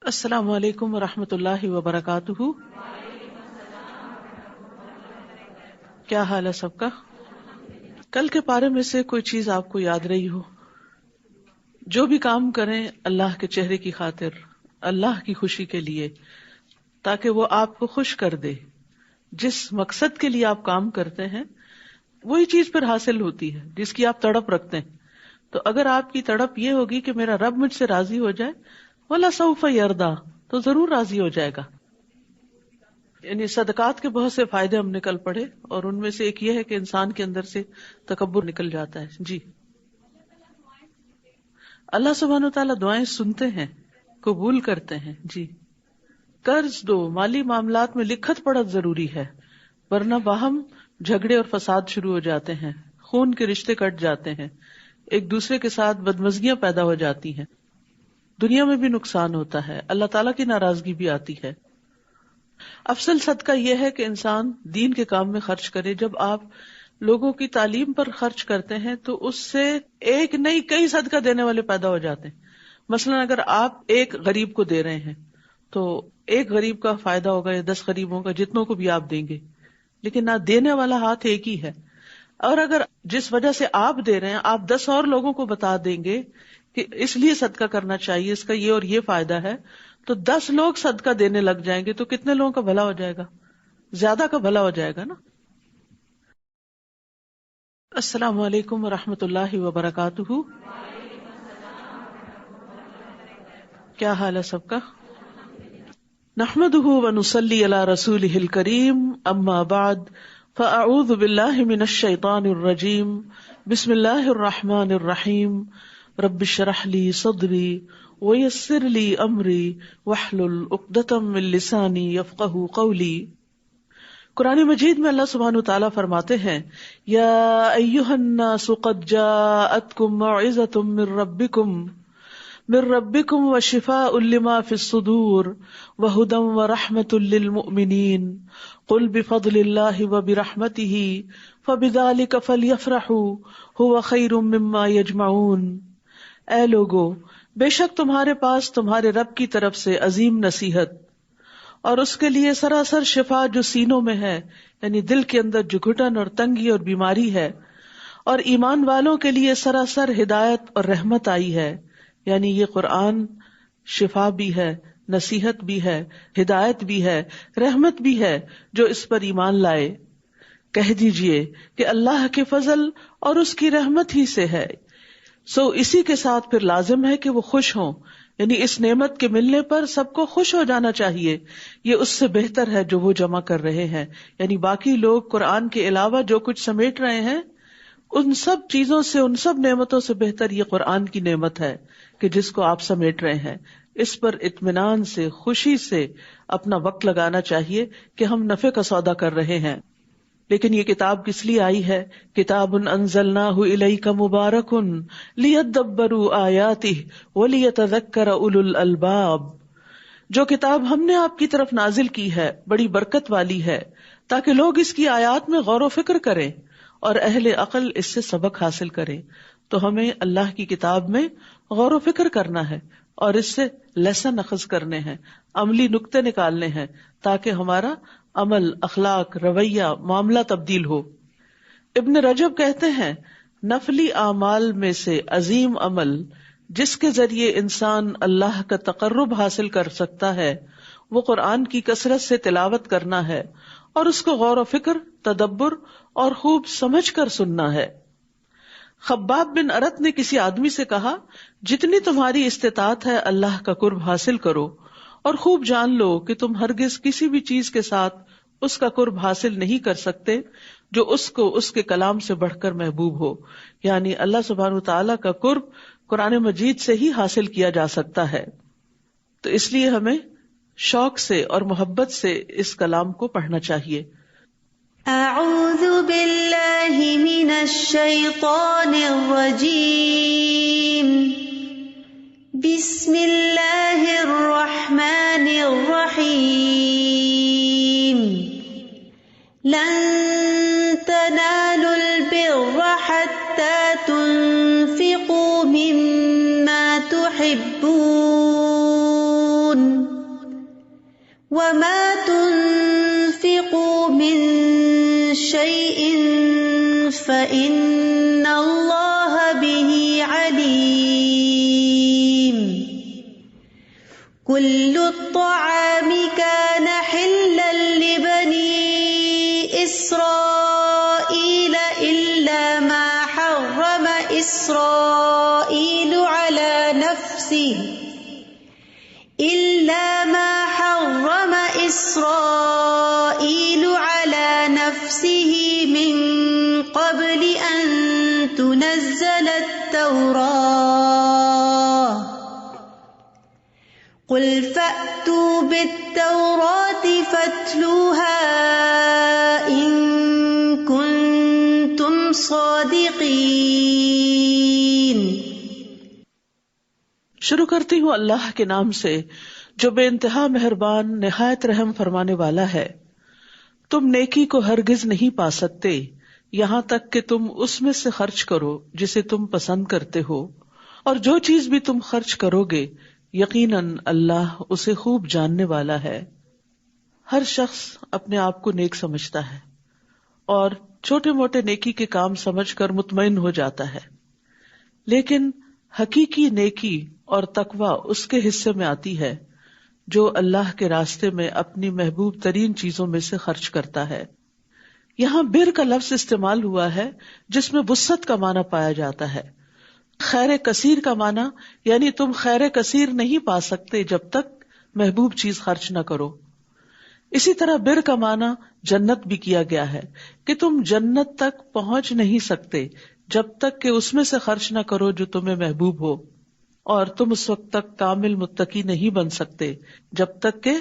السلام علیکم ورحمۃ اللہ وبرکاتہ. کیا حال ہے سب کا؟ کل کے پارے میں سے کوئی چیز آپ کو یاد رہی ہو؟ جو بھی کام کریں اللہ کے چہرے کی خاطر، اللہ کی خوشی کے لیے، تاکہ وہ آپ کو خوش کر دے. جس مقصد کے لیے آپ کام کرتے ہیں وہی چیز پھر حاصل ہوتی ہے جس کی آپ تڑپ رکھتے ہیں. تو اگر آپ کی تڑپ یہ ہوگی کہ میرا رب مجھ سے راضی ہو جائے، وَلَسَوْفَ يَرْضَىٰ، تو ضرور راضی ہو جائے گا. یعنی صدقات کے بہت سے فائدے ہم نے کل پڑھے، اور ان میں سے ایک یہ ہے کہ انسان کے اندر سے تکبر نکل جاتا ہے. جی، اللہ سبحانہ و تعالیٰ دعائیں سنتے ہیں، قبول کرتے ہیں. جی، قرض دو، مالی معاملات میں لکھت پڑھت ضروری ہے، ورنہ باہم جھگڑے اور فساد شروع ہو جاتے ہیں، خون کے رشتے کٹ جاتے ہیں، ایک دوسرے کے ساتھ بدمزگیاں پیدا ہو جاتی ہیں، دنیا میں بھی نقصان ہوتا ہے، اللہ تعالیٰ کی ناراضگی بھی آتی ہے. افضل صدقہ یہ ہے کہ انسان دین کے کام میں خرچ کرے. جب آپ لوگوں کی تعلیم پر خرچ کرتے ہیں تو اس سے ایک نہیں کئی صدقہ دینے والے پیدا ہو جاتے ہیں. مثلا اگر آپ ایک غریب کو دے رہے ہیں تو ایک غریب کا فائدہ ہوگا یا 10 غریبوں کا، جتنوں کو بھی آپ دیں گے، لیکن نہ دینے والا ہاتھ ایک ہی ہے. اور اگر جس وجہ سے آپ دے رہے ہیں آپ 10 اور لوگوں کو بتا دیں گے کہ اس لیے صدقہ کرنا چاہیے، اس کا یہ اور یہ فائدہ ہے، تو 10 لوگ صدقہ دینے لگ جائیں گے تو کتنے لوگوں کا بھلا ہو جائے گا؟ زیادہ کا بھلا ہو جائے گا نا. السلام علیکم ورحمۃ اللہ وبرکاتہ. کیا حال ہے سب کا؟ نحمده ونصلی علی رسولہ الکریم، اما بعد فاعوذ باللہ من الشیطان الرجیم، بسم اللہ الرحمن الرحیم. رب اشرح لی صدری ویسر لی امری واحلل عقدۃ من لسانی یفقہوا قولی. قرآن مجید میں اللہ سبحانہ تعالیٰ فرماتے ہیں، یا ایہا الناس قد جاءتکم موعظۃ من ربکم وشفاء لما فی الصدور وہدی ورحمۃ للمؤمنین قل بفضل اللہ وبرحمتہ فبذلک فلیفرحوا ھو خیر مما یجمعون. اے لوگو، بے شک تمہارے پاس تمہارے رب کی طرف سے عظیم نصیحت اور اس کے لیے سراسر شفا جو سینوں میں ہے، یعنی دل کے اندر جو گھٹن اور تنگی اور بیماری ہے، اور ایمان والوں کے لیے سراسر ہدایت اور رحمت آئی ہے. یعنی یہ قرآن شفا بھی ہے، نصیحت بھی ہے، ہدایت بھی ہے، رحمت بھی ہے جو اس پر ایمان لائے. کہہ دیجئے کہ اللہ کے فضل اور اس کی رحمت ہی سے ہے، سو اسی کے ساتھ پھر لازم ہے کہ وہ خوش ہوں. یعنی اس نعمت کے ملنے پر سب کو خوش ہو جانا چاہیے، یہ اس سے بہتر ہے جو وہ جمع کر رہے ہیں. یعنی باقی لوگ قرآن کے علاوہ جو کچھ سمیٹ رہے ہیں، ان سب چیزوں سے، ان سب نعمتوں سے بہتر یہ قرآن کی نعمت ہے کہ جس کو آپ سمیٹ رہے ہیں. اس پر اطمینان سے، خوشی سے اپنا وقت لگانا چاہیے کہ ہم نفع کا سودا کر رہے ہیں. لیکن یہ کتاب کس لیے آئی ہے؟ کتاب انزلناہ الیک مبارک لیدبروا آیاتہ ولیتذکر اولو الالباب. جو کتاب ہم نے آپ کی طرف نازل کی ہے بڑی برکت والی ہے، تاکہ لوگ اس کی آیات میں غور و فکر کریں اور اہل عقل اس سے سبق حاصل کریں. تو ہمیں اللہ کی کتاب میں غور و فکر کرنا ہے اور اس سے لیسن اخذ کرنے ہیں، عملی نقطے نکالنے ہیں، تاکہ ہمارا عمل، اخلاق، رویہ، معاملہ تبدیل ہو. ابن رجب کہتے ہیں، نفلی اعمال میں سے عظیم عمل جس کے ذریعے انسان اللہ کا تقرب حاصل کر سکتا ہے وہ قرآن کی کثرت سے تلاوت کرنا ہے اور اس کو غور و فکر، تدبر اور خوب سمجھ کر سننا ہے. خباب بن ارت نے کسی آدمی سے کہا، جتنی تمہاری استطاعت ہے اللہ کا قرب حاصل کرو اور خوب جان لو کہ تم ہرگز کسی بھی چیز کے ساتھ اس کا قرب حاصل نہیں کر سکتے جو اس کو اس کے کلام سے بڑھ کر محبوب ہو. یعنی اللہ سبحانہ تعالیٰ کا قرب قرآن مجید سے ہی حاصل کیا جا سکتا ہے. تو اس لیے ہمیں شوق سے اور محبت سے اس کلام کو پڑھنا چاہیے. اعوذ باللہ من الشیطان الرجیم، بسم اللہ الرحمن الرحیم. لن تنالوا البر حتى تنفقوا مما تحبون وَمَا تُنْفِقُوا مِنْ شَيْءٍ فَإِنَّ اللَّهَ بِهِ عَلِيمٌ كُلُّ الطَّعَامِ كَانَ حِلًّا لِبَنِي إِسْرَائِيلَ إِلَّا مَا حَرَّمَ إِسْرَائِيلُ عَلَى نَفْسِهِ مِنْ قَبْلِ أَنْ تُنَزَّلَ التَّوْرَاةُ قُلْ فَأْتُوا بِالتَّوْرَاةِ فَاتْلُوهَا إِن كُنتُمْ صَادِقِينَ۔ شروع کرتی ہوں اللہ کے نام سے جو بے انتہا مہربان نہایت رحم فرمانے والا ہے۔ تم نیکی کو ہرگز نہیں پا سکتے یہاں تک کہ تم اس میں سے خرچ کرو جسے تم پسند کرتے ہو، اور جو چیز بھی تم خرچ کرو گے یقیناً اللہ اسے خوب جاننے والا ہے۔ ہر شخص اپنے آپ کو نیک سمجھتا ہے اور چھوٹے موٹے نیکی کے کام سمجھ کر مطمئن ہو جاتا ہے، لیکن حقیقی نیکی اور تقویٰ اس کے حصے میں آتی ہے جو اللہ کے راستے میں اپنی محبوب ترین چیزوں میں سے خرچ کرتا ہے۔ یہاں بر کا لفظ استعمال ہوا ہے جس میں وسعت کا معنی پایا جاتا ہے۔ خیر کثیر کا معنی یعنی تم خیر کثیر نہیں پا سکتے جب تک محبوب چیز خرچ نہ کرو۔ اسی طرح بر کا معنی جنت بھی کیا گیا ہے کہ تم جنت تک پہنچ نہیں سکتے جب تک کہ اس میں سے خرچ نہ کرو جو تمہیں محبوب ہو، اور تم اس وقت تک کامل متقی نہیں بن سکتے جب تک کہ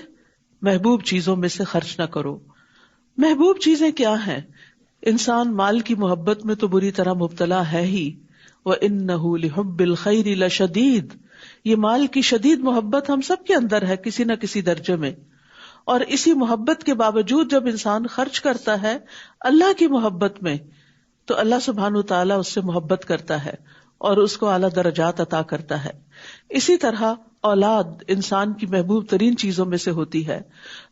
محبوب چیزوں میں سے خرچ نہ کرو۔ محبوب چیزیں کیا ہیں؟ انسان مال کی محبت میں تو بری طرح مبتلا ہے ہی، وَإِنَّهُ لِحُبِّ الْخَيْرِ لَشَدِيدٌ، یہ مال کی شدید محبت ہم سب کے اندر ہے کسی نہ کسی درجے میں، اور اسی محبت کے باوجود جب انسان خرچ کرتا ہے اللہ کی محبت میں تو اللہ سبحانہ وتعالیٰ اس سے محبت کرتا ہے اور اس کو اعلیٰ درجات عطا کرتا ہے۔ اسی طرح اولاد انسان کی محبوب ترین چیزوں میں سے ہوتی ہے،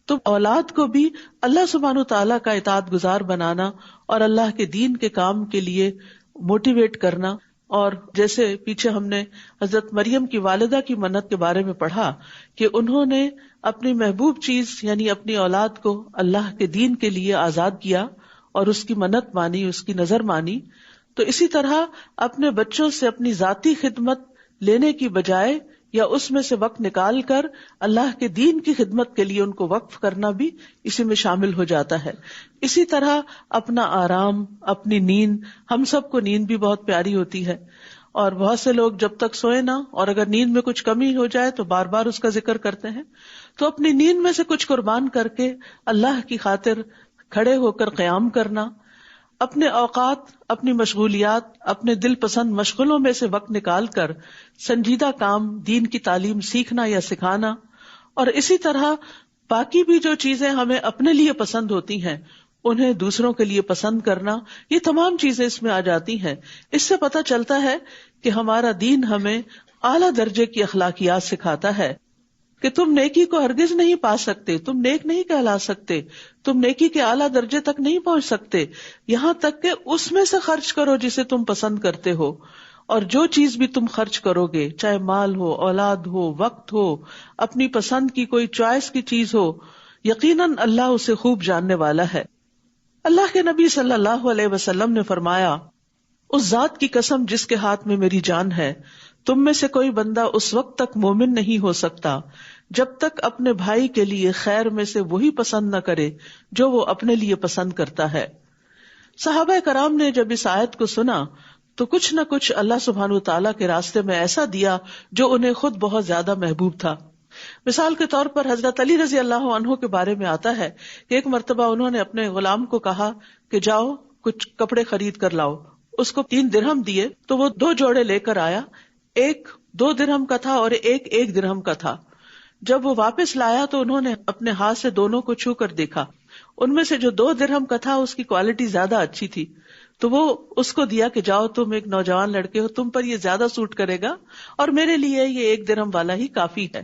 تو اولاد کو بھی اللہ سبحانہ وتعالیٰ کا اطاعت گزار بنانا اور اللہ کے دین کے کام کے لیے موٹیویٹ کرنا، اور جیسے پیچھے ہم نے حضرت مریم کی والدہ کی منت کے بارے میں پڑھا کہ انہوں نے اپنی محبوب چیز یعنی اپنی اولاد کو اللہ کے دین کے لیے آزاد کیا اور اس کی منت مانی، اس کی نظر مانی، تو اسی طرح اپنے بچوں سے اپنی ذاتی خدمت لینے کی بجائے یا اس میں سے وقت نکال کر اللہ کے دین کی خدمت کے لیے ان کو وقف کرنا بھی اسی میں شامل ہو جاتا ہے۔ اسی طرح اپنا آرام، اپنی نیند، ہم سب کو نیند بھی بہت پیاری ہوتی ہے، اور بہت سے لوگ جب تک سوئے نہ اور اگر نیند میں کچھ کمی ہو جائے تو بار بار اس کا ذکر کرتے ہیں، تو اپنی نیند میں سے کچھ قربان کر کے اللہ کی خاطر کھڑے ہو کر قیام کرنا، اپنے اوقات، اپنی مشغولیات، اپنے دل پسند مشغلوں میں سے وقت نکال کر سنجیدہ کام، دین کی تعلیم سیکھنا یا سکھانا، اور اسی طرح باقی بھی جو چیزیں ہمیں اپنے لیے پسند ہوتی ہیں انہیں دوسروں کے لیے پسند کرنا، یہ تمام چیزیں اس میں آ جاتی ہیں۔ اس سے پتہ چلتا ہے کہ ہمارا دین ہمیں اعلیٰ درجے کی اخلاقیات سکھاتا ہے کہ تم نیکی کو ہرگز نہیں پا سکتے، تم نیک نہیں کہلا سکتے، تم نیکی کے اعلیٰ درجے تک نہیں پہنچ سکتے یہاں تک کہ اس میں سے خرچ کرو جسے تم پسند کرتے ہو، اور جو چیز بھی تم خرچ کرو گے، چاہے مال ہو، اولاد ہو، وقت ہو، اپنی پسند کی کوئی چوائس کی چیز ہو، یقیناً اللہ اسے خوب جاننے والا ہے۔ اللہ کے نبی صلی اللہ علیہ وسلم نے فرمایا، اس ذات کی قسم جس کے ہاتھ میں میری جان ہے، تم میں سے کوئی بندہ اس وقت تک مومن نہیں ہو سکتا جب تک اپنے بھائی کے لیے خیر میں سے وہی پسند نہ کرے جو وہ اپنے لیے پسند کرتا ہے۔ صحابہ کرام نے جب اس آیت کو سنا تو کچھ نہ کچھ اللہ سبحانہ وتعالیٰ کے راستے میں ایسا دیا جو انہیں خود بہت زیادہ محبوب تھا۔ مثال کے طور پر حضرت علی رضی اللہ عنہ کے بارے میں آتا ہے کہ ایک مرتبہ انہوں نے اپنے غلام کو کہا کہ جاؤ کچھ کپڑے خرید کر لاؤ، اس کو 3 درہم دیے تو وہ 2 جوڑے لے کر آیا، ایک 2 درہم کا تھا اور ایک 1 درہم کا تھا۔ جب وہ واپس لایا تو انہوں نے اپنے ہاتھ سے دونوں کو چھو کر دیکھا، ان میں سے جو 2 درہم کا تھا اس کی کوالٹی زیادہ اچھی تھی، تو وہ اس کو دیا کہ جاؤ تم ایک نوجوان لڑکے ہو، تم پر یہ زیادہ سوٹ کرے گا اور میرے لیے یہ 1 درہم والا ہی کافی ہے۔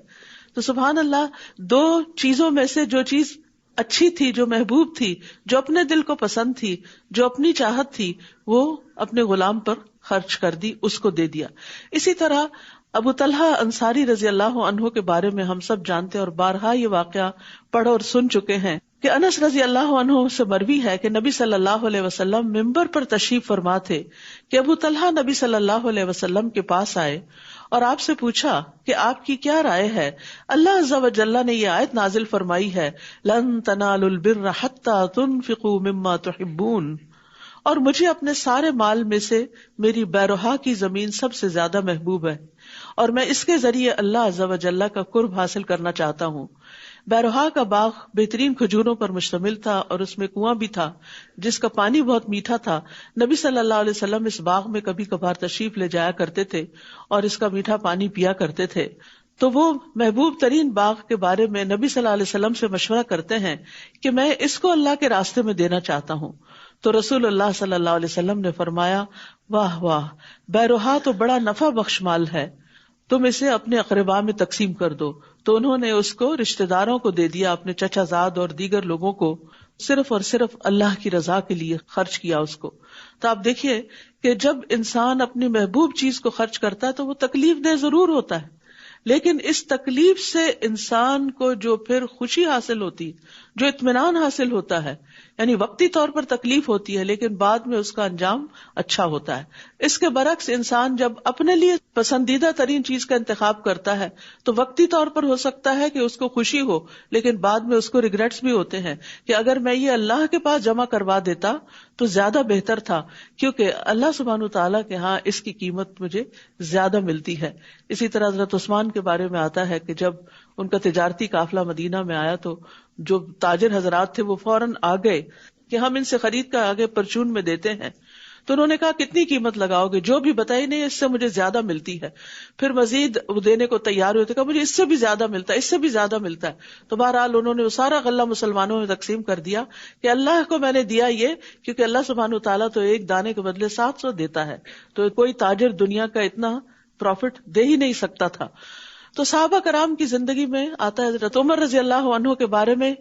تو سبحان اللہ، دو چیزوں میں سے جو چیز اچھی تھی، جو محبوب تھی، جو اپنے دل کو پسند تھی، جو اپنی چاہت تھی، وہ اپنے غلام پر خرچ کر دی، اس کو دے دیا. اسی طرح ابو طلحہ انصاری رضی اللہ عنہ کے بارے میں ہم سب جانتے ہیں اور بارہا یہ واقعہ پڑھ اور سن چکے ہیں کہ انس رضی اللہ عنہ سے مروی ہے کہ نبی صلی اللہ علیہ وسلم ممبر پر تشریف فرما تھے کہ ابو طلحہ نبی صلی اللہ علیہ وسلم کے پاس آئے اور آپ سے پوچھا کہ آپ کی کیا رائے ہے. اللہ عز و جل نے یہ آیت نازل فرمائی ہے، لن تنالوا البر حتى تنفقوا مما تحبون، اور مجھے اپنے سارے مال میں سے میری بیروہا کی زمین سب سے زیادہ محبوب ہے اور میں اس کے ذریعے اللہ عز و جل کا قرب حاصل کرنا چاہتا ہوں. بیروہا کا باغ بہترین کھجوروں پر مشتمل تھا اور اس میں کنواں بھی تھا جس کا پانی بہت میٹھا تھا. نبی صلی اللہ علیہ وسلم اس باغ میں کبھی کبھار تشریف لے جایا کرتے تھے اور اس کا میٹھا پانی پیا کرتے تھے. تو وہ محبوب ترین باغ کے بارے میں نبی صلی اللہ علیہ وسلم سے مشورہ کرتے ہیں کہ میں اس کو اللہ کے راستے میں دینا چاہتا ہوں. تو رسول اللہ صلی اللہ علیہ وسلم نے فرمایا، واہ واہ، بیروہا تو بڑا نفع بخش مال ہے، تم اسے اپنے اقرباء میں تقسیم کر دو. تو انہوں نے اس کو رشتہ داروں کو دے دیا، اپنے چچا زاد اور دیگر لوگوں کو، صرف اور صرف اللہ کی رضا کے لیے خرچ کیا اس کو. تو آپ دیکھیے کہ جب انسان اپنی محبوب چیز کو خرچ کرتا ہے تو وہ تکلیف دہ ضرور ہوتا ہے، لیکن اس تکلیف سے انسان کو جو پھر خوشی حاصل ہوتی، جو اطمینان حاصل ہوتا ہے، یعنی وقتی طور پر تکلیف ہوتی ہے لیکن بعد میں اس کا انجام اچھا ہوتا ہے. اس کے برعکس انسان جب اپنے لیے پسندیدہ ترین چیز کا انتخاب کرتا ہے تو وقتی طور پر ہو سکتا ہے کہ اس کو خوشی ہو، لیکن بعد میں اس کو ریگریٹس بھی ہوتے ہیں کہ اگر میں یہ اللہ کے پاس جمع کروا دیتا تو زیادہ بہتر تھا، کیونکہ اللہ سبحانہ تعالیٰ کے ہاں اس کی قیمت مجھے زیادہ ملتی ہے. اسی طرح حضرت عثمان کے بارے میں آتا ہے کہ جب ان کا تجارتی قافلہ مدینہ میں آیا تو جو تاجر حضرات تھے وہ فوراً آ گئے کہ ہم ان سے خرید کر آگے پرچون میں دیتے ہیں. تو انہوں نے کہا کتنی قیمت لگاؤ گے؟ جو بھی بتائی نہیں، اس سے مجھے زیادہ ملتی ہے. پھر مزید وہ دینے کو تیار ہوئے تھے، کہا مجھے اس سے بھی زیادہ ملتا ہے، اس سے بھی زیادہ ملتا ہے. تو بہرحال انہوں نے وہ سارا غلہ مسلمانوں میں تقسیم کر دیا کہ اللہ کو میں نے دیا یہ، کیونکہ اللہ سبحانہ تعالیٰ تو ایک دانے کے بدلے 700 دیتا ہے، تو کوئی تاجر دنیا کا اتنا پروفٹ دے ہی نہیں سکتا تھا. تو صحابہ کرام کی زندگی میں آتا ہے حضرت عمر رضی اللہ عنہ کے بارے میں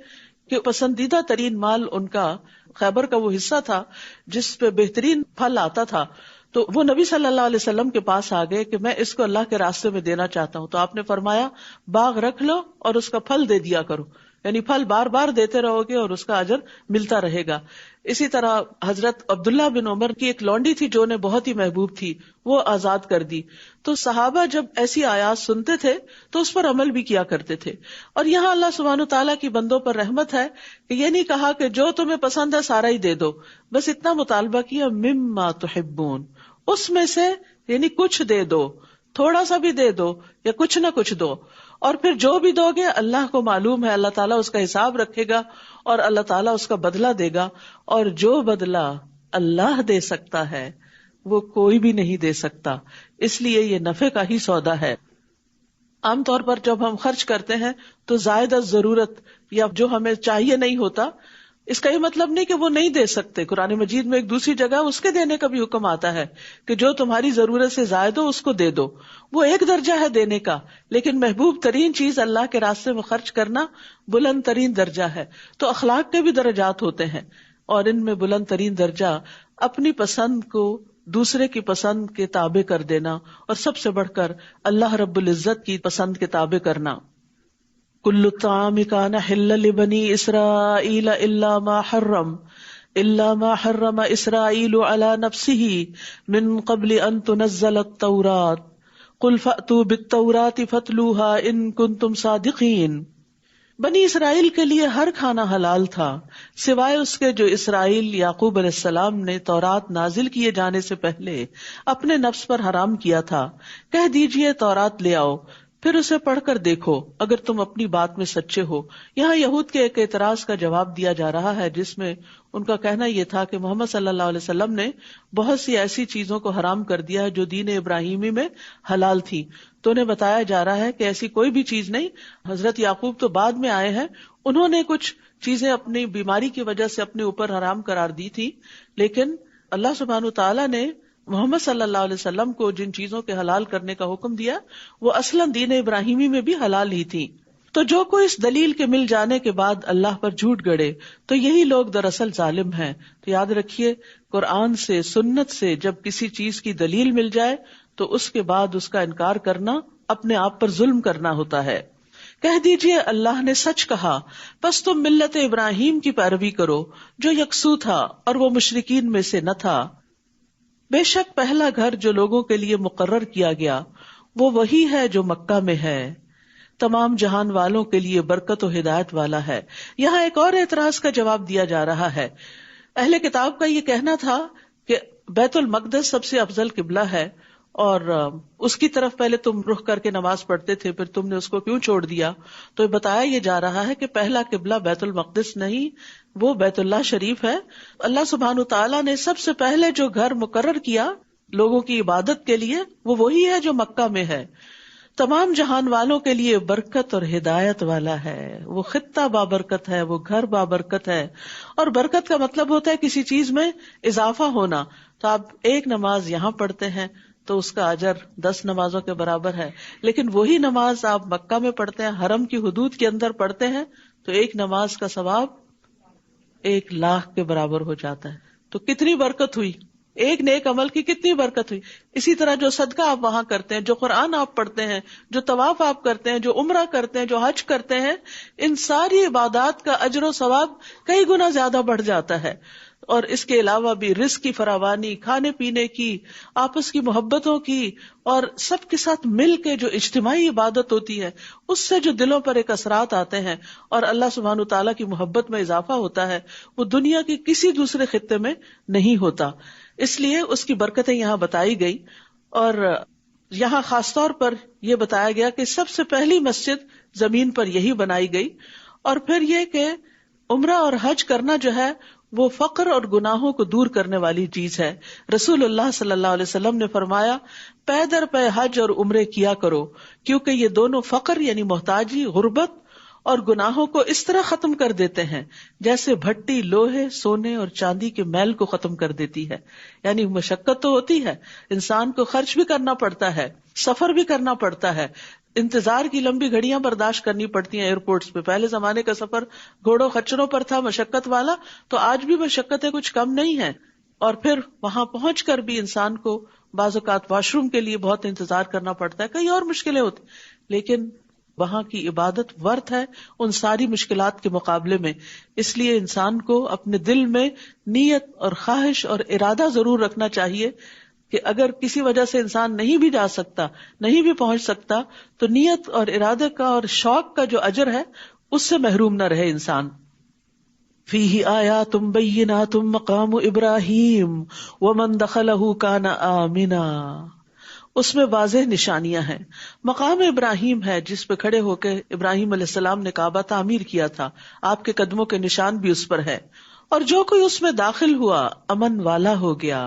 کہ پسندیدہ ترین مال ان کا خیبر کا وہ حصہ تھا جس پہ بہترین پھل آتا تھا. تو وہ نبی صلی اللہ علیہ وسلم کے پاس آ گئے کہ میں اس کو اللہ کے راستے میں دینا چاہتا ہوں. تو آپ نے فرمایا باغ رکھ لو اور اس کا پھل دے دیا کرو، یعنی پھل بار بار دیتے رہو گے اور اس کا اجر ملتا رہے گا. اسی طرح حضرت عبداللہ بن عمر کی ایک لونڈی تھی جو انہیں بہت ہی محبوب تھی، وہ آزاد کر دی. تو صحابہ جب ایسی آیات سنتے تھے تو اس پر عمل بھی کیا کرتے تھے. اور یہاں اللہ سبحانہ تعالیٰ کی بندوں پر رحمت ہے کہ یہ نہیں کہا کہ جو تمہیں پسند ہے سارا ہی دے دو، بس اتنا مطالبہ کیا مما تحبون، اس میں سے یعنی کچھ دے دو، تھوڑا سا بھی دے دو یا کچھ نہ کچھ دو. اور پھر جو بھی دو گے اللہ کو معلوم ہے، اللہ تعالیٰ اس کا حساب رکھے گا اور اللہ تعالیٰ اس کا بدلہ دے گا. اور جو بدلہ اللہ دے سکتا ہے وہ کوئی بھی نہیں دے سکتا، اس لیے یہ نفع کا ہی سودا ہے. عام طور پر جب ہم خرچ کرتے ہیں تو زائد از ضرورت یا جو ہمیں چاہیے نہیں ہوتا، اس کا یہ مطلب نہیں کہ وہ نہیں دے سکتے. قرآن مجید میں ایک دوسری جگہ اس کے دینے کا بھی حکم آتا ہے کہ جو تمہاری ضرورت سے زائد ہو اس کو دے دو. وہ ایک درجہ ہے دینے کا، لیکن محبوب ترین چیز اللہ کے راستے میں خرچ کرنا بلند ترین درجہ ہے. تو اخلاق کے بھی درجات ہوتے ہیں اور ان میں بلند ترین درجہ اپنی پسند کو دوسرے کی پسند کے تابع کر دینا اور سب سے بڑھ کر اللہ رب العزت کی پسند کے تابع کرنا. کل الطعام کان حلا لبنی اسرائیل الا ما حرم اسرائیل علی نفسہ من قبل ان تنزل التوراۃ قل فأتوا بالتوراۃ فاتلوها ان کنتم صادقین. بنی اسرائیل کے لیے ہر کھانا حلال تھا سوائے اس کے جو اسرائیل یعقوب علیہ السلام نے تورات نازل کیے جانے سے پہلے اپنے نفس پر حرام کیا تھا. کہہ دیجئے تورات لے آؤ، پھر اسے پڑھ کر دیکھو اگر تم اپنی بات میں سچے ہو. یہاں یہود کے ایک اعتراض کا جواب دیا جا رہا ہے جس میں ان کا کہنا یہ تھا کہ محمد صلی اللہ علیہ وسلم نے بہت سی ایسی چیزوں کو حرام کر دیا ہے جو دین ابراہیمی میں حلال تھی. تو انہیں بتایا جا رہا ہے کہ ایسی کوئی بھی چیز نہیں. حضرت یعقوب تو بعد میں آئے ہیں، انہوں نے کچھ چیزیں اپنی بیماری کی وجہ سے اپنے اوپر حرام قرار دی تھی، لیکن اللہ سبحانہ تعالیٰ نے محمد صلی اللہ علیہ وسلم کو جن چیزوں کے حلال کرنے کا حکم دیا وہ اصلاً دین ابراہیمی میں بھی حلال ہی تھی. تو جو کوئی اس دلیل کے مل جانے کے بعد اللہ پر جھوٹ گڑے تو یہی لوگ دراصل ظالم ہیں. تو یاد رکھیے قرآن سے سنت سے جب کسی چیز کی دلیل مل جائے تو اس کے بعد اس کا انکار کرنا اپنے آپ پر ظلم کرنا ہوتا ہے. کہہ دیجئے اللہ نے سچ کہا پس تم ملت ابراہیم کی پیروی کرو جو یکسو تھا اور وہ مشرکین میں سے نہ تھا. بے شک پہلا گھر جو لوگوں کے لیے مقرر کیا گیا وہ وہی ہے جو مکہ میں ہے، تمام جہان والوں کے لیے برکت و ہدایت والا ہے. یہاں ایک اور اعتراض کا جواب دیا جا رہا ہے. اہل کتاب کا یہ کہنا تھا کہ بیت المقدس سب سے افضل قبلہ ہے اور اس کی طرف پہلے تم رخ کر کے نماز پڑھتے تھے، پھر تم نے اس کو کیوں چھوڑ دیا؟ تو بتایا یہ جا رہا ہے کہ پہلا قبلہ بیت المقدس نہیں، وہ بیت اللہ شریف ہے. اللہ سبحانہ تعالیٰ نے سب سے پہلے جو گھر مقرر کیا لوگوں کی عبادت کے لیے وہ وہی ہے جو مکہ میں ہے، تمام جہان والوں کے لیے برکت اور ہدایت والا ہے. وہ خطہ بابرکت ہے، وہ گھر بابرکت ہے. اور برکت کا مطلب ہوتا ہے کسی چیز میں اضافہ ہونا. تو آپ ایک نماز یہاں پڑھتے ہیں تو اس کا اجر 10 نمازوں کے برابر ہے، لیکن وہی نماز آپ مکہ میں پڑھتے ہیں، حرم کی حدود کے اندر پڑھتے ہیں تو ایک نماز کا ثواب 1,00,000 کے برابر ہو جاتا ہے. تو کتنی برکت ہوئی، ایک نیک عمل کی کتنی برکت ہوئی. اسی طرح جو صدقہ آپ وہاں کرتے ہیں، جو قرآن آپ پڑھتے ہیں، جو طواف آپ کرتے ہیں، جو عمرہ کرتے ہیں، جو حج کرتے ہیں، ان ساری عبادات کا اجر و ثواب کئی گنا زیادہ بڑھ جاتا ہے. اور اس کے علاوہ بھی رزق کی فراوانی، کھانے پینے کی، آپس کی محبتوں کی، اور سب کے ساتھ مل کے جو اجتماعی عبادت ہوتی ہے اس سے جو دلوں پر ایک اثرات آتے ہیں اور اللہ سبحانہ تعالیٰ کی محبت میں اضافہ ہوتا ہے وہ دنیا کی کسی دوسرے خطے میں نہیں ہوتا. اس لیے اس کی برکتیں یہاں بتائی گئی. اور یہاں خاص طور پر یہ بتایا گیا کہ سب سے پہلی مسجد زمین پر یہی بنائی گئی. اور پھر یہ کہ عمرہ اور حج کرنا جو ہے وہ فقر اور گناہوں کو دور کرنے والی چیز ہے. رسول اللہ صلی اللہ علیہ وسلم نے فرمایا پے در پے حج اور عمرے کیا کرو، کیونکہ یہ دونوں فقر یعنی محتاجی، غربت اور گناہوں کو اس طرح ختم کر دیتے ہیں جیسے بھٹی لوہے، سونے اور چاندی کے میل کو ختم کر دیتی ہے. یعنی مشقت تو ہوتی ہے، انسان کو خرچ بھی کرنا پڑتا ہے، سفر بھی کرنا پڑتا ہے، انتظار کی لمبی گھڑیاں برداشت کرنی پڑتی ہیں ایئرپورٹس پہ. پہلے زمانے کا سفر گھوڑوں خچروں پر تھا مشقت والا، تو آج بھی مشقتیں کچھ کم نہیں ہیں. اور پھر وہاں پہنچ کر بھی انسان کو بعض اوقات واش روم کے لیے بہت انتظار کرنا پڑتا ہے، کئی اور مشکلیں ہوتی، لیکن وہاں کی عبادت ورت ہے ان ساری مشکلات کے مقابلے میں. اس لیے انسان کو اپنے دل میں نیت اور خواہش اور ارادہ ضرور رکھنا چاہیے کہ اگر کسی وجہ سے انسان نہیں بھی جا سکتا، نہیں بھی پہنچ سکتا، تو نیت اور ارادے کا اور شوق کا جو اجر ہے اس سے محروم نہ رہے انسان. فیہ آیات بینات مقام ابراہیم ومن دخلہ کان آمنا. اس میں واضح نشانیاں ہیں. مقام ابراہیم ہے جس پہ کھڑے ہو کے ابراہیم علیہ السلام نے کعبہ تعمیر کیا تھا، آپ کے قدموں کے نشان بھی اس پر ہے. اور جو کوئی اس میں داخل ہوا امن والا ہو گیا.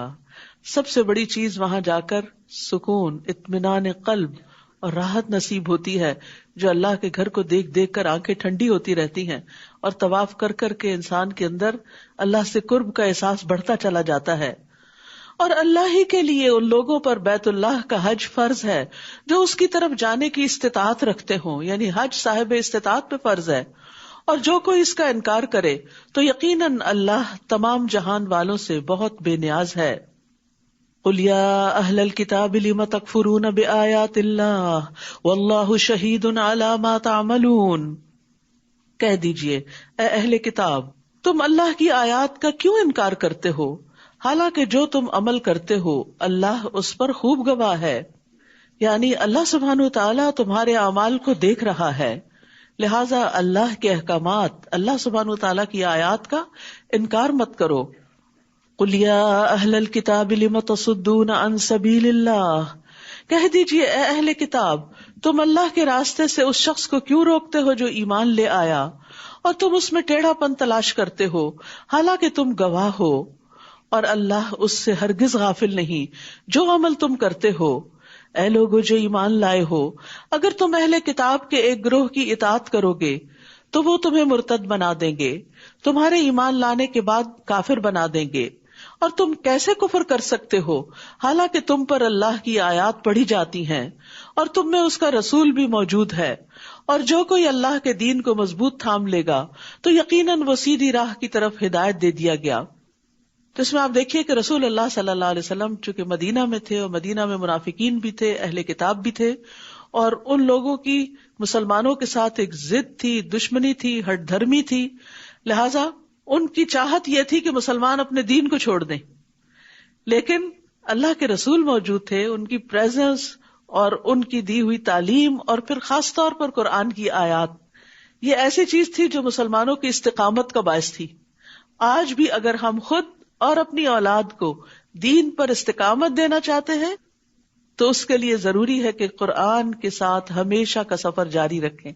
سب سے بڑی چیز وہاں جا کر سکون، اطمینان قلب اور راحت نصیب ہوتی ہے، جو اللہ کے گھر کو دیکھ دیکھ کر آنکھیں ٹھنڈی ہوتی رہتی ہیں اور طواف کر کر کے انسان کے اندر اللہ سے قرب کا احساس بڑھتا چلا جاتا ہے. اور اللہ ہی کے لیے ان لوگوں پر بیت اللہ کا حج فرض ہے جو اس کی طرف جانے کی استطاعت رکھتے ہوں، یعنی حج صاحب استطاعت پہ فرض ہے. اور جو کوئی اس کا انکار کرے تو یقیناً اللہ تمام جہان والوں سے بہت بے نیاز ہے. قل یا اہل الکتاب لم تکفرون بآیات اللہ واللہ شہید علی ما تعملون. کہہ دیجئے اے اہل کتاب، تم اللہ کی آیات کا کیوں انکار کرتے ہو، حالانکہ جو تم عمل کرتے ہو اللہ اس پر خوب گواہ ہے. یعنی اللہ سبحانہ تعالیٰ تمہارے اعمال کو دیکھ رہا ہے، لہٰذا اللہ کے احکامات، اللہ سبحانہ تعالیٰ کی آیات کا انکار مت کرو. قل یا اہل الکتاب لم تصدون عن سبیل اللہ. کہہ دیجئے اے اہل کتاب، تم اللہ کے راستے سے اس شخص کو کیوں روکتے ہو جو ایمان لے آیا، اور تم اس میں ٹیڑھا پن تلاش کرتے ہو حالانکہ تم گواہ ہو، اور اللہ اس سے ہرگز غافل نہیں جو عمل تم کرتے ہو. اے لوگو جو ایمان لائے ہو، اگر تم اہل کتاب کے ایک گروہ کی اطاعت کرو گے تو وہ تمہیں مرتد بنا دیں گے، تمہارے ایمان لانے کے بعد کافر بنا دیں گے. اور تم کیسے کفر کر سکتے ہو حالانکہ تم پر اللہ کی آیات پڑھی جاتی ہیں اور تم میں اس کا رسول بھی موجود ہے، اور جو کوئی اللہ کے دین کو مضبوط تھام لے گا تو یقیناً وہ سیدھی راہ کی طرف ہدایت دے دیا گیا. تو اس میں آپ دیکھیے کہ رسول اللہ صلی اللہ علیہ وسلم چونکہ مدینہ میں تھے اور مدینہ میں منافقین بھی تھے، اہل کتاب بھی تھے، اور ان لوگوں کی مسلمانوں کے ساتھ ایک ضد تھی، دشمنی تھی، ہٹ دھرمی تھی، لہذا ان کی چاہت یہ تھی کہ مسلمان اپنے دین کو چھوڑ دیں. لیکن اللہ کے رسول موجود تھے، ان کی پریزنس اور ان کی دی ہوئی تعلیم اور پھر خاص طور پر قرآن کی آیات، یہ ایسی چیز تھی جو مسلمانوں کی استقامت کا باعث تھی. آج بھی اگر ہم خود اور اپنی اولاد کو دین پر استقامت دینا چاہتے ہیں تو اس کے لیے ضروری ہے کہ قرآن کے ساتھ ہمیشہ کا سفر جاری رکھیں،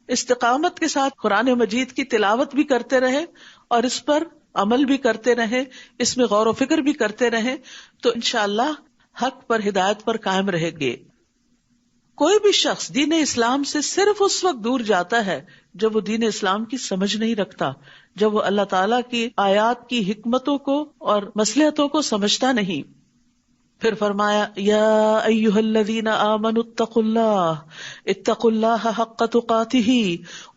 استقامت کے ساتھ قرآن مجید کی تلاوت بھی کرتے رہیں اور اس پر عمل بھی کرتے رہیں، اس میں غور و فکر بھی کرتے رہیں، تو انشاءاللہ حق پر، ہدایت پر قائم رہیں گے. کوئی بھی شخص دین اسلام سے صرف اس وقت دور جاتا ہے جب وہ دین اسلام کی سمجھ نہیں رکھتا، جب وہ اللہ تعالیٰ کی آیات کی حکمتوں کو اور مصلحتوں کو سمجھتا نہیں. پھر فرمایا یا ایھا الذین آمنوا اتقوا اللہ حق تقاتہ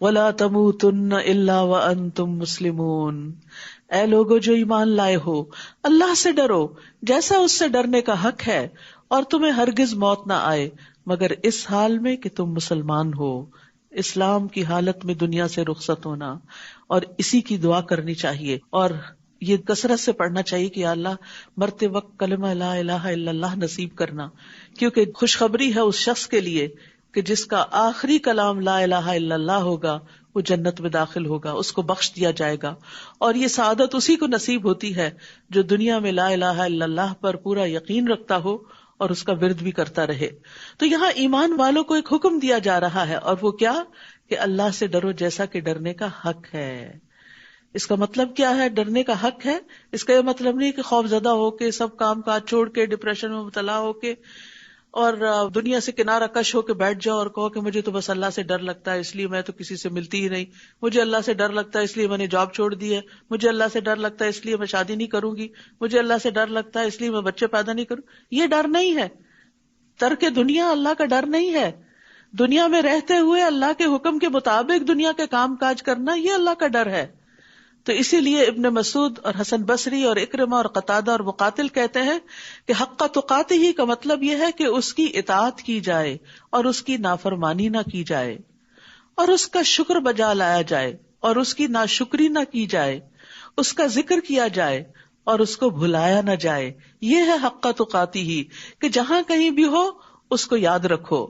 ولا تموتن الا وانتم مسلمون. اے لوگو جو ایمان لائے ہو، اللہ سے ڈرو جیسا اس سے ڈرنے کا حق ہے، اور تمہیں ہرگز موت نہ آئے مگر اس حال میں کہ تم مسلمان ہو. اسلام کی حالت میں دنیا سے رخصت ہونا، اور اسی کی دعا کرنی چاہیے، اور یہ کثرت سے پڑھنا چاہیے کہ یا اللہ مرتے وقت کلمہ لا الہ الا اللہ نصیب کرنا، کیونکہ خوشخبری ہے اس شخص کے لیے کہ جس کا آخری کلام لا الہ الا اللہ ہوگا وہ جنت میں داخل ہوگا، اس کو بخش دیا جائے گا. اور یہ سعادت اسی کو نصیب ہوتی ہے جو دنیا میں لا الہ الا اللہ پر پورا یقین رکھتا ہو اور اس کا ورد بھی کرتا رہے. تو یہاں ایمان والوں کو ایک حکم دیا جا رہا ہے، اور وہ کیا کہ اللہ سے ڈرو جیسا کہ ڈرنے کا حق ہے. اس کا مطلب کیا ہے؟ ڈرنے کا حق ہے. اس کا یہ مطلب نہیں کہ خوف زدہ ہو کے سب کام کاج چھوڑ کے ڈپریشن میں مبتلا ہو کے اور دنیا سے کنارہ کش ہو کے بیٹھ جاؤ اور کہو کہ مجھے تو بس اللہ سے ڈر لگتا ہے اس لیے میں تو کسی سے ملتی ہی نہیں، مجھے اللہ سے ڈر لگتا ہے اس لیے میں نے جاب چھوڑ دی ہے، مجھے اللہ سے ڈر لگتا ہے اس لیے میں شادی نہیں کروں گی، مجھے اللہ سے ڈر لگتا ہے اس لیے میں بچے پیدا نہیں کروں. یہ ڈر نہیں ہے. ترک دنیا اللہ کا ڈر نہیں ہے. دنیا میں رہتے ہوئے اللہ کے حکم کے مطابق دنیا کے کام کاج کرنا یہ اللہ کا ڈر ہے. تو اسی لیے ابن مسعود اور حسن بصری اور اکرمہ اور قتادہ اور مقاتل کہتے ہیں کہ حق تقاتہ ہی کا مطلب یہ ہے کہ اس کی اطاعت کی جائے اور اس کی نافرمانی نہ کی جائے، اور اس کا شکر بجا لایا جائے اور اس کی ناشکری نہ کی جائے، اس کا ذکر کیا جائے اور اس کو بھلایا نہ جائے. یہ ہے حق تقاتہ ہی، کہ جہاں کہیں بھی ہو اس کو یاد رکھو،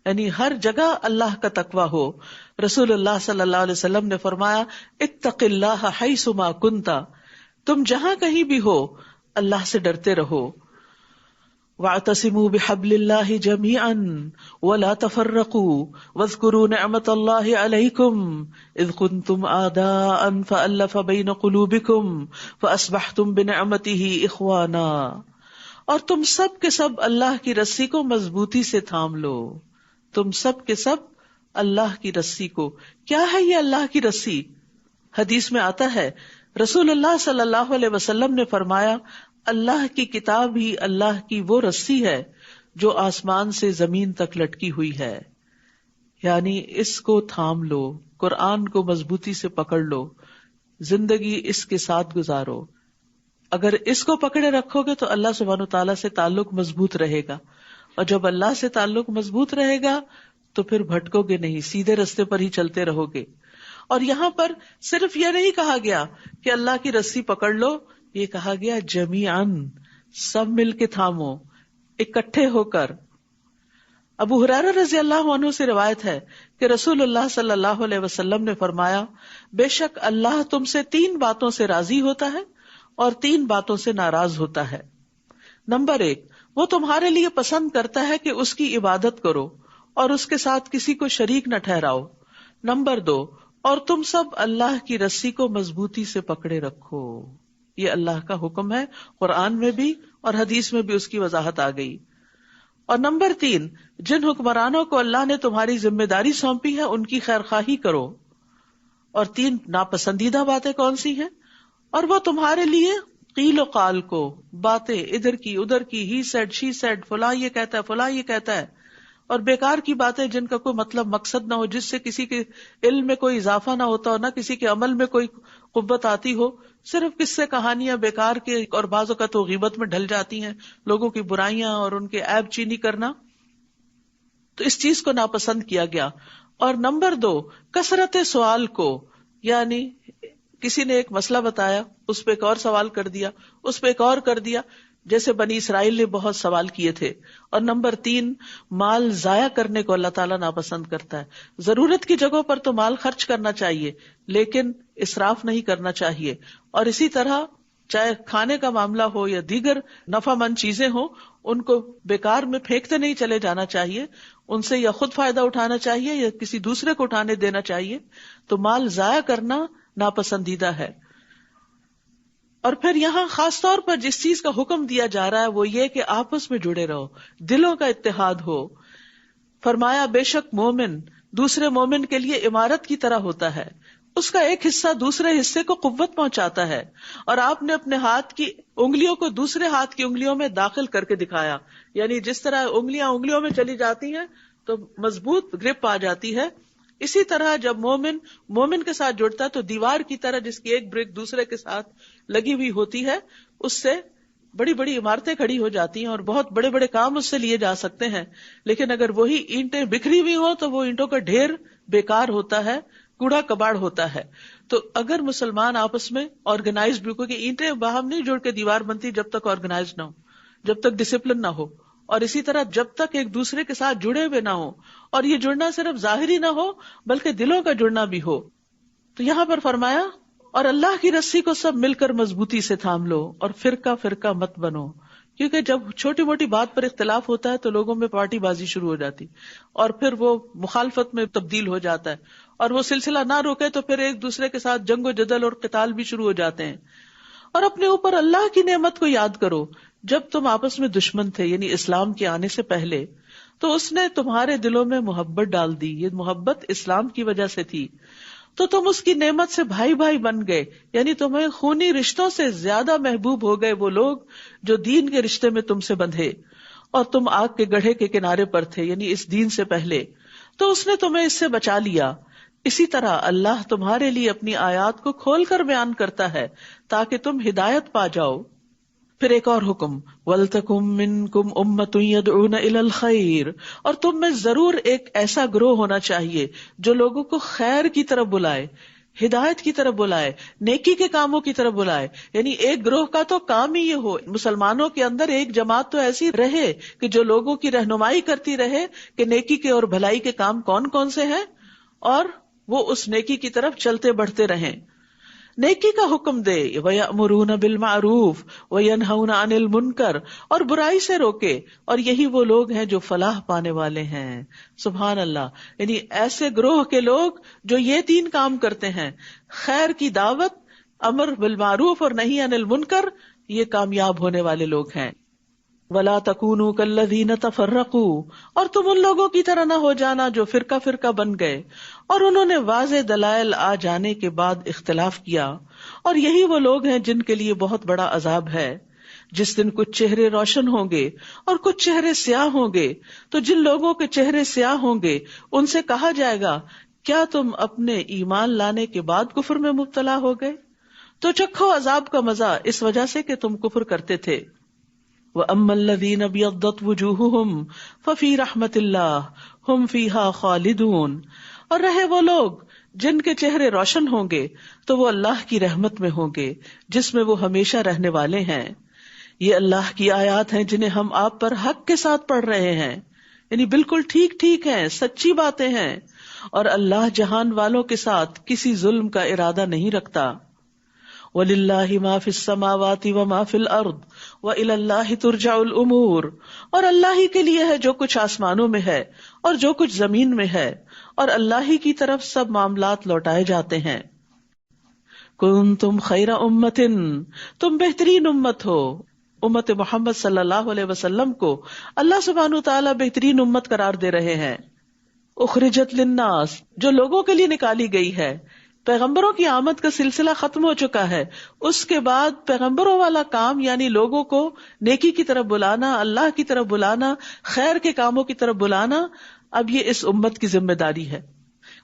یعنی ہر جگہ اللہ کا تقوی ہو. رسول اللہ صلی اللہ علیہ وسلم نے فرمایا اتق اللہ حیث ما کنت، تم جہاں کہیں بھی ہو اللہ سے ڈرتے رہو. واعتصموا بحبل اللہ جميعا ولا تفرقوا واذكروا نعمت اللہ علیکم اذ کنتم اعداء فألف بین قلوبکم فاصبحتم بنعمتہ اخوانا. اور تم سب کے سب اللہ کی رسی کو مضبوطی سے تھام لو. تم سب کے سب اللہ کی رسی کو. کیا ہے یہ اللہ کی رسی؟ حدیث میں آتا ہے رسول اللہ صلی اللہ علیہ وسلم نے فرمایا اللہ کی کتاب ہی اللہ کی وہ رسی ہے جو آسمان سے زمین تک لٹکی ہوئی ہے. یعنی اس کو تھام لو، قرآن کو مضبوطی سے پکڑ لو، زندگی اس کے ساتھ گزارو. اگر اس کو پکڑے رکھو گے تو اللہ سبحانہ تعالیٰ سے تعلق مضبوط رہے گا، اور جب اللہ سے تعلق مضبوط رہے گا تو پھر بھٹکو گے نہیں، سیدھے رستے پر ہی چلتے رہو گے. اور یہاں پر صرف یہ نہیں کہا گیا کہ اللہ کی رسی پکڑ لو، یہ کہا گیا جمیعاً، سب مل کے تھامو، اکٹھے ہو کر. ابو ہریرہ رضی اللہ عنہ سے روایت ہے کہ رسول اللہ صلی اللہ علیہ وسلم نے فرمایا بے شک اللہ تم سے 3 باتوں سے راضی ہوتا ہے اور 3 باتوں سے ناراض ہوتا ہے. نمبر 1، وہ تمہارے لیے پسند کرتا ہے کہ اس کی عبادت کرو اور اس کے ساتھ کسی کو شریک نہ ٹھہراؤ. نمبر 2، اور تم سب اللہ کی رسی کو مضبوطی سے پکڑے رکھو. یہ اللہ کا حکم ہے، قرآن میں بھی اور حدیث میں بھی اس کی وضاحت آ گئی. اور نمبر 3، جن حکمرانوں کو اللہ نے تمہاری ذمہ داری سونپی ہے ان کی خیر خواہی کرو. اور 3 ناپسندیدہ باتیں کون سی ہیں؟ اور وہ تمہارے لیے قیل و قال کو، باتیں ادھر کی ادھر کی، ہی سیڈ شی سیڈ، فلاں یہ کہتا ہے فلاں یہ کہتا ہے، اور بیکار کی باتیں جن کا کوئی مطلب مقصد نہ ہو، جس سے کسی کے علم میں کوئی اضافہ نہ ہوتا ہو، نہ کسی کے عمل میں کوئی قوت آتی ہو، صرف قصے کہانیاں بیکار کے، اور بعض اوقات تو غیبت میں ڈھل جاتی ہیں، لوگوں کی برائیاں اور ان کے عیب چینی کرنا، تو اس چیز کو ناپسند کیا گیا. اور نمبر 2، کثرت سوال کو، یعنی کسی نے ایک مسئلہ بتایا، اس پہ ایک اور سوال کر دیا، اس پہ ایک اور کر دیا، جیسے بنی اسرائیل نے بہت سوال کیے تھے. اور نمبر 3، مال ضائع کرنے کو اللہ تعالیٰ ناپسند کرتا ہے. ضرورت کی جگہوں پر تو مال خرچ کرنا چاہیے، لیکن اسراف نہیں کرنا چاہیے. اور اسی طرح چاہے کھانے کا معاملہ ہو یا دیگر نفع مند چیزیں ہوں، ان کو بیکار میں پھینکتے نہیں چلے جانا چاہیے، ان سے یا خود فائدہ اٹھانا چاہیے یا کسی دوسرے کو اٹھانے دینا چاہیے. تو مال ضائع کرنا ناپسندیدہ ہے. اور پھر یہاں خاص طور پر جس چیز کا حکم دیا جا رہا ہے وہ یہ کہ آپس میں جڑے رہو، دلوں کا اتحاد ہو. فرمایا بے شک مومن دوسرے مومن کے لیے عمارت کی طرح ہوتا ہے، اس کا ایک حصہ دوسرے حصے کو قوت پہنچاتا ہے. اور آپ نے اپنے ہاتھ کی انگلیوں کو دوسرے ہاتھ کی انگلیوں میں داخل کر کے دکھایا، یعنی جس طرح انگلیاں انگلیوں میں چلی جاتی ہیں تو مضبوط گرپ آ جاتی ہے، اسی طرح جب مومن مومن کے ساتھ جڑتا ہے تو دیوار کی طرح جس کی ایک بریک دوسرے کے ساتھ لگی ہوئی ہوتی ہے، اس سے بڑی بڑی عمارتیں کھڑی ہو جاتی ہیں اور بہت بڑے بڑے کام اس سے لیے جا سکتے ہیں. لیکن اگر وہی اینٹیں بکھری ہوئی ہوں تو وہ اینٹوں کا ڈھیر بیکار ہوتا ہے، کوڑا کباڑ ہوتا ہے. تو اگر مسلمان آپس میں آرگنائزڈ بھی، کیونکہ اینٹیں باہم نہیں جڑ کے دیوار بنتی جب تک آرگنائزڈ نہ ہو، جب تک ڈسپلن نہ ہو، اور اسی طرح جب تک ایک دوسرے کے ساتھ جڑے ہوئے نہ ہو، اور یہ جڑنا صرف ظاہری نہ ہو بلکہ دلوں کا جڑنا بھی ہو. تو یہاں پر فرمایا اور اللہ کی رسی کو سب مل کر مضبوطی سے تھام لو اور فرقہ فرقہ مت بنو. کیونکہ جب چھوٹی موٹی بات پر اختلاف ہوتا ہے تو لوگوں میں پارٹی بازی شروع ہو جاتی اور پھر وہ مخالفت میں تبدیل ہو جاتا ہے، اور وہ سلسلہ نہ روکے تو پھر ایک دوسرے کے ساتھ جنگ و جدل اور قتال بھی شروع ہو جاتے ہیں. اور اپنے اوپر اللہ کی نعمت کو یاد کرو، جب تم آپس میں دشمن تھے، یعنی اسلام کے آنے سے پہلے، تو اس نے تمہارے دلوں میں محبت ڈال دی. یہ محبت اسلام کی وجہ سے تھی، تو تم اس کی نعمت سے بھائی بھائی بن گئے. یعنی تمہیں خونی رشتوں سے زیادہ محبوب ہو گئے وہ لوگ جو دین کے رشتے میں تم سے بندھے، اور تم آگ کے گڑھے کے کنارے پر تھے، یعنی اس دین سے پہلے، تو اس نے تمہیں اس سے بچا لیا. اسی طرح اللہ تمہارے لیے اپنی آیات کو کھول کر بیان کرتا ہے تاکہ تم ہدایت پا جاؤ. پھر ایک اور حکم، وَلْتَكُمْ مِنْكُمْ أُمَّةٌ يَدْعُونَ إِلَى الْخَيْرِ، اور تم میں ضرور ایک ایسا گروہ ہونا چاہیے جو لوگوں کو خیر کی طرف بلائے، ہدایت کی طرف بلائے، نیکی کے کاموں کی طرف بلائے. یعنی ایک گروہ کا تو کام ہی یہ ہو، مسلمانوں کے اندر ایک جماعت تو ایسی رہے کہ جو لوگوں کی رہنمائی کرتی رہے کہ نیکی کے اور بھلائی کے کام کون کون سے ہیں، اور وہ اس نیکی کی طرف چلتے بڑھتے رہیں. نیکی کا حکم دے، وَيَأْمُرُونَ بِالْمَعْرُوفِ وَيَنْهَوْنَ عَنِ الْمُنْكَرِ، اور برائی سے روکے، اور یہی وہ لوگ ہیں جو فلاح پانے والے ہیں. سبحان اللہ. یعنی ایسے گروہ کے لوگ جو یہ 3 کام کرتے ہیں، خیر کی دعوت، امر بالمعروف اور نہی عن المنکر، یہ کامیاب ہونے والے لوگ ہیں. وَلَا تَكُونُوا كَالَّذِينَ تَفَرَّقُوا، اور تم ان لوگوں کی طرح نہ ہو جانا جو فرقہ فرقہ بن گئے اور انہوں نے واضح دلائل آ جانے کے بعد اختلاف کیا. اور یہی وہ لوگ ہیں جن کے لیے بہت بڑا عذاب ہے. جس دن کچھ چہرے روشن ہوں گے اور کچھ چہرے سیاہ ہوں گے، تو جن لوگوں کے چہرے سیاہ ہوں گے ان سے کہا جائے گا کیا تم اپنے ایمان لانے کے بعد کفر میں مبتلا ہو گئے؟ تو چکھو عذاب کا مزہ اس وجہ سے کہ تم کفر کرتے تھے. وَأَمَّا الَّذِينَ ابْيَضَّتْ وُجُوهُهُمْ فَفِي رَحْمَةِ اللَّهِ هُمْ فِيهَا خَالِدُونَ، اور رہے وہ لوگ جن کے چہرے روشن ہوں گے تو وہ اللہ کی رحمت میں ہوں گے جس میں وہ ہمیشہ رہنے والے ہیں. یہ اللہ کی آیات ہیں جنہیں ہم آپ پر حق کے ساتھ پڑھ رہے ہیں، یعنی بالکل ٹھیک ٹھیک ہیں، سچی باتیں ہیں، اور اللہ جہان والوں کے ساتھ کسی ظلم کا ارادہ نہیں رکھتا. وَلِلَّهِ مَا فِي السَّمَاوَاتِ وَمَا فِي الْأَرْضِ وَإِلَى اللَّهِ تُرْجَعُ الْأُمُورُ، اور اللہ ہی کے لیے ہے جو کچھ آسمانوں میں ہے اور جو کچھ زمین میں ہے، اور اللہ ہی کی طرف سب معاملات لوٹائے جاتے ہیں. كُنتُمْ خَيْرَ أُمَّةٍ، تم بہترین امت ہو. امت محمد صلی اللہ علیہ وسلم کو اللہ سبحانہ وتعالی بہترین امت قرار دے رہے ہیں. اخرجت للناس، جو لوگوں کے لیے نکالی گئی ہے، پیغمبروں کی آمد کا سلسلہ ختم ہو چکا ہے. اس کے بعد پیغمبروں والا کام یعنی لوگوں کو نیکی کی طرف بلانا، اللہ کی طرف بلانا، خیر کے کاموں کی طرف بلانا، اب یہ اس امت کی ذمہ داری ہے.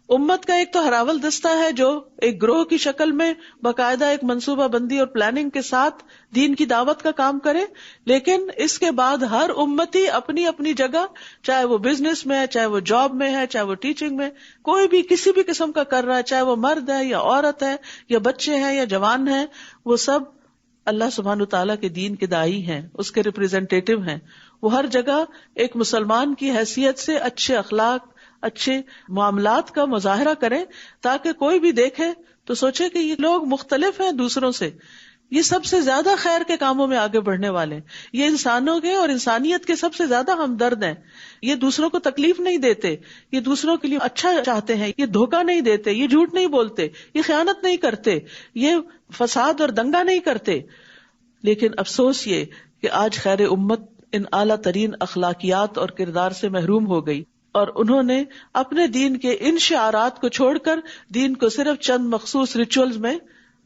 امت کا ایک تو ہراول دستہ ہے جو ایک گروہ کی شکل میں باقاعدہ ایک منصوبہ بندی اور پلاننگ کے ساتھ دین کی دعوت کا کام کرے، لیکن اس کے بعد ہر امتی اپنی اپنی جگہ، چاہے وہ بزنس میں ہے، چاہے وہ جاب میں ہے، چاہے وہ ٹیچنگ میں، کوئی بھی کسی بھی قسم کا کر رہا ہے، چاہے وہ مرد ہے یا عورت ہے یا بچے ہیں یا جوان ہیں، وہ سب اللہ سبحانہ تعالیٰ کے دین کے داعی ہیں، اس کے ریپریزنٹیٹیو ہیں. وہ ہر جگہ ایک مسلمان کی حیثیت سے اچھے اخلاق، اچھے معاملات کا مظاہرہ کریں، تاکہ کوئی بھی دیکھے تو سوچے کہ یہ لوگ مختلف ہیں دوسروں سے، یہ سب سے زیادہ خیر کے کاموں میں آگے بڑھنے والے ہیں، یہ انسانوں کے اور انسانیت کے سب سے زیادہ ہمدرد ہیں، یہ دوسروں کو تکلیف نہیں دیتے، یہ دوسروں کے لیے اچھا چاہتے ہیں، یہ دھوکہ نہیں دیتے، یہ جھوٹ نہیں بولتے، یہ خیانت نہیں کرتے، یہ فساد اور دنگا نہیں کرتے. لیکن افسوس یہ کہ آج خیر امت ان اعلیٰ ترین اخلاقیات اور کردار سے محروم ہو گئی، اور انہوں نے اپنے دین کے ان شعارات کو چھوڑ کر دین کو صرف چند مخصوص ریچولز میں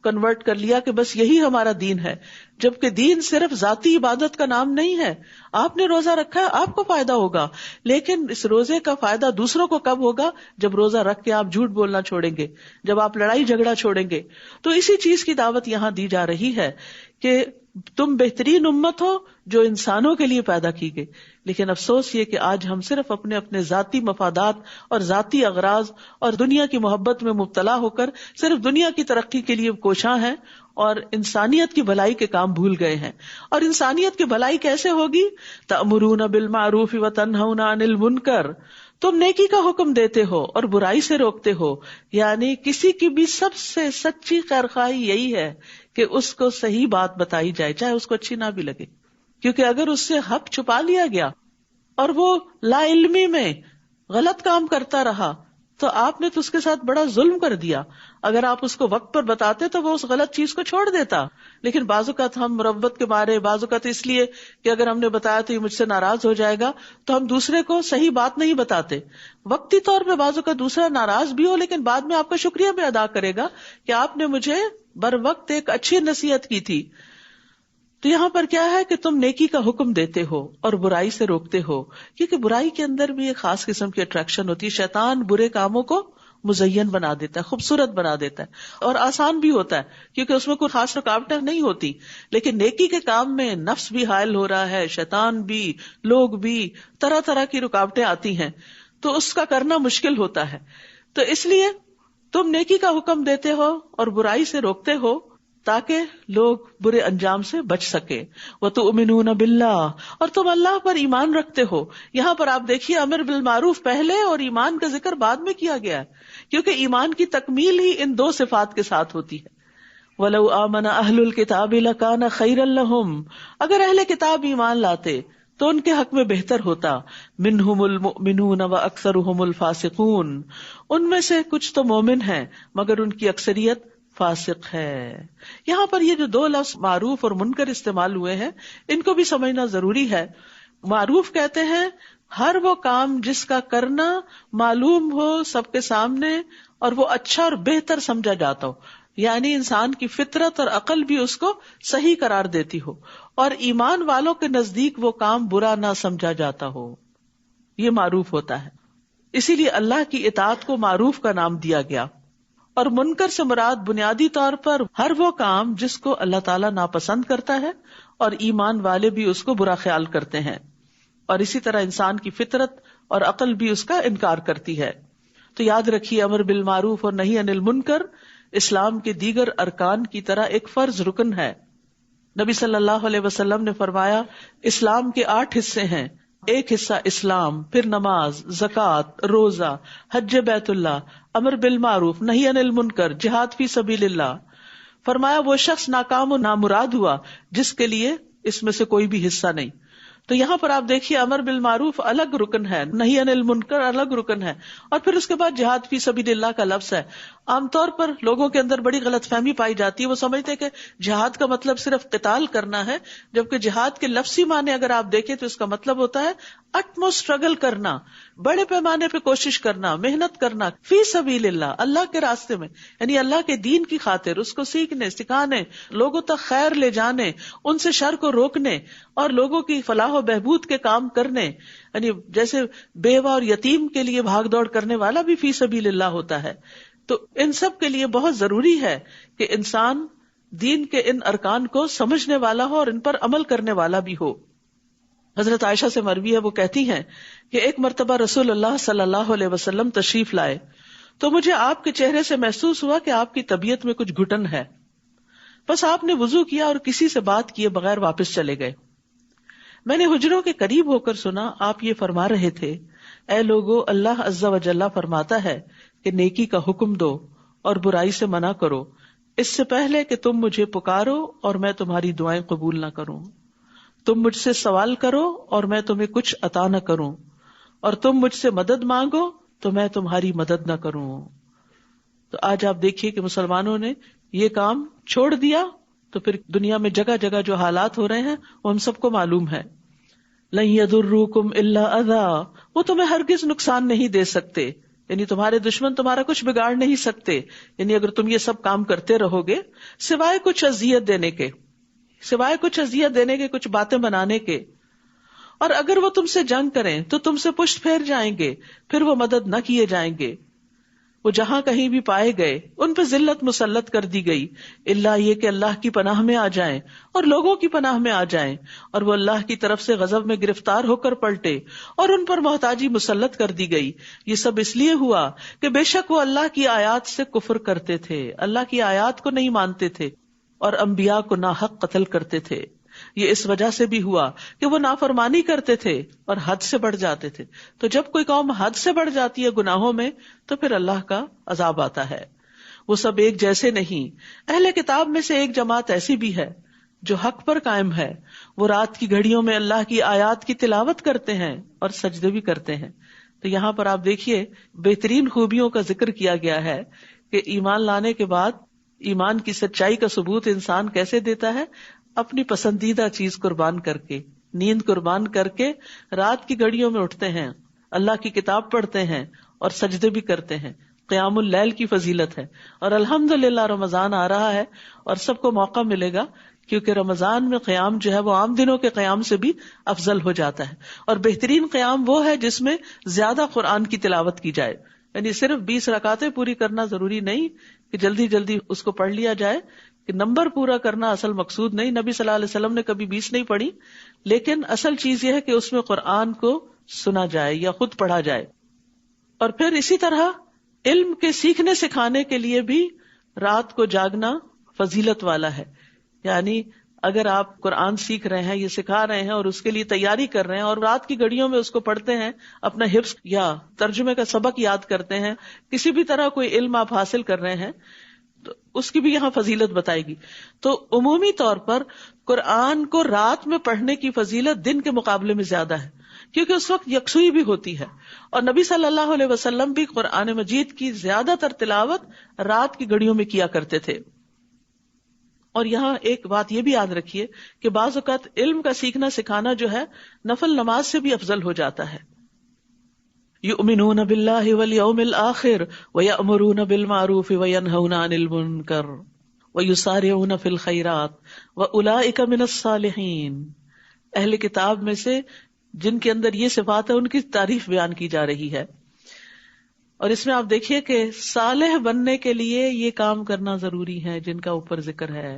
کنورٹ کر لیا کہ بس یہی ہمارا دین ہے، جبکہ دین صرف ذاتی عبادت کا نام نہیں ہے. آپ نے روزہ رکھا ہے، آپ کو فائدہ ہوگا، لیکن اس روزے کا فائدہ دوسروں کو کب ہوگا؟ جب روزہ رکھ کے آپ جھوٹ بولنا چھوڑیں گے، جب آپ لڑائی جھگڑا چھوڑیں گے. تو اسی چیز کی دعوت یہاں دی جا رہی ہے کہ تم بہترین امت ہو جو انسانوں کے لیے پیدا کی گئی. لیکن افسوس یہ کہ آج ہم صرف اپنے اپنے ذاتی مفادات اور ذاتی اغراض اور دنیا کی محبت میں مبتلا ہو کر صرف دنیا کی ترقی کے لیے کوشاں ہیں اور انسانیت کی بھلائی کے کام بھول گئے ہیں. اور انسانیت کی بھلائی کیسے ہوگی؟ تأمرون بالمعروف وتنہون عن المنکر، تم نیکی کا حکم دیتے ہو اور برائی سے روکتے ہو. یعنی کسی کی بھی سب سے سچی خیرخواہی یہی ہے کہ اس کو صحیح بات بتائی جائے، چاہے اس کو اچھی نہ بھی لگے، کیونکہ اگر اس سے حق چھپا لیا گیا اور وہ لا علمی میں غلط کام کرتا رہا تو آپ نے تو اس کے ساتھ بڑا ظلم کر دیا. اگر آپ اس کو وقت پر بتاتے تو وہ اس غلط چیز کو چھوڑ دیتا. لیکن بعض اوقات ہم مربت کے مارے، بعض اوقات اس لیے کہ اگر ہم نے بتایا تو یہ مجھ سے ناراض ہو جائے گا، تو ہم دوسرے کو صحیح بات نہیں بتاتے. وقتی طور پہ بعض اوقات دوسرا ناراض بھی ہو لیکن بعد میں آپ کا شکریہ بھی ادا کرے گا کہ آپ نے مجھے بر وقت ایک اچھی نصیحت کی تھی. تو یہاں پر کیا ہے کہ تم نیکی کا حکم دیتے ہو اور برائی سے روکتے ہو، کیونکہ برائی کے اندر بھی ایک خاص قسم کی اٹریکشن ہوتی ہے. شیطان برے کاموں کو مزین بنا دیتا ہے، خوبصورت بنا دیتا ہے اور آسان بھی ہوتا ہے کیونکہ اس میں کوئی خاص رکاوٹیں نہیں ہوتی. لیکن نیکی کے کام میں نفس بھی حائل ہو رہا ہے، شیطان بھی، لوگ بھی، طرح طرح کی رکاوٹیں آتی ہیں، تو اس کا کرنا مشکل ہوتا ہے. تو اس لیے تم نیکی کا حکم دیتے ہو اور برائی سے روکتے ہو تاکہ لوگ برے انجام سے بچ سکے. وَتُؤْمِنُونَ بِاللَّهِ، اور تم اللہ پر ایمان رکھتے ہو. یہاں پر آپ دیکھیے امر بالمعروف پہلے اور ایمان کا ذکر بعد میں کیا گیا ہے، کیونکہ ایمان کی تکمیل ہی ان دو صفات کے ساتھ ہوتی ہے. وَلَوْ آمَنَ أَهْلُ الْكِتَابِ لَكَانَ خَيْرًا لَهُمْ، اگر اہل کتاب ایمان لاتے تو ان کے حق میں بہتر ہوتا. منہم المؤمنون وَأَكْثَرُهُمُ الْفَاسِقُونَ، ان میں سے کچھ تو مومن ہیں مگر ان کی اکثریت فاسق ہے. یہاں پر یہ جو دو لفظ معروف اور منکر استعمال ہوئے ہیں ان کو بھی سمجھنا ضروری ہے. معروف کہتے ہیں ہر وہ کام جس کا کرنا معلوم ہو سب کے سامنے اور وہ اچھا اور بہتر سمجھا جاتا ہو، یعنی انسان کی فطرت اور عقل بھی اس کو صحیح قرار دیتی ہو اور ایمان والوں کے نزدیک وہ کام برا نہ سمجھا جاتا ہو، یہ معروف ہوتا ہے. اسی لیے اللہ کی اطاعت کو معروف کا نام دیا گیا. اور منکر سے مراد بنیادی طور پر ہر وہ کام جس کو اللہ تعالیٰ ناپسند کرتا ہے اور ایمان والے بھی اس کو برا خیال کرتے ہیں، اور اسی طرح انسان کی فطرت اور عقل بھی اس کا انکار کرتی ہے. تو یاد رکھیے امر بالمعروف اور نہی عن المنکر اسلام کے دیگر ارکان کی طرح ایک فرض رکن ہے. نبی صلی اللہ علیہ وسلم نے فرمایا اسلام کے 8 حصے ہیں. ایک حصہ اسلام، پھر نماز، زکوٰۃ، روزہ، حج بیت اللہ، امر بالمعروف، نہی عن المنکر، جہاد فی سبیل اللہ. فرمایا وہ شخص ناکام و نامراد ہوا جس کے لیے اس میں سے کوئی بھی حصہ نہیں. تو یہاں پر آپ دیکھیے امر بالمعروف الگ رکن ہے، نہی عن المنکر الگ رکن ہے، اور پھر اس کے بعد جہاد فی سبیل اللہ کا لفظ ہے. عام طور پر لوگوں کے اندر بڑی غلط فہمی پائی جاتی ہے، وہ سمجھتے ہیں کہ جہاد کا مطلب صرف قتال کرنا ہے، جبکہ جہاد کے لفظی معنی اگر آپ دیکھیں تو اس کا مطلب ہوتا ہے utmost struggle کرنا, بڑے پیمانے پہ کوشش کرنا, محنت کرنا, فی سبیل اللہ, اللہ کے راستے میں, یعنی اللہ کے دین کی خاطر, اس کو سیکھنے, سکھانے, لوگوں تک خیر لے جانے, ان سے شر کو روکنے, اور لوگوں کی فلاح و بہبود کے کام کرنے. یعنی جیسے بیوہ اور یتیم کے لیے بھاگ دوڑ کرنے والا بھی فی سبیل اللہ ہوتا ہے. تو ان سب کے لیے بہت ضروری ہے کہ انسان دین کے ان ارکان کو سمجھنے والا ہو اور ان پر عمل کرنے والا بھی ہو. حضرت عائشہ سے مروی ہے, وہ کہتی ہیں کہ ایک مرتبہ رسول اللہ صلی اللہ علیہ وسلم تشریف لائے تو مجھے آپ کے چہرے سے محسوس ہوا کہ آپ کی طبیعت میں کچھ گھٹن ہے. بس آپ نے وضو کیا اور کسی سے بات کیے بغیر واپس چلے گئے. میں نے حجروں کے قریب ہو کر سنا, آپ یہ فرما رہے تھے, اے لوگو, اللہ عز و جل فرماتا ہے کہ نیکی کا حکم دو اور برائی سے منع کرو, اس سے پہلے کہ تم مجھے پکارو اور میں تمہاری دعائیں قبول نہ کروں. تم مجھ سے سوال کرو اور میں تمہیں کچھ عطا نہ کروں, اور تم مجھ سے مدد مانگو تو میں تمہاری مدد نہ کروں. تو آج آپ دیکھیے کہ مسلمانوں نے یہ کام چھوڑ دیا تو پھر دنیا میں جگہ جگہ جو حالات ہو رہے ہیں وہ ہم سب کو معلوم ہے. لن یضروکم الا اذا, وہ تمہیں ہرگز نقصان نہیں دے سکتے, یعنی تمہارے دشمن تمہارا کچھ بگاڑ نہیں سکتے, یعنی اگر تم یہ سب کام کرتے رہو گے سوائے کچھ اذیت دینے کے, کچھ باتیں بنانے کے. اور اگر وہ تم سے جنگ کریں تو تم سے پشت پھیر جائیں گے, پھر وہ مدد نہ کیے جائیں گے. وہ جہاں کہیں بھی پائے گئے ان پہ ذلت مسلط کر دی گئی, اللہ یہ کہ اللہ کی پناہ میں آ جائیں اور لوگوں کی پناہ میں آ جائیں, اور وہ اللہ کی طرف سے غضب میں گرفتار ہو کر پلٹے اور ان پر محتاجی مسلط کر دی گئی. یہ سب اس لیے ہوا کہ بے شک وہ اللہ کی آیات سے کفر کرتے تھے, اللہ کی آیات کو نہیں مانتے تھے, اور انبیاء کو ناحق قتل کرتے تھے. یہ اس وجہ سے بھی ہوا کہ وہ نافرمانی کرتے تھے اور حد سے بڑھ جاتے تھے. تو جب کوئی قوم حد سے بڑھ جاتی ہے گناہوں میں تو پھر اللہ کا عذاب آتا ہے. وہ سب ایک جیسے نہیں. اہل کتاب میں سے ایک جماعت ایسی بھی ہے جو حق پر قائم ہے, وہ رات کی گھڑیوں میں اللہ کی آیات کی تلاوت کرتے ہیں اور سجدے بھی کرتے ہیں. تو یہاں پر آپ دیکھیے بہترین خوبیوں کا ذکر کیا گیا ہے کہ ایمان لانے کے بعد ایمان کی سچائی کا ثبوت انسان کیسے دیتا ہے, اپنی پسندیدہ چیز قربان کر کے, نیند قربان کر کے رات کی گھڑیوں میں اٹھتے ہیں, اللہ کی کتاب پڑھتے ہیں اور سجدے بھی کرتے ہیں. قیام اللیل کی فضیلت ہے, اور الحمدللہ رمضان آ رہا ہے اور سب کو موقع ملے گا, کیونکہ رمضان میں قیام جو ہے وہ عام دنوں کے قیام سے بھی افضل ہو جاتا ہے. اور بہترین قیام وہ ہے جس میں زیادہ قرآن کی تلاوت کی جائے, یعنی صرف 20 رکعتیں پوری کرنا ضروری نہیں کہ جلدی جلدی اس کو پڑھ لیا جائے, کہ نمبر پورا کرنا اصل مقصود نہیں. نبی صلی اللہ علیہ وسلم نے کبھی 20 نہیں پڑھی, لیکن اصل چیز یہ ہے کہ اس میں قرآن کو سنا جائے یا خود پڑھا جائے. اور پھر اسی طرح علم کے سیکھنے سکھانے کے لیے بھی رات کو جاگنا فضیلت والا ہے. یعنی اگر آپ قرآن سیکھ رہے ہیں, یہ سکھا رہے ہیں اور اس کے لیے تیاری کر رہے ہیں اور رات کی گھڑیوں میں اس کو پڑھتے ہیں, اپنا حفظ یا ترجمے کا سبق یاد کرتے ہیں, کسی بھی طرح کوئی علم آپ حاصل کر رہے ہیں, تو اس کی بھی یہاں فضیلت بتائے گی. تو عمومی طور پر قرآن کو رات میں پڑھنے کی فضیلت دن کے مقابلے میں زیادہ ہے, کیونکہ اس وقت یکسوئی بھی ہوتی ہے. اور نبی صلی اللہ علیہ وسلم بھی قرآن مجید کی زیادہ تر تلاوت رات کی گھڑیوں میں کیا کرتے تھے. اور یہاں ایک بات یہ بھی یاد رکھیے کہ بعض اوقات علم کا سیکھنا سکھانا جو ہے نفل نماز سے بھی افضل ہو جاتا ہے. یؤمنون باللہ والیوم الآخر ویأمرون بالمعروف وینہون عن المنکر ویسارعون فی الخیرات واولئک من الصالحین. اہل کتاب میں سے جن کے اندر یہ صفات ہے ان کی تعریف بیان کی جا رہی ہے. اور اس میں آپ دیکھیے کہ صالح بننے کے لیے یہ کام کرنا ضروری ہے جن کا اوپر ذکر ہے.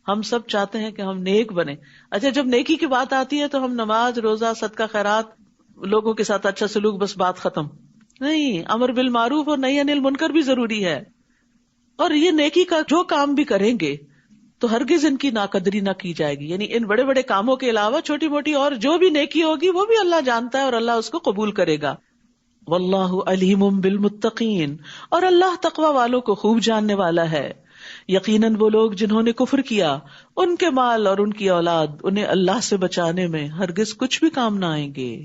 ہم سب چاہتے ہیں کہ ہم نیک بنیں. اچھا, جب نیکی کی بات آتی ہے تو ہم نماز, روزہ, صدقہ, خیرات, لوگوں کے ساتھ اچھا سلوک, بس بات ختم نہیں. امر بالمعروف اور نہی عن المنکر بھی ضروری ہے. اور یہ نیکی کا جو کام بھی کریں گے تو ہرگز ان کی ناقدری نہ کی جائے گی. یعنی ان بڑے بڑے کاموں کے علاوہ چھوٹی موٹی اور جو بھی نیکی ہوگی وہ بھی اللہ جانتا ہے اور اللہ اس کو قبول کرے گا. واللہ علیم بالمتقین, اور اللہ تقوی والوں کو خوب جاننے والا ہے. یقیناً وہ لوگ جنہوں نے کفر کیا, ان کے مال اور ان کی اولاد انہیں اللہ سے بچانے میں ہرگز کچھ بھی کام نہ آئیں گے.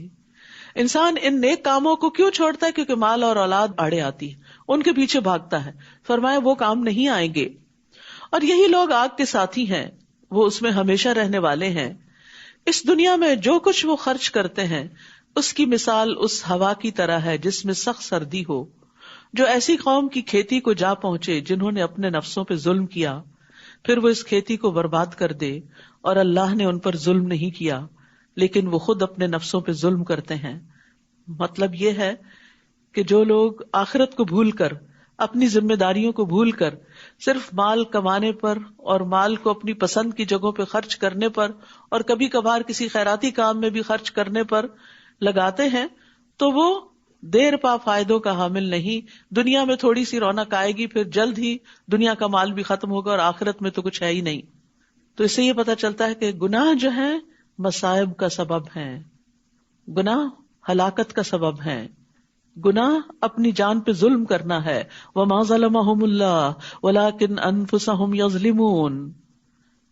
انسان ان نیک کاموں کو کیوں چھوڑتا ہے؟ کیونکہ مال اور اولاد آڑے آتی ہے, ان کے پیچھے بھاگتا ہے. فرمایا وہ کام نہیں آئیں گے. اور یہی لوگ آگ کے ساتھی ہیں, وہ اس میں ہمیشہ رہنے والے ہیں. اس دنیا میں جو کچھ وہ خرچ کرتے ہیں اس کی مثال اس ہوا کی طرح ہے جس میں سخت سردی ہو، جو ایسی قوم کی کھیتی کو جا پہنچے جنہوں نے اپنے نفسوں پہ ظلم کیا، پھر وہ اس کھیتی کو برباد کر دے، اور اللہ نے ان پر ظلم نہیں کیا لیکن وہ خود اپنے نفسوں پہ ظلم کرتے ہیں۔ مطلب یہ ہے کہ جو لوگ آخرت کو بھول کر، اپنی ذمہ داریوں کو بھول کر صرف مال کمانے پر اور مال کو اپنی پسند کی جگہوں پہ خرچ کرنے پر اور کبھی کبھار کسی خیراتی کام میں بھی خرچ کرنے پر لگاتے ہیں، تو وہ دیر پا فائدوں کا حامل نہیں۔ دنیا میں تھوڑی سی رونق آئے گی، پھر جلد ہی دنیا کا مال بھی ختم ہوگا اور آخرت میں تو کچھ ہے ہی نہیں۔ تو اس سے یہ پتہ چلتا ہے کہ گناہ جو ہیں مصائب کا سبب ہیں، گناہ ہلاکت کا سبب ہیں، گناہ اپنی جان پہ ظلم کرنا ہے۔ وَمَا ظَلَمَهُمُ اللَّهُ وَلَٰكِنْ أَنفُسَهُمْ يَظْلِمُونَ۔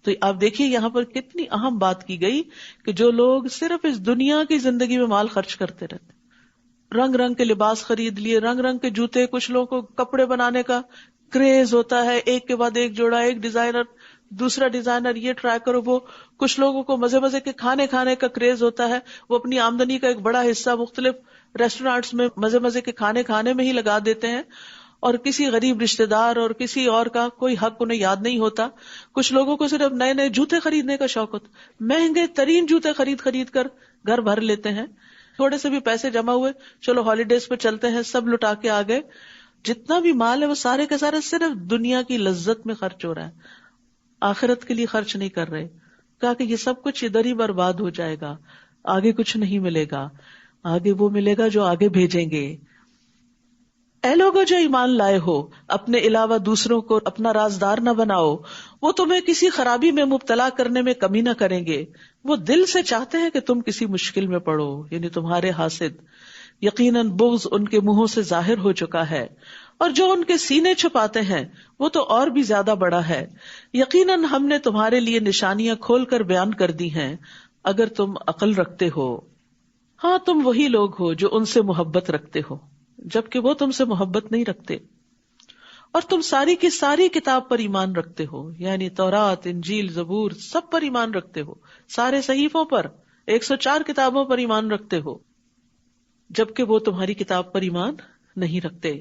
تو آپ دیکھیے یہاں پر کتنی اہم بات کی گئی کہ جو لوگ صرف اس دنیا کی زندگی میں مال خرچ کرتے رہتے، رنگ رنگ کے لباس خرید لیے، رنگ رنگ کے جوتے، کچھ لوگوں کو کپڑے بنانے کا کریز ہوتا ہے، ایک کے بعد ایک جوڑا، ایک ڈیزائنر دوسرا ڈیزائنر، یہ ٹرائی کرو وہ، کچھ لوگوں کو مزے مزے کے کھانے کا کریز ہوتا ہے، وہ اپنی آمدنی کا ایک بڑا حصہ مختلف ریسٹورینٹس میں مزے مزے کے کھانے میں ہی لگا دیتے ہیں، اور کسی غریب رشتہ دار اور کسی اور کا کوئی حق انہیں یاد نہیں ہوتا۔ کچھ لوگوں کو صرف نئے نئے جوتے خریدنے کا شوق ہوتا، مہنگے ترین جوتے خرید کر گھر بھر لیتے ہیں، تھوڑے سے بھی پیسے جمع ہوئے، چلو ہالیڈیز پہ چلتے ہیں، سب لٹا کے آ گئے۔ جتنا بھی مال ہے وہ سارے کے سارے صرف دنیا کی لذت میں خرچ ہو رہا ہے، آخرت کے لیے خرچ نہیں کر رہے۔ کہا کہ یہ سب کچھ ادھر ہی برباد ہو جائے گا، آگے کچھ نہیں ملے گا، آگے وہ ملے گا جو آگے بھیجیں گے۔ اے لوگو جو ایمان لائے ہو، اپنے علاوہ دوسروں کو اپنا رازدار نہ بناؤ، وہ تمہیں کسی خرابی میں مبتلا کرنے میں کمی نہ کریں گے، وہ دل سے چاہتے ہیں کہ تم کسی مشکل میں پڑو، یعنی تمہارے حاسد۔ یقیناً بغض ان کے منہوں سے ظاہر ہو چکا ہے، اور جو ان کے سینے چھپاتے ہیں وہ تو اور بھی زیادہ بڑا ہے۔ یقیناً ہم نے تمہارے لیے نشانیاں کھول کر بیان کر دی ہیں اگر تم عقل رکھتے ہو۔ ہاں تم وہی لوگ ہو جو ان سے محبت رکھتے ہو جبکہ وہ تم سے محبت نہیں رکھتے، اور تم ساری کی ساری کتاب پر ایمان رکھتے ہو، یعنی تورات، انجیل، زبور، سب پر ایمان رکھتے ہو، سارے صحیفوں پر، 104 کتابوں پر ایمان رکھتے ہو، جبکہ وہ تمہاری کتاب پر ایمان نہیں رکھتے۔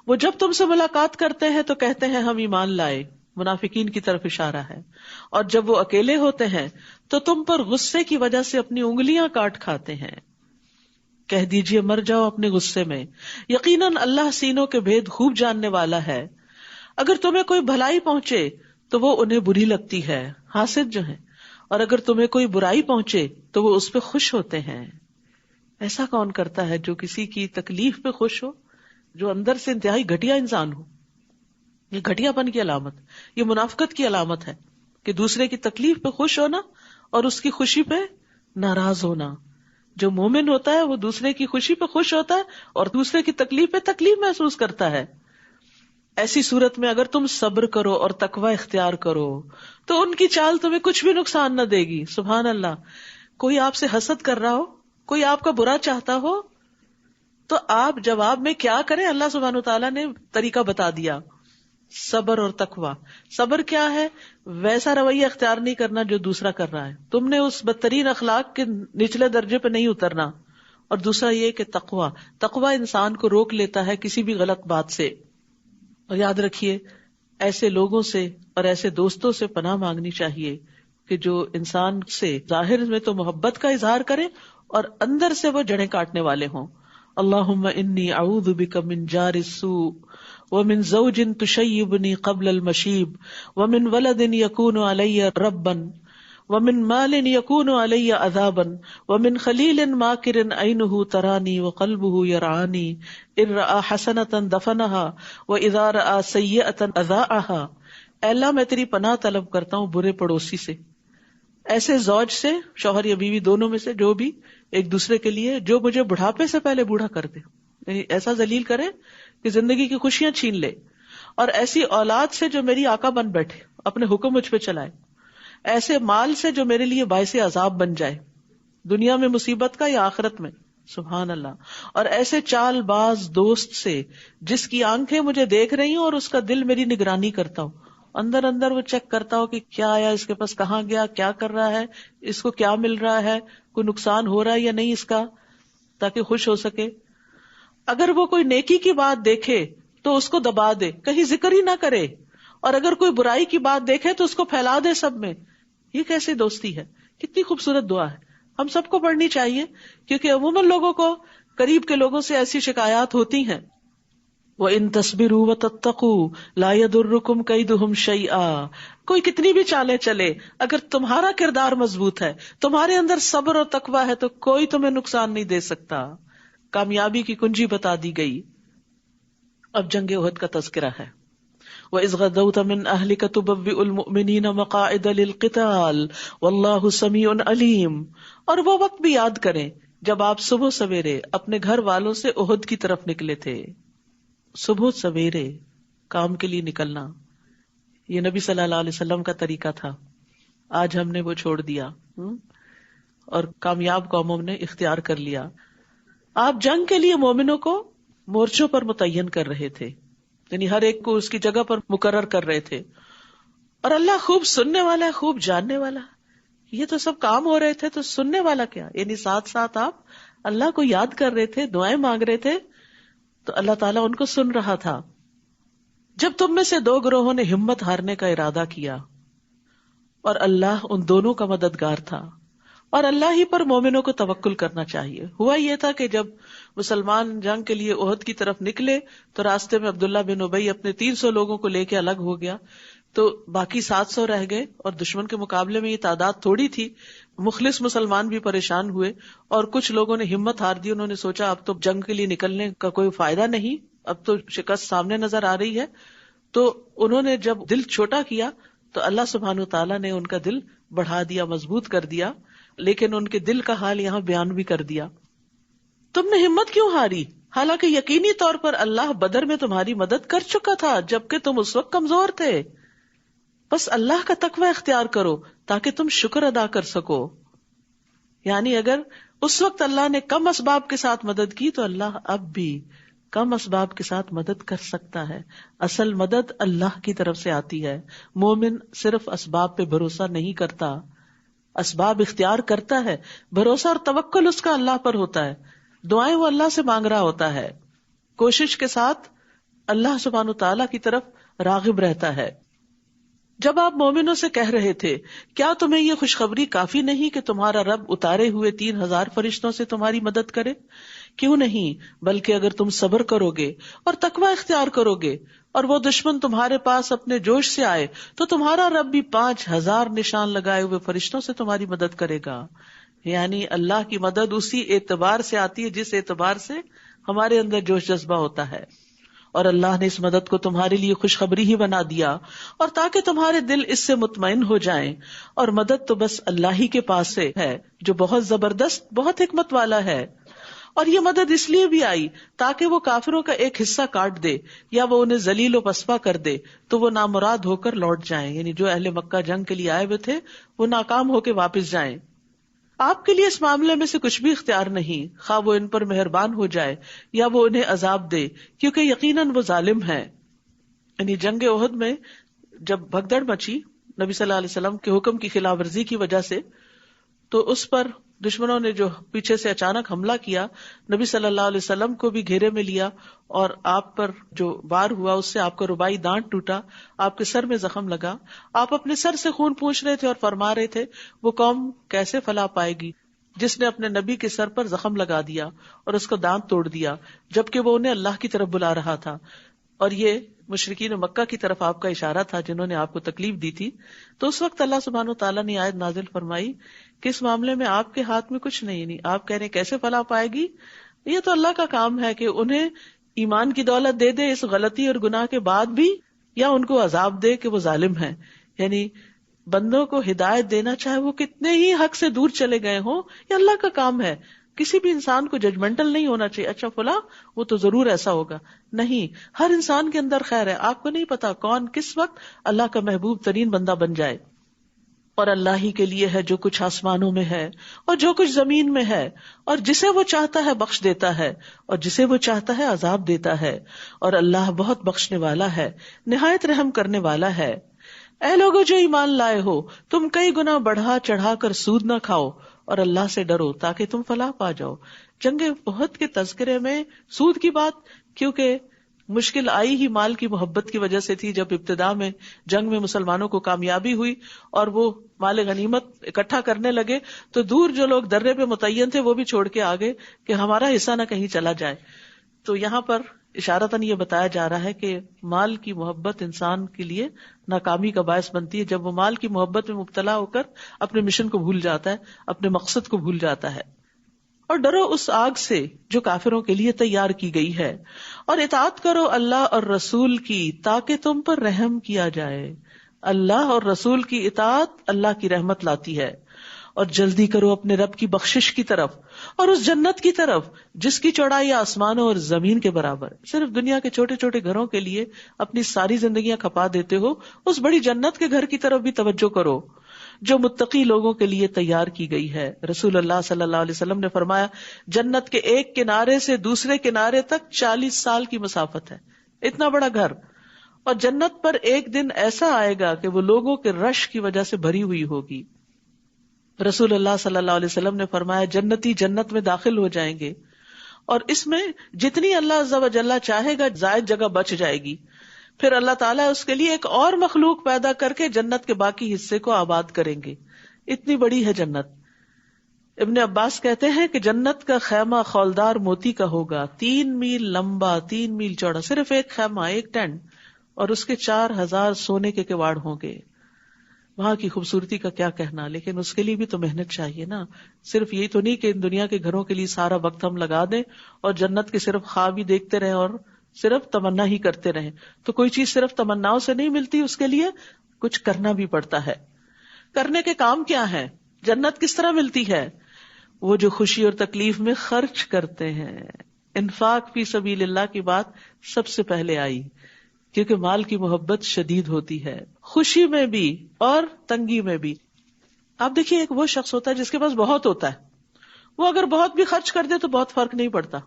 وہ جب تم سے ملاقات کرتے ہیں تو کہتے ہیں ہم ایمان لائے، منافقین کی طرف اشارہ ہے، اور جب وہ اکیلے ہوتے ہیں تو تم پر غصے کی وجہ سے اپنی انگلیاں کاٹ کھاتے ہیں۔ کہہ دیجئے مر جاؤ اپنے غصے میں، یقیناً اللہ سینوں کے بھید خوب جاننے والا ہے۔ اگر تمہیں کوئی بھلائی پہنچے تو وہ انہیں بری لگتی ہے، حاسد جو ہیں، اور اگر تمہیں کوئی برائی پہنچے تو وہ اس پہ خوش ہوتے ہیں۔ ایسا کون کرتا ہے جو کسی کی تکلیف پہ خوش ہو، جو اندر سے انتہائی گھٹیا انسان ہو؟ یہ گھٹیا پن کی علامت، یہ منافقت کی علامت ہے کہ دوسرے کی تکلیف پہ خوش ہونا اور اس کی خوشی پہ ناراض ہونا۔ جو مومن ہوتا ہے وہ دوسرے کی خوشی پہ خوش ہوتا ہے اور دوسرے کی تکلیف پہ تکلیف محسوس کرتا ہے۔ ایسی صورت میں اگر تم صبر کرو اور تقوی اختیار کرو تو ان کی چال تمہیں کچھ بھی نقصان نہ دے گی۔ سبحان اللہ۔ کوئی آپ سے حسد کر رہا ہو، کوئی آپ کا برا چاہتا ہو، تو آپ جواب میں کیا کریں؟ اللہ سبحانہ وتعالیٰ نے طریقہ بتا دیا، صبر اور تقوی۔ صبر کیا ہے؟ ویسا رویہ اختیار نہیں کرنا جو دوسرا کر رہا ہے، تم نے اس بدترین اخلاق کے نچلے درجے پہ نہیں اترنا۔ اور دوسرا یہ کہ تقوی انسان کو روک لیتا ہے کسی بھی غلط بات سے۔ اور یاد رکھیے ایسے لوگوں سے اور ایسے دوستوں سے پناہ مانگنی چاہیے کہ جو انسان سے ظاہر میں تو محبت کا اظہار کرے اور اندر سے وہ جڑیں کاٹنے والے ہوں۔ اللہم انی اعوذ بک من جار السوء ومن زوج تشیبنی قبل المشیب ومن ولد یکون علی ربا ومن مال یکون علی عذابا ومن خلیل ماکر عینہ ترانی وقلبہ یرعانی ان رأى حسنۃ دفنها واذا رأى سیئۃ اذاعها۔ اے اللہ میں تیری پناہ طلب کرتا ہوں برے پڑوسی سے، ایسے زوج سے، شوہر یا بیوی دونوں میں سے جو بھی ایک دوسرے کے لیے، جو مجھے بڑھاپے سے پہلے بوڑھا کر دے، یعنی ایسا ذلیل کرے کہ زندگی کی خوشیاں چھین لے، اور ایسی اولاد سے جو میری آقا بن بیٹھے، اپنے حکم مجھ پہ چلائے، ایسے مال سے جو میرے لیے باعث عذاب بن جائے، دنیا میں مصیبت کا یا آخرت میں۔ سبحان اللہ۔ اور ایسے چال باز دوست سے جس کی آنکھیں مجھے دیکھ رہی ہوں اور اس کا دل میری نگرانی کرتا ہو، اندر اندر وہ چیک کرتا ہو کہ کیا آیا اس کے پاس، کہاں گیا، کیا کر رہا ہے، اس کو کیا مل رہا ہے، کوئی نقصان ہو رہا ہے یا نہیں اس کا۔ تاکہ خوش ہو سکے. اگر وہ کوئی نیکی کی بات دیکھے تو اس کو دبا دے, کہیں ذکر ہی نہ کرے, اور اگر کوئی برائی کی بات دیکھے تو اس کو پھیلا دے سب میں. یہ کیسی دوستی ہے؟ کتنی خوبصورت دعا ہے, ہم سب کو پڑھنی چاہیے, کیونکہ عموماً لوگوں کو قریب کے لوگوں سے ایسی شکایات ہوتی ہیں. وَإِن تَصْبِرُوا وَتَتَّقُوا لَا يَضُرُّكُمْ كَيْدُهُمْ شَيْئًا. کوئی کتنی بھی چالیں چلے, اگر تمہارا کردار مضبوط ہے, تمہارے اندر صبر اور تقویٰ ہے, تو کوئی تمہیں نقصان نہیں دے سکتا. کامیابی کی کنجی بتا دی گئی. اب جنگ احد کا تذکرہ ہے. وَإِذْ غَدَوْتَ مِنْ أَهْلِكَ تُبَوِّئُ الْمُؤْمِنِينَ مَقَاعِدَ لِلْقِتَالِ وَاللَّهُ سَمِيعٌ عَلِيمٌ. اور وہ وقت بھی یاد کریں جب آپ صبح سویرے اپنے گھر والوں سے احد کی طرف نکلے تھے. صبح سویرے کام کے لیے نکلنا یہ نبی صلی اللہ علیہ وسلم کا طریقہ تھا. آج ہم نے وہ چھوڑ دیا اور کامیاب قوموں نے اختیار کر لیا. آپ جنگ کے لیے مومنوں کو مورچوں پر متعین کر رہے تھے, یعنی ہر ایک کو اس کی جگہ پر مقرر کر رہے تھے. اور اللہ خوب سننے والا ہے, خوب جاننے والا. یہ تو سب کام ہو رہے تھے, تو سننے والا کیا, یعنی ساتھ ساتھ آپ اللہ کو یاد کر رہے تھے, دعائیں مانگ رہے تھے, تو اللہ تعالیٰ ان کو سن رہا تھا. جب تم میں سے دو گروہوں نے ہمت ہارنے کا ارادہ کیا اور اللہ ان دونوں کا مددگار تھا, اور اللہ ہی پر مومنوں کو توکل کرنا چاہیے. ہوا یہ تھا کہ جب مسلمان جنگ کے لیے احد کی طرف نکلے تو راستے میں عبداللہ بن ابی اپنے 300 لوگوں کو لے کے الگ ہو گیا, تو باقی 700 رہ گئے, اور دشمن کے مقابلے میں یہ تعداد تھوڑی تھی. مخلص مسلمان بھی پریشان ہوئے, اور کچھ لوگوں نے ہمت ہار دی. انہوں نے سوچا اب تو جنگ کے لیے نکلنے کا کوئی فائدہ نہیں, اب تو شکست سامنے نظر آ رہی ہے. تو انہوں نے جب دل چھوٹا کیا تو اللہ سبحانہ وتعالیٰ نے ان کا دل بڑھا دیا, مضبوط کر دیا. لیکن ان کے دل کا حال یہاں بیان بھی کر دیا. تم نے ہمت کیوں ہاری, حالانکہ یقینی طور پر اللہ بدر میں تمہاری مدد کر چکا تھا جبکہ تم اس وقت کمزور تھے. بس اللہ کا تقوی اختیار کرو تاکہ تم شکر ادا کر سکو. یعنی اگر اس وقت اللہ نے کم اسباب کے ساتھ مدد کی تو اللہ اب بھی کم اسباب کے ساتھ مدد کر سکتا ہے. اصل مدد اللہ کی طرف سے آتی ہے. مومن صرف اسباب پہ بھروسہ نہیں کرتا, اسباب اختیار کرتا ہے. بھروسہ اور توکل اس کا اللہ پر ہوتا ہے. دعائیں وہ اللہ سے مانگ رہا ہوتا ہے, کوشش کے ساتھ اللہ سبحانہ تعالیٰ کی طرف راغب رہتا ہے. جب آپ مومنوں سے کہہ رہے تھے کیا تمہیں یہ خوشخبری کافی نہیں کہ تمہارا رب اتارے ہوئے 3000 فرشتوں سے تمہاری مدد کرے؟ کیوں نہیں, بلکہ اگر تم صبر کرو گے اور تقوی اختیار کرو گے اور وہ دشمن تمہارے پاس اپنے جوش سے آئے تو تمہارا رب بھی 5000 نشان لگائے ہوئے فرشتوں سے تمہاری مدد کرے گا. یعنی اللہ کی مدد اسی اعتبار سے آتی ہے جس اعتبار سے ہمارے اندر جوش جذبہ ہوتا ہے. اور اللہ نے اس مدد کو تمہارے لیے خوشخبری ہی بنا دیا, اور تاکہ تمہارے دل اس سے مطمئن ہو جائیں. اور مدد تو بس اللہ ہی کے پاس سے ہے جو بہت زبردست, بہت حکمت والا ہے. اور یہ مدد اس لیے بھی آئی تاکہ وہ کافروں کا ایک حصہ کاٹ دے یا وہ انہیں ذلیل و پسپا کر دے تو وہ نامراد ہو کر لوٹ جائیں. یعنی جو اہل مکہ جنگ کے لیے آئے ہوئے تھے وہ ناکام ہو کے واپس جائیں. آپ کے لیے اس معاملے میں سے کچھ بھی اختیار نہیں, خواہ وہ ان پر مہربان ہو جائے یا وہ انہیں عذاب دے, کیونکہ یقیناً وہ ظالم ہے. یعنی جنگ احد میں جب بھگدڑ مچی نبی صلی اللہ علیہ وسلم کے حکم کی خلاف ورزی کی وجہ سے, تو اس پر دشمنوں نے جو پیچھے سے اچانک حملہ کیا, نبی صلی اللہ علیہ وسلم کو بھی گھیرے میں لیا, اور آپ پر جو وار ہوا اس سے آپ کا رباعی دانت ٹوٹا, آپ کے سر میں زخم لگا. آپ اپنے سر سے خون پوچھ رہے تھے اور فرما رہے تھے وہ قوم کیسے فلاح پائے گی جس نے اپنے نبی کے سر پر زخم لگا دیا اور اس کا دانت توڑ دیا, جبکہ وہ انہیں اللہ کی طرف بلا رہا تھا. اور یہ مشرکین مکہ کی طرف آپ کا اشارہ تھا جنہوں نے آپ کو تکلیف دی تھی. تو اس وقت اللہ سبحانہ و تعالیٰ نے آیت نازل فرمائی کہ اس معاملے میں آپ کے ہاتھ میں کچھ نہیں. آپ کہہ رہے کیسے فلاح پائے گی, یہ تو اللہ کا کام ہے کہ انہیں ایمان کی دولت دے دے اس غلطی اور گناہ کے بعد بھی, یا ان کو عذاب دے کہ وہ ظالم ہیں. یعنی بندوں کو ہدایت دینا چاہے وہ کتنے ہی حق سے دور چلے گئے ہوں, یہ اللہ کا کام ہے. کسی بھی انسان کو ججمنٹل نہیں ہونا چاہیے, اچھا فلاں وہ تو ضرور ایسا ہوگا. نہیں, ہر انسان کے اندر خیر ہے. آپ کو نہیں پتا کون کس وقت اللہ کا محبوب ترین بندہ بن جائے. اور اللہ ہی کے لیے ہے جو کچھ آسمانوں میں ہے اور جو کچھ زمین میں ہے, اور جسے وہ چاہتا ہے بخش دیتا ہے اور جسے وہ چاہتا ہے عذاب دیتا ہے. اور اللہ بہت بخشنے والا ہے, نہایت رحم کرنے والا ہے. اے لوگو جو ایمان لائے ہو, تم کئی گنا بڑھا چڑھا کر سود نہ کھاؤ اور اللہ سے ڈرو تاکہ تم فلاح پا جاؤ. جنگ احد کے تذکرے میں سود کی بات کیونکہ مشکل آئی ہی مال کی محبت کی وجہ سے تھی. جب ابتدا میں جنگ میں مسلمانوں کو کامیابی ہوئی اور وہ مال غنیمت اکٹھا کرنے لگے تو دور جو لوگ درے پہ متعین تھے وہ بھی چھوڑ کے آگے کہ ہمارا حصہ نہ کہیں چلا جائے. تو یہاں پر اشارتاً یہ بتایا جا رہا ہے کہ مال کی محبت انسان کے لیے ناکامی کا باعث بنتی ہے جب وہ مال کی محبت میں مبتلا ہو کر اپنے مشن کو بھول جاتا ہے، اپنے مقصد کو بھول جاتا ہے. اور ڈرو اس آگ سے جو کافروں کے لیے تیار کی گئی ہے، اور اطاعت کرو اللہ اور رسول کی تاکہ تم پر رحم کیا جائے. اللہ اور رسول کی اطاعت اللہ کی رحمت لاتی ہے. اور جلدی کرو اپنے رب کی بخشش کی طرف اور اس جنت کی طرف جس کی چوڑائی آسمانوں اور زمین کے برابر. صرف دنیا کے چھوٹے چھوٹے گھروں کے لیے اپنی ساری زندگیاں کھپا دیتے ہو، اس بڑی جنت کے گھر کی طرف بھی توجہ کرو جو متقی لوگوں کے لیے تیار کی گئی ہے. رسول اللہ صلی اللہ علیہ وسلم نے فرمایا جنت کے ایک کنارے سے دوسرے کنارے تک 40 سال کی مسافت ہے. اتنا بڑا گھر. اور جنت پر ایک دن ایسا آئے گا کہ وہ لوگوں کے رش کی وجہ سے بھری ہوئی ہوگی. رسول اللہ صلی اللہ علیہ وسلم نے فرمایا جنتی جنت میں داخل ہو جائیں گے اور اس میں جتنی اللہ عز و جل چاہے گا زائد جگہ بچ جائے گی. پھر اللہ تعالیٰ اس کے لیے ایک اور مخلوق پیدا کر کے جنت کے باقی حصے کو آباد کریں گے. اتنی بڑی ہے جنت. ابن عباس کہتے ہیں کہ جنت کا خیمہ خولدار موتی کا ہوگا، 3 میل لمبا 3 میل چوڑا، صرف ایک خیمہ، ایک ٹینٹ، اور اس کے 4000 سونے کے کواڑ ہوں گے. وہاں کی خوبصورتی کا کیا کہنا، لیکن اس کے لیے بھی تو محنت چاہیے نا. صرف یہی تو نہیں کہ ان دنیا کے گھروں کے لیے سارا وقت ہم لگا دیں اور جنت کے صرف خواب ہی دیکھتے رہیں اور صرف تمنا ہی کرتے رہیں. تو کوئی چیز صرف تمناؤں سے نہیں ملتی، اس کے لیے کچھ کرنا بھی پڑتا ہے. کرنے کے کام کیا ہیں؟ جنت کس طرح ملتی ہے؟ وہ جو خوشی اور تکلیف میں خرچ کرتے ہیں. انفاق فی سبیل اللہ کی بات سب سے پہلے آئی کیونکہ مال کی محبت شدید ہوتی ہے، خوشی میں بھی اور تنگی میں بھی. آپ دیکھیے ایک وہ شخص ہوتا ہے جس کے پاس بہت ہوتا ہے، وہ اگر بہت بھی خرچ کر دے تو بہت فرق نہیں پڑتا،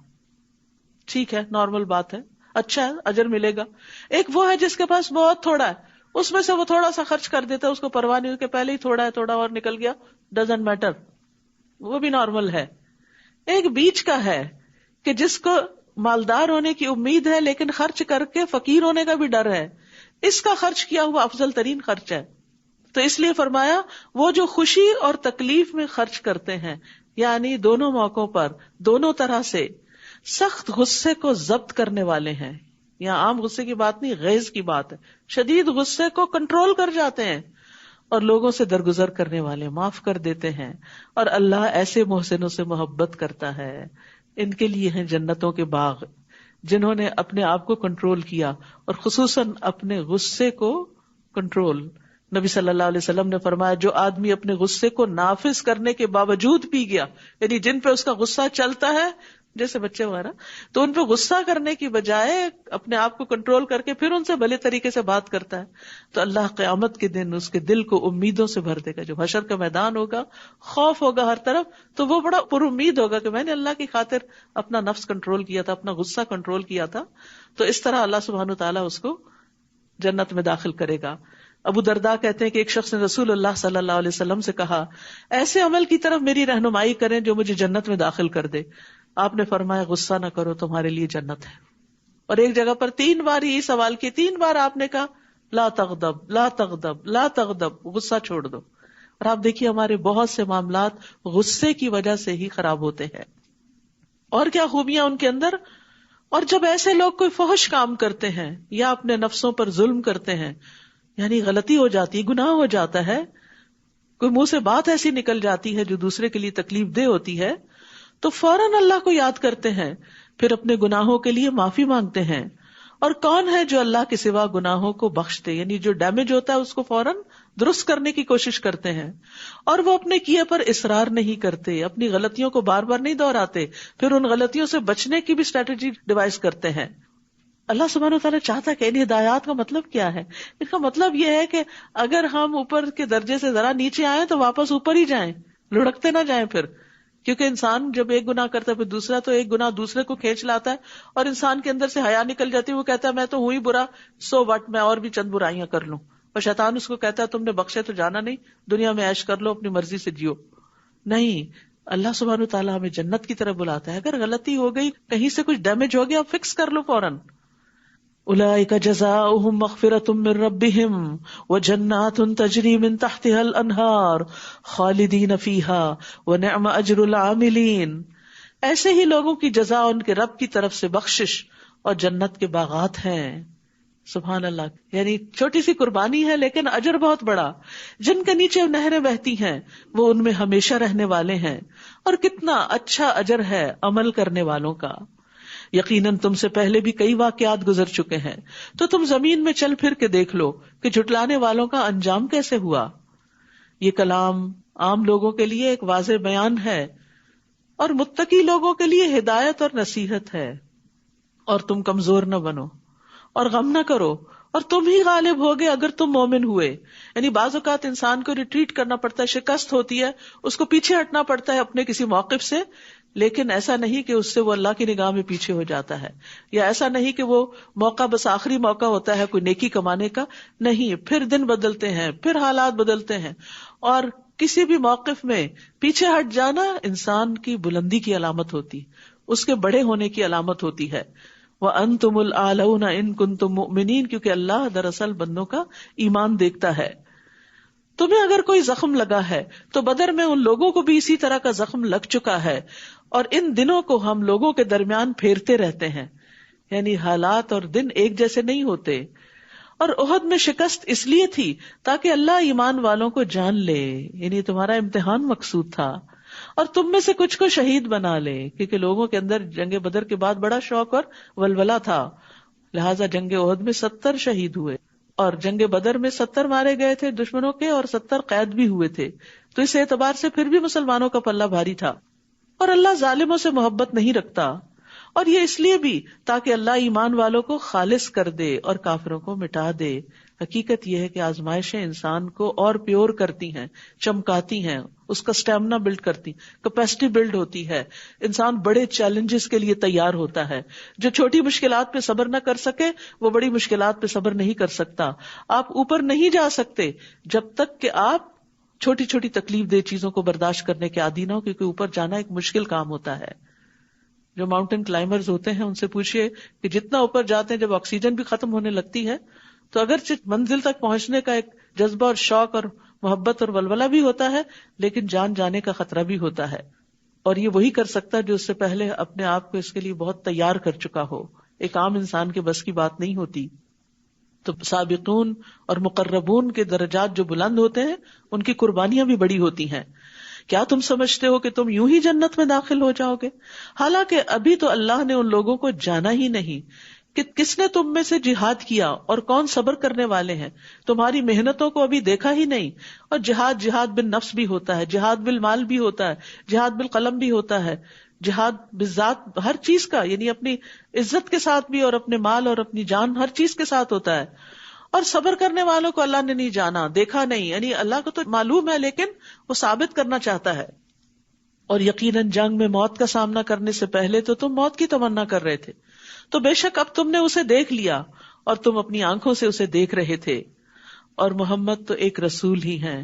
ٹھیک ہے، نارمل بات ہے، اچھا ہے، اجر ملے گا. ایک وہ ہے جس کے پاس بہت تھوڑا ہے، اس میں سے وہ تھوڑا سا خرچ کر دیتا ہے، اس کو پرواہ نہیں کہ پہلے ہی تھوڑا ہے، تھوڑا اور نکل گیا، ڈزنٹ میٹر، وہ بھی نارمل ہے. ایک بیچ کا ہے کہ جس کو مالدار ہونے کی امید ہے لیکن خرچ کر کے فقیر ہونے کا بھی ڈر ہے، اس کا خرچ کیا ہوا افضل ترین خرچ ہے. تو اس لیے فرمایا وہ جو خوشی اور تکلیف میں خرچ کرتے ہیں، یعنی دونوں موقعوں پر دونوں طرح سے سخت غصے کو ضبط کرنے والے ہیں. یہاں عام غصے کی بات نہیں، غیظ کی بات ہے. شدید غصے کو کنٹرول کر جاتے ہیں اور لوگوں سے درگزر کرنے والے، معاف کر دیتے ہیں. اور اللہ ایسے محسنوں سے محبت کرتا ہے. ان کے لیے ہیں جنتوں کے باغ، جنہوں نے اپنے آپ کو کنٹرول کیا اور خصوصاً اپنے غصے کو کنٹرول. نبی صلی اللہ علیہ وسلم نے فرمایا جو آدمی اپنے غصے کو نافذ کرنے کے باوجود پی گیا، یعنی جن پہ اس کا غصہ چلتا ہے جیسے بچے وغیرہ، تو ان پہ غصہ کرنے کی بجائے اپنے آپ کو کنٹرول کر کے پھر ان سے بھلے طریقے سے بات کرتا ہے، تو اللہ قیامت کے دن اس کے دل کو امیدوں سے بھر دے گا. جو حشر کا میدان ہوگا، خوف ہوگا ہر طرف، تو وہ بڑا پر امید ہوگا کہ میں نے اللہ کی خاطر اپنا نفس کنٹرول کیا تھا، اپنا غصہ کنٹرول کیا تھا. تو اس طرح اللہ سبحانہ وتعالیٰ اس کو جنت میں داخل کرے گا. ابو درداء کہتے ہیں کہ ایک شخص نے رسول اللہ صلی اللہ علیہ وسلم سے کہا ایسے عمل کی طرف میری رہنمائی کریں جو مجھے جنت میں داخل کر دے. آپ نے فرمایا غصہ نہ کرو، تمہارے لیے جنت ہے. اور ایک جگہ پر 3 بار یہ سوال کیا، 3 بار آپ نے کہا لا تغضب لا تغضب لا تغضب، غصہ چھوڑ دو. اور آپ دیکھیے ہمارے بہت سے معاملات غصے کی وجہ سے ہی خراب ہوتے ہیں. اور کیا خوبیاں ان کے اندر. اور جب ایسے لوگ کوئی فحش کام کرتے ہیں یا اپنے نفسوں پر ظلم کرتے ہیں، یعنی غلطی ہو جاتی ہے، گناہ ہو جاتا ہے، کوئی منہ سے بات ایسی نکل جاتی ہے جو دوسرے کے لیے تکلیف دہ ہوتی ہے، تو فوراً اللہ کو یاد کرتے ہیں، پھر اپنے گناہوں کے لیے معافی مانگتے ہیں. اور کون ہے جو اللہ کے سوا گناہوں کو بخش دے، یعنی جو ڈیمیج ہوتا ہے اس کو فوراً درست کرنے کی کوشش کرتے ہیں. اور وہ اپنے کیے پر اصرار نہیں کرتے، اپنی غلطیوں کو بار بار نہیں دہراتے، پھر ان غلطیوں سے بچنے کی بھی اسٹریٹجی ڈیوائز کرتے ہیں. اللہ سبحانہ وتعالیٰ چاہتا ہے کہ ان ہدایات کا مطلب کیا ہے؟ اس کا مطلب یہ ہے کہ اگر ہم اوپر کے درجے سے ذرا نیچے آئیں تو واپس اوپر ہی جائیں، لڑکتے نہ جائیں. پھر کیونکہ انسان جب ایک گناہ کرتا ہے پھر دوسرا، تو ایک گناہ دوسرے کو کھینچ لاتا ہے اور انسان کے اندر سے حیا نکل جاتی ہے. وہ کہتا ہے میں تو ہوں ہی برا، سو وٹ، میں اور بھی چند برائیاں کر لوں. اور شیطان اس کو کہتا ہے تم نے بخشے تو جانا نہیں، دنیا میں عیش کر لو، اپنی مرضی سے جیو. نہیں، اللہ سبحانہ وتعالیٰ ہمیں جنت کی طرف بلاتا ہے. اگر غلطی ہو گئی، کہیں سے کچھ ڈیمیج ہو گیا، فکس کر لو فوراً. اولئک جزاؤہم مغفرۃ من ربہم وجنات تجری من تحتها الانہار خالدین فیہا ونعم اجر العاملین. ایسے ہی لوگوں کی جزا ان کے رب کی طرف سے بخشش اور جنت کے باغات ہیں. سبحان اللہ. یعنی چھوٹی سی قربانی ہے لیکن اجر بہت بڑا. جن کے نیچے نہریں بہتی ہیں وہ ان میں ہمیشہ رہنے والے ہیں. اور کتنا اچھا اجر ہے عمل کرنے والوں کا. یقیناً تم سے پہلے بھی کئی واقعات گزر چکے ہیں، تو تم زمین میں چل پھر کے دیکھ لو کہ جھٹلانے والوں کا انجام کیسے ہوا. یہ کلام عام لوگوں کے لیے ایک واضح بیان ہے اور متقی لوگوں کے لیے ہدایت اور نصیحت ہے. اور تم کمزور نہ بنو اور غم نہ کرو، اور تم ہی غالب ہوگے اگر تم مومن ہوئے. یعنی بعض اوقات انسان کو ریٹریٹ کرنا پڑتا ہے، شکست ہوتی ہے، اس کو پیچھے ہٹنا پڑتا ہے اپنے کسی موقف سے، لیکن ایسا نہیں کہ اس سے وہ اللہ کی نگاہ میں پیچھے ہو جاتا ہے، یا ایسا نہیں کہ وہ موقع بس آخری موقع ہوتا ہے کوئی نیکی کمانے کا. نہیں، پھر دن بدلتے ہیں، پھر حالات بدلتے ہیں، اور کسی بھی موقف میں پیچھے ہٹ جانا انسان کی بلندی کی علامت ہوتی، اس کے بڑے ہونے کی علامت ہوتی ہے. وَأَنْتُمُ الْأَعْلَوْنَ إِن كُنتُم مُؤْمِنِينَ، کیونکہ اللہ دراصل بندوں کا ایمان دیکھتا ہے. تمہیں اگر کوئی زخم لگا ہے تو بدر میں ان لوگوں کو بھی اسی طرح کا زخم لگ چکا ہے، اور ان دنوں کو ہم لوگوں کے درمیان پھیرتے رہتے ہیں. یعنی حالات اور دن ایک جیسے نہیں ہوتے. اور احد میں شکست اس لیے تھی تاکہ اللہ ایمان والوں کو جان لے، یعنی تمہارا امتحان مقصود تھا، اور تم میں سے کچھ کو شہید بنا لے، کیونکہ لوگوں کے اندر جنگ بدر کے بعد بڑا شوق اور ولولہ تھا. لہٰذا جنگ احد میں 70 شہید ہوئے، اور جنگ بدر میں 70 مارے گئے تھے دشمنوں کے، اور 70 قید بھی ہوئے تھے. تو اس اعتبار سے پھر بھی مسلمانوں کا پلہ بھاری تھا. اور اللہ ظالموں سے محبت نہیں رکھتا، اور یہ اس لیے بھی تاکہ اللہ ایمان والوں کو خالص کر دے اور کافروں کو مٹا دے. حقیقت یہ ہے کہ آزمائشیں انسان کو اور پیور کرتی ہیں، چمکاتی ہیں، اس کا سٹیمنا بلڈ کرتی، کیپیسٹی بلڈ ہوتی ہے. انسان بڑے چیلنجز کے لیے تیار ہوتا ہے. جو چھوٹی مشکلات پہ صبر نہ کر سکے وہ بڑی مشکلات پہ صبر نہیں کر سکتا. آپ اوپر نہیں جا سکتے جب تک کہ آپ چھوٹی چھوٹی تکلیف دہ چیزوں کو برداشت کرنے کے عادی نہ ہو، کیونکہ اوپر جانا ایک مشکل کام ہوتا ہے. جو ماؤنٹین کلائمبرز ہوتے ہیں ان سے پوچھئے کہ جتنا اوپر جاتے ہیں جب آکسیجن بھی ختم ہونے لگتی ہے تو اگرچہ منزل تک پہنچنے کا ایک جذبہ اور شوق اور محبت اور ولولہ بھی ہوتا ہے، لیکن جان جانے کا خطرہ بھی ہوتا ہے. اور یہ وہی کر سکتا ہے جو اس سے پہلے اپنے آپ کو اس کے لیے بہت تیار کر چکا ہو. ایک عام انسان کے بس کی بات نہیں ہوتی. تو سابقون اور مقربون کے درجات جو بلند ہوتے ہیں ان کی قربانیاں بھی بڑی ہوتی ہیں. کیا تم سمجھتے ہو کہ تم یوں ہی جنت میں داخل ہو جاؤ گے؟ حالانکہ ابھی تو اللہ نے ان لوگوں کو جانا ہی نہیں کہ کس نے تم میں سے جہاد کیا اور کون صبر کرنے والے ہیں. تمہاری محنتوں کو ابھی دیکھا ہی نہیں. اور جہاد بالنفس بھی ہوتا ہے، جہاد بالمال بھی ہوتا ہے، جہاد بالقلم بھی ہوتا ہے، جہاد بالذات ہر چیز کا، یعنی اپنی عزت کے ساتھ بھی اور اپنے مال اور اپنی جان ہر چیز کے ساتھ ہوتا ہے. اور صبر کرنے والوں کو اللہ نے نہیں جانا، دیکھا نہیں. یعنی اللہ کو تو معلوم ہے لیکن وہ ثابت کرنا چاہتا ہے. اور یقیناً جنگ میں موت کا سامنا کرنے سے پہلے تو تم موت کی تمنا کر رہے تھے، تو بے شک اب تم نے اسے دیکھ لیا اور تم اپنی آنکھوں سے اسے دیکھ رہے تھے. اور محمد تو ایک رسول ہی ہیں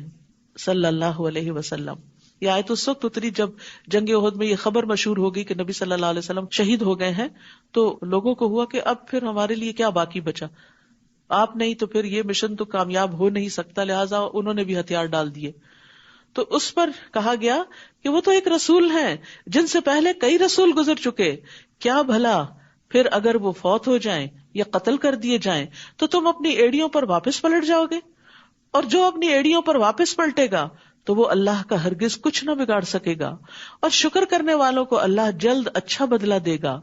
صلی اللہ علیہ وسلم. یہ آیت اس وقت اتری جب جنگ احد میں یہ خبر مشہور ہو گئی کہ نبی صلی اللہ علیہ وسلم شہید ہو گئے ہیں. تو لوگوں کو ہوا کہ اب پھر ہمارے لیے کیا باقی بچا، آپ نہیں تو پھر یہ مشن تو کامیاب ہو نہیں سکتا. لہٰذا انہوں نے بھی ہتھیار ڈال دیے. تو اس پر کہا گیا کہ وہ تو ایک رسول ہیں جن سے پہلے کئی رسول گزر چکے، کیا بھلا پھر اگر وہ فوت ہو جائیں یا قتل کر دیے جائیں تو تم اپنی ایڑیوں پر واپس پلٹ جاؤ گے؟ اور جو اپنی ایڑیوں پر واپس پلٹے گا تو وہ اللہ کا ہرگز کچھ نہ بگاڑ سکے گا. اور شکر کرنے والوں کو اللہ جلد اچھا بدلہ دے گا.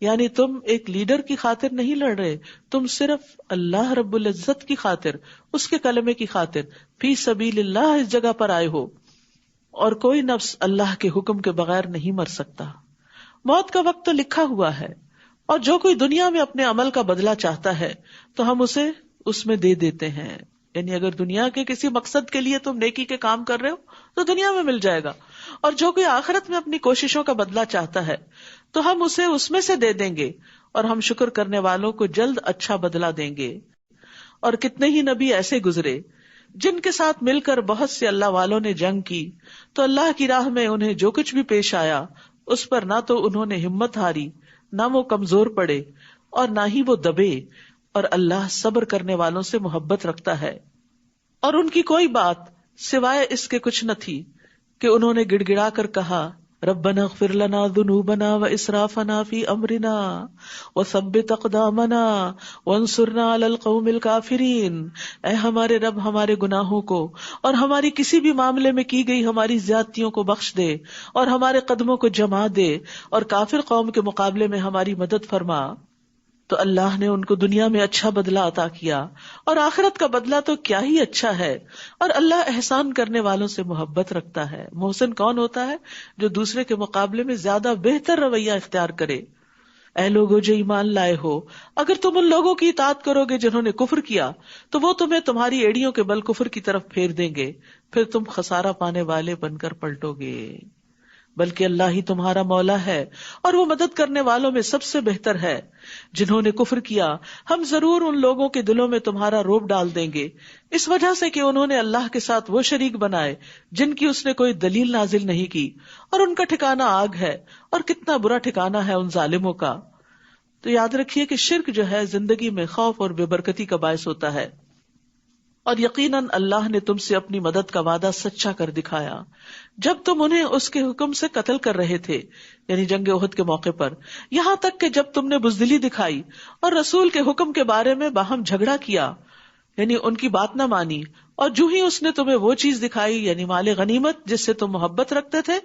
یعنی تم ایک لیڈر کی خاطر نہیں لڑ رہے، تم صرف اللہ رب العزت کی خاطر، اس کے کلمے کی خاطر فی سبیل اللہ اس جگہ پر آئے ہو. اور کوئی نفس اللہ کے حکم کے بغیر نہیں مر سکتا. موت کا وقت تو لکھا ہوا ہے، اور جو کوئی دنیا میں اپنے عمل کا بدلہ چاہتا ہے تو ہم اسے اس میں دے دیتے ہیں. یعنی اگر دنیا کے کسی مقصد کے لیے تم نیکی کے کام کر رہے ہو تو دنیا میں مل جائے گا، اور جو کوئی آخرت میں اپنی کوششوں کا بدلہ چاہتا ہے تو ہم اسے اس میں سے دے دیں گے، اور ہم شکر کرنے والوں کو جلد اچھا بدلہ دیں گے. اور کتنے ہی نبی ایسے گزرے جن کے ساتھ مل کر بہت سے اللہ والوں نے جنگ کی تو اللہ کی راہ میں انہیں جو کچھ بھی پیش آیا اس پر نہ تو انہوں نے ہمت ہاری، نہ وہ کمزور پڑے اور نہ ہی وہ دبے، اور اللہ صبر کرنے والوں سے محبت رکھتا ہے۔ اور ان کی کوئی بات سوائے اس کے کچھ نہ تھی کہ انہوں نے گڑ گڑا کر کہا ربنا اغفر لنا ذنوبنا واسرافنا فی امرنا وثبت اقدامنا وانصرنا علی القوم الکافرین، اے ہمارے رب ہمارے گناہوں کو اور ہماری کسی بھی معاملے میں کی گئی ہماری زیادتیوں کو بخش دے اور ہمارے قدموں کو جما دے اور کافر قوم کے مقابلے میں ہماری مدد فرما۔ تو اللہ نے ان کو دنیا میں اچھا بدلہ عطا کیا اور آخرت کا بدلہ تو کیا ہی اچھا ہے، اور اللہ احسان کرنے والوں سے محبت رکھتا ہے۔ محسن کون ہوتا ہے؟ جو دوسرے کے مقابلے میں زیادہ بہتر رویہ اختیار کرے۔ اے لوگو جو ایمان لائے ہو، اگر تم ان لوگوں کی اطاعت کرو گے جنہوں نے کفر کیا تو وہ تمہیں تمہاری ایڑیوں کے بل کفر کی طرف پھیر دیں گے، پھر تم خسارہ پانے والے بن کر پلٹو گے۔ بلکہ اللہ ہی تمہارا مولا ہے اور وہ مدد کرنے والوں میں سب سے بہتر ہے۔ جنہوں نے کفر کیا ہم ضرور ان لوگوں کے دلوں میں تمہارا رعب ڈال دیں گے، اس وجہ سے کہ انہوں نے اللہ کے ساتھ وہ شریک بنائے جن کی اس نے کوئی دلیل نازل نہیں کی، اور ان کا ٹھکانہ آگ ہے، اور کتنا برا ٹھکانہ ہے ان ظالموں کا۔ تو یاد رکھیے کہ شرک جو ہے زندگی میں خوف اور بے برکتی کا باعث ہوتا ہے، اور یقیناً اللہ نے تم سے اپنی مدد کا وعدہ سچا کر دکھایا جب تم انہیں اس کے حکم سے قتل کر رہے تھے، یعنی جنگ احد کے موقع پر، یہاں تک کہ جب تم نے بزدلی دکھائی اور رسول کے حکم کے بارے میں باہم جھگڑا کیا، یعنی ان کی بات نہ مانی، اور جو ہی اس نے تمہیں وہ چیز دکھائی یعنی مال غنیمت جس سے تم محبت رکھتے تھے،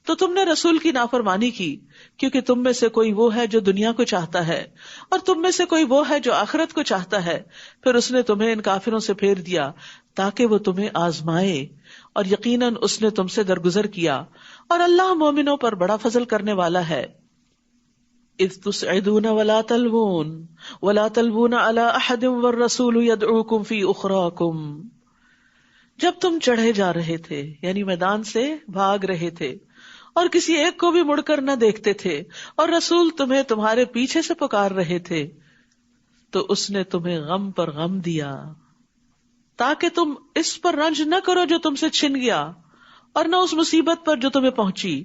تو تم نے رسول کی نافرمانی کی، کیونکہ تم میں سے کوئی وہ ہے جو دنیا کو چاہتا ہے اور تم میں سے کوئی وہ ہے جو آخرت کو چاہتا ہے۔ پھر اس نے تمہیں ان کافروں سے پھیر دیا تاکہ وہ تمہیں آزمائے، اور یقیناً اس نے تم سے درگزر کیا، اور اللہ مومنوں پر بڑا فضل کرنے والا ہے۔ اذ تسعدون ولا تلوون علی احد والرسول يدعوكم فی اخراکم، جب تم چڑھے جا رہے تھے یعنی میدان سے بھاگ رہے تھے اور کسی ایک کو بھی مڑ کر نہ دیکھتے تھے، اور رسول تمہیں تمہارے پیچھے سے پکار رہے تھے، تو اس نے تمہیں غم پر غم دیا تاکہ تم اس پر رنج نہ کرو جو تم سے چھن گیا، اور نہ اس مصیبت پر جو تمہیں پہنچی،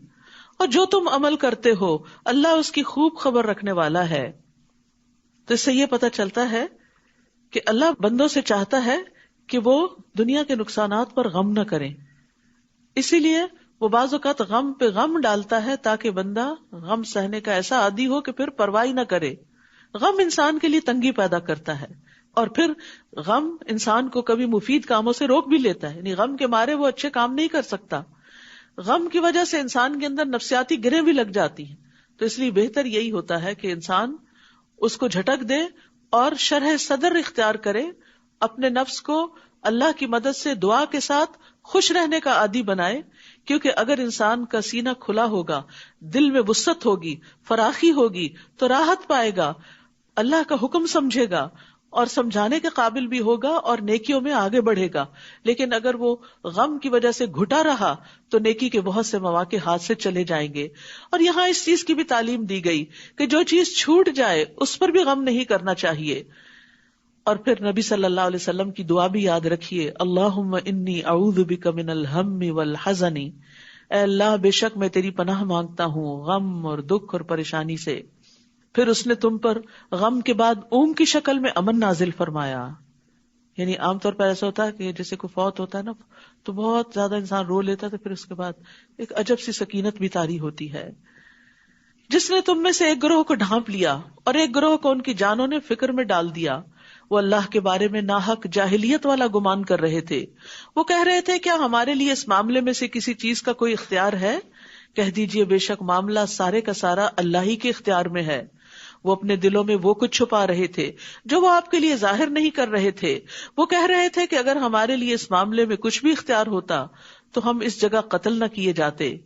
اور جو تم عمل کرتے ہو اللہ اس کی خوب خبر رکھنے والا ہے۔ تو اس سے یہ پتہ چلتا ہے کہ اللہ بندوں سے چاہتا ہے کہ وہ دنیا کے نقصانات پر غم نہ کریں، اسی لیے وہ بعض اوقات غم پہ غم ڈالتا ہے تاکہ بندہ غم سہنے کا ایسا عادی ہو کہ پھر پرواہ نہ کرے۔ غم انسان کے لیے تنگی پیدا کرتا ہے، اور پھر غم انسان کو کبھی مفید کاموں سے روک بھی لیتا ہے، یعنی غم کے مارے وہ اچھے کام نہیں کر سکتا۔ غم کی وجہ سے انسان کے اندر نفسیاتی گرہیں بھی لگ جاتی ہیں، تو اس لیے بہتر یہی ہوتا ہے کہ انسان اس کو جھٹک دے اور شرح صدر اختیار کرے، اپنے نفس کو اللہ کی مدد سے دعا کے ساتھ خوش رہنے کا عادی بنائے، کیونکہ اگر انسان کا سینہ کھلا ہوگا، دل میں وسعت ہوگی، فراخی ہوگی، تو راحت پائے گا، اللہ کا حکم سمجھے گا اور سمجھانے کے قابل بھی ہوگا اور نیکیوں میں آگے بڑھے گا۔ لیکن اگر وہ غم کی وجہ سے گھٹا رہا تو نیکی کے بہت سے مواقع ہاتھ سے چلے جائیں گے۔ اور یہاں اس چیز کی بھی تعلیم دی گئی کہ جو چیز چھوٹ جائے اس پر بھی غم نہیں کرنا چاہیے۔ اور پھر نبی صلی اللہ علیہ وسلم کی دعا بھی یاد رکھیے، اللہم انی اعوذ بک من الہم والحزن، اے اللہ بے شک میں تیری پناہ مانگتا ہوں غم اور دکھ اور پریشانی سے۔ پھر اس نے تم پر غم کے بعد اونگ کی شکل میں امن نازل فرمایا، یعنی عام طور پر ایسا ہوتا ہے کہ جیسے کوئی فوت ہوتا ہے نا تو بہت زیادہ انسان رو لیتا ہے، تو پھر اس کے بعد ایک عجب سی سکینت بھی طاری ہوتی ہے۔ جس نے تم میں سے ایک گروہ کو ڈھانپ لیا اور ایک گروہ کو ان کی جانوں نے فکر میں ڈال دیا، وہ اللہ کے بارے میں ناحق جاہلیت والا گمان کر رہے تھے۔ وہ کہہ رہے تھے کیا ہمارے لیے اس معاملے میں سے کسی چیز کا کوئی اختیار ہے؟ کہہ دیجئے بے شک معاملہ سارے کا سارا اللہ ہی کے اختیار میں ہے۔ وہ اپنے دلوں میں وہ کچھ چھپا رہے تھے جو وہ آپ کے لیے ظاہر نہیں کر رہے تھے۔ وہ کہہ رہے تھے کہ اگر ہمارے لیے اس معاملے میں کچھ بھی اختیار ہوتا تو ہم اس جگہ قتل نہ کیے جاتے۔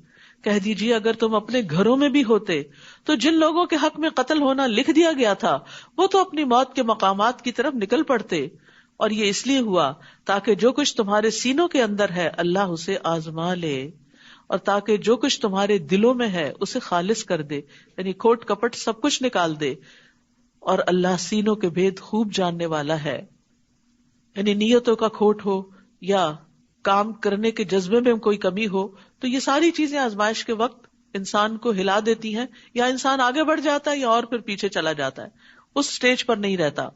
کہہ دیجئے اگر تم اپنے گھروں میں بھی ہوتے تو جن لوگوں کے حق میں قتل ہونا لکھ دیا گیا تھا وہ تو اپنی موت کے مقامات کی طرف نکل پڑتے، اور یہ اس لیے ہوا تاکہ جو کچھ تمہارے سینوں کے اندر ہے اللہ اسے آزما لے، اور تاکہ جو کچھ تمہارے دلوں میں ہے اسے خالص کر دے، یعنی کھوٹ کپٹ سب کچھ نکال دے، اور اللہ سینوں کے بھید خوب جاننے والا ہے۔ یعنی نیتوں کا کھوٹ ہو یا کام کرنے کے جذبے میں کوئی کمی ہو، تو یہ ساری چیزیں آزمائش کے وقت انسان کو ہلا دیتی ہیں، یا انسان آگے بڑھ جاتا ہے یا اور پھر پیچھے چلا جاتا ہے، اس سٹیج پر نہیں رہتا.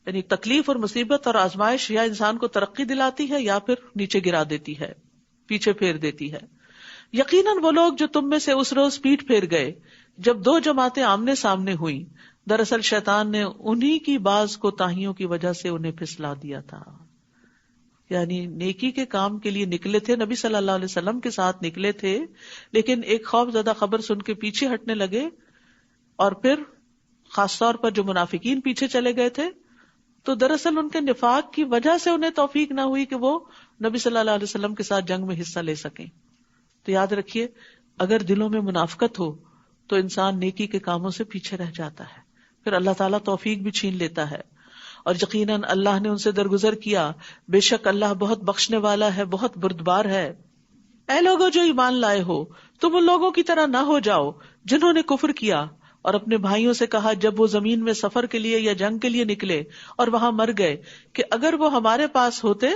یعنی تکلیف اور مصیبت اور آزمائش یا انسان کو ترقی دلاتی ہے یا پھر نیچے گرا دیتی ہے، پیچھے پھیر دیتی ہے. یقیناً وہ لوگ جو تم میں سے اس روز پیٹ پھیر گئے جب دو جماعتیں آمنے سامنے ہوئیں، دراصل شیطان نے انہی کی بعض کوتاہیوں کی وجہ سے انہیں پھسلا دیا تھا. یعنی نیکی کے کام کے لیے نکلے تھے، نبی صلی اللہ علیہ وسلم کے ساتھ نکلے تھے، لیکن ایک خوف زدہ خبر سن کے پیچھے ہٹنے لگے، اور پھر خاص طور پر جو منافقین پیچھے چلے گئے تھے، تو دراصل ان کے نفاق کی وجہ سے انہیں توفیق نہ ہوئی کہ وہ نبی صلی اللہ علیہ وسلم کے ساتھ جنگ میں حصہ لے سکیں. تو یاد رکھیے، اگر دلوں میں منافقت ہو تو انسان نیکی کے کاموں سے پیچھے رہ جاتا ہے، پھر اللہ تعالیٰ توفیق بھی چھین لیتا ہے. اور یقیناً اللہ نے ان سے درگزر کیا، بے شک اللہ بہت بخشنے والا ہے، بہت بردبار ہے. اے لوگوں جو ایمان لائے ہو، تم ان لوگوں کی طرح نہ ہو جاؤ جنہوں نے کفر کیا اور اپنے بھائیوں سے کہا جب وہ زمین میں سفر کے لیے یا جنگ کے لیے نکلے اور وہاں مر گئے کہ اگر وہ ہمارے پاس ہوتے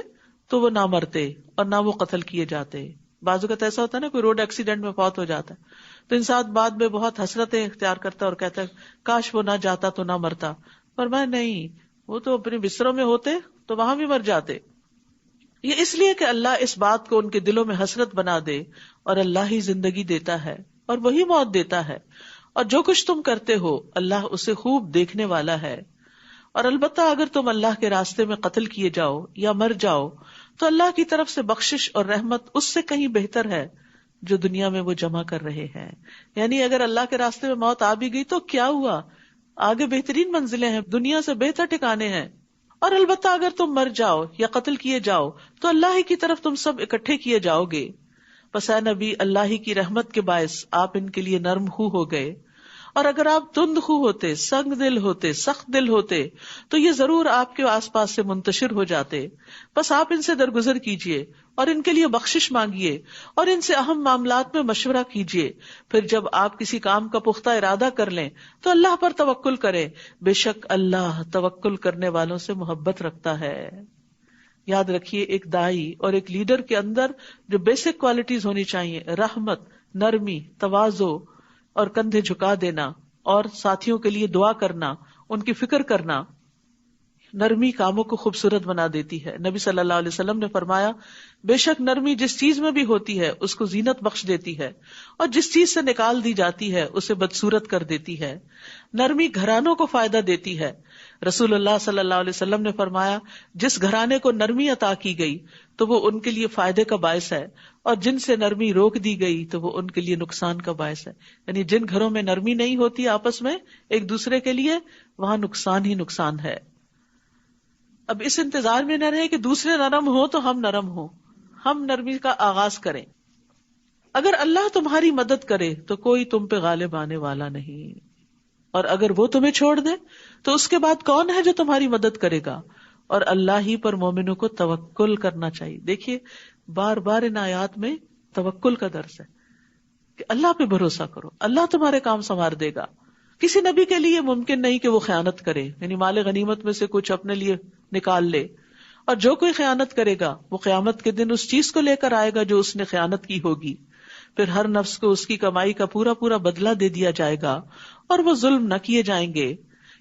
تو وہ نہ مرتے اور نہ وہ قتل کیے جاتے. بعض اوقات ایسا ہوتا ہے نا، کوئی روڈ ایکسیڈنٹ میں فوت ہو جاتا ہے تو انسان بعد میں بہت حسرتیں اختیار کرتا ہے اور کہتا ہے کاش وہ نہ جاتا تو نہ مرتا. پر میں نہیں، وہ تو اپنے بستروں میں ہوتے تو وہاں بھی مر جاتے. یہ اس لیے کہ اللہ اس بات کو ان کے دلوں میں حسرت بنا دے، اور اللہ ہی زندگی دیتا ہے اور وہی موت دیتا ہے، اور جو کچھ تم کرتے ہو اللہ اسے خوب دیکھنے والا ہے. اور البتہ اگر تم اللہ کے راستے میں قتل کیے جاؤ یا مر جاؤ تو اللہ کی طرف سے بخشش اور رحمت اس سے کہیں بہتر ہے جو دنیا میں وہ جمع کر رہے ہیں. یعنی اگر اللہ کے راستے میں موت آ بھی گئی تو کیا ہوا، آگے بہترین منزلیں ہیں، دنیا سے بہتر ٹھکانے ہیں. اور البتہ اگر تم مر جاؤ یا قتل کیے جاؤ تو اللہ ہی کی طرف تم سب اکٹھے کیے جاؤ گے. پس اے نبی، اللہ ہی کی رحمت کے باعث آپ ان کے لیے نرم خو ہو گئے، اور اگر آپ تند خو ہوتے، سنگ دل ہوتے، سخت دل ہوتے تو یہ ضرور آپ کے آس پاس سے منتشر ہو جاتے. بس آپ ان سے درگزر کیجئے اور ان کے لیے بخشش مانگیے اور ان سے اہم معاملات میں مشورہ کیجئے. پھر جب آپ کسی کام کا پختہ ارادہ کر لیں تو اللہ پر توکل کریں، بے شک اللہ توکل کرنے والوں سے محبت رکھتا ہے. یاد رکھیے، ایک داعی اور ایک لیڈر کے اندر جو بیسک کوالٹیز ہونی چاہیے، رحمت، نرمی، تواضع اور کندھے جھکا دینا، اور ساتھیوں کے لیے دعا کرنا، ان کی فکر کرنا. نرمی کاموں کو خوبصورت بنا دیتی ہے. نبی صلی اللہ علیہ وسلم نے فرمایا، بے شک نرمی جس چیز میں بھی ہوتی ہے اس کو زینت بخش دیتی ہے، اور جس چیز سے نکال دی جاتی ہے اسے بدصورت کر دیتی ہے. نرمی گھرانوں کو فائدہ دیتی ہے. رسول اللہ صلی اللہ علیہ وسلم نے فرمایا، جس گھرانے کو نرمی عطا کی گئی تو وہ ان کے لیے فائدے کا باعث ہے، اور جن سے نرمی روک دی گئی تو وہ ان کے لیے نقصان کا باعث ہے. یعنی جن گھروں میں نرمی نہیں ہوتی آپس میں ایک دوسرے کے لیے، وہاں نقصان ہی نقصان ہے. اب اس انتظار میں نہ رہے کہ دوسرے نرم ہو تو ہم نرم ہوں، ہم نرمی کا آغاز کریں. اگر اللہ تمہاری مدد کرے تو کوئی تم پہ غالب آنے والا نہیں، اور اگر وہ تمہیں چھوڑ دے تو اس کے بعد کون ہے جو تمہاری مدد کرے گا. اور اللہ ہی پر مومنوں کو توکل کرنا چاہیے. دیکھیے بار بار ان آیات میں توکل کا درس ہے کہ اللہ پہ بھروسہ کرو، اللہ تمہارے کام سنوار دے گا. کسی نبی کے لیے ممکن نہیں کہ وہ خیانت کرے، یعنی مال غنیمت میں سے کچھ اپنے لیے نکال لے، اور جو کوئی خیانت کرے گا وہ قیامت کے دن اس چیز کو لے کر آئے گا جو اس نے خیانت کی ہوگی. پھر ہر نفس کو اس کی کمائی کا پورا پورا بدلہ دے دیا جائے گا اور وہ ظلم نہ کیے جائیں گے.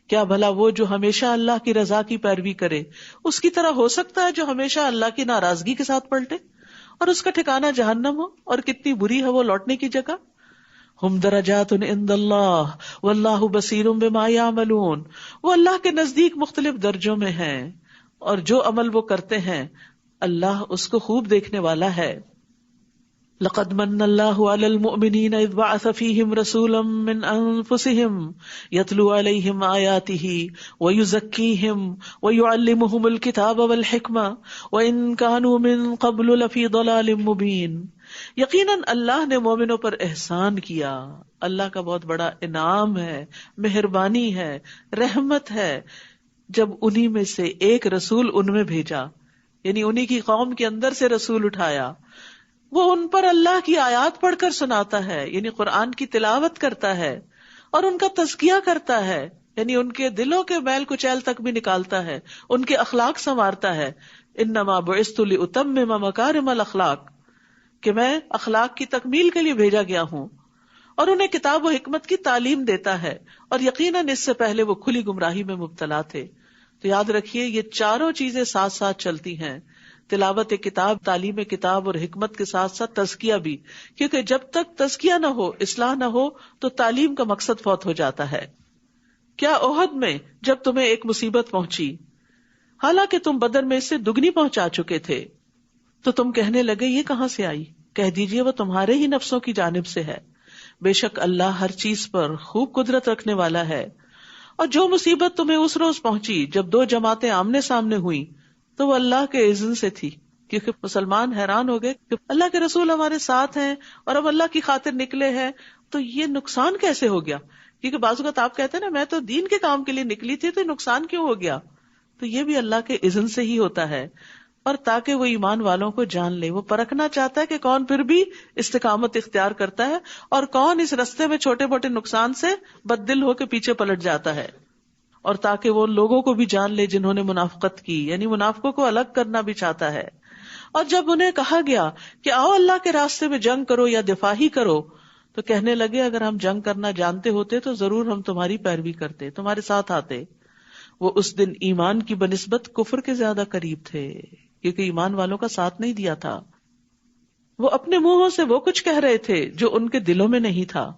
کیا بھلا وہ جو ہمیشہ اللہ کی رضا کی پیروی کرے اس کی طرح ہو سکتا ہے جو ہمیشہ اللہ کی ناراضگی کے ساتھ پلٹے اور اس کا ٹھکانہ جہنم ہو، اور کتنی بری ہے وہ لوٹنے کی جگہ. ہم درجات عند اللہ واللہ بصیر بما یعملون. وہ اللہ کے نزدیک مختلف درجوں میں ہیں، اور جو عمل وہ کرتے ہیں اللہ اس کو خوب دیکھنے والا ہے. لقد من اللہ علی المؤمنین اذ بعث فیہم رسولا من انفسہم یتلو علیہم آیاتہ ویزکیہم ویعلمہم الکتاب والحکمہ وان کانوا من قبل لفی ضلال مبین. یقیناً اللہ نے مومنوں پر احسان کیا. اللہ کا بہت بڑا انعام ہے، مہربانی ہے، رحمت ہے جب انہی میں سے ایک رسول ان میں بھیجا، یعنی انہی کی قوم کے اندر سے رسول اٹھایا. وہ ان پر اللہ کی آیات پڑھ کر سناتا ہے، یعنی قرآن کی تلاوت کرتا ہے اور ان کا تزکیہ کرتا ہے. یعنی ان کے دلوں کے میل کچیل تک بھی نکالتا ہے، ان کے اخلاق سنوارتا ہے. انما بعثت لاتمم مکارم الاخلاق، کہ میں اخلاق کی تکمیل کے لیے بھیجا گیا ہوں. اور انہیں کتاب و حکمت کی تعلیم دیتا ہے، اور یقیناً اس سے پہلے وہ کھلی گمراہی میں مبتلا تھے. تو یاد رکھیے یہ چاروں چیزیں ساتھ ساتھ چلتی ہیں، تلاوت کتاب، تعلیم کتاب اور حکمت کے ساتھ ساتھ تزکیہ بھی، کیونکہ جب تک تزکیہ نہ ہو، اصلاح نہ ہو، تو تعلیم کا مقصد فوت ہو جاتا ہے. کیا احد میں جب تمہیں ایک مصیبت پہنچی، حالانکہ تم بدر میں اس سے دگنی پہنچا چکے تھے، تو تم کہنے لگے یہ کہاں سے آئی؟ کہہ دیجئے وہ تمہارے ہی نفسوں کی جانب سے ہے. بے شک اللہ ہر چیز پر خوب قدرت رکھنے والا ہے. اور جو مصیبت تمہیں اس روز پہنچی جب دو جماعتیں آمنے سامنے ہوئیں، تو وہ اللہ کے اذن سے تھی، کیونکہ مسلمان حیران ہو گئے کہ اللہ کے رسول ہمارے ساتھ ہیں اور ہم اللہ کی خاطر نکلے ہیں، تو یہ نقصان کیسے ہو گیا؟ کیونکہ بعض اوقات آپ کہتے ہیں نا میں تو دین کے کام کے لیے نکلی تھی، تو نقصان کیوں ہو گیا؟ تو یہ بھی اللہ کے اذن سے ہی ہوتا ہے، اور تاکہ وہ ایمان والوں کو جان لے. وہ پرکھنا چاہتا ہے کہ کون پھر بھی استقامت اختیار کرتا ہے اور کون اس رستے میں چھوٹے موٹے نقصان سے بددل ہو کے پیچھے پلٹ جاتا ہے، اور تاکہ وہ لوگوں کو بھی جان لے جنہوں نے منافقت کی، یعنی منافقوں کو الگ کرنا بھی چاہتا ہے. اور جب انہیں کہا گیا کہ آؤ اللہ کے راستے میں جنگ کرو یا دفاع ہی کرو، تو کہنے لگے اگر ہم جنگ کرنا جانتے ہوتے تو ضرور ہم تمہاری پیروی کرتے، تمہارے ساتھ آتے. وہ اس دن ایمان کی بنسبت کفر کے زیادہ قریب تھے، کیونکہ ایمان والوں کا ساتھ نہیں دیا تھا. وہ اپنے منہوں سے وہ کچھ کہہ رہے تھے جو ان کے دلوں میں نہیں تھا،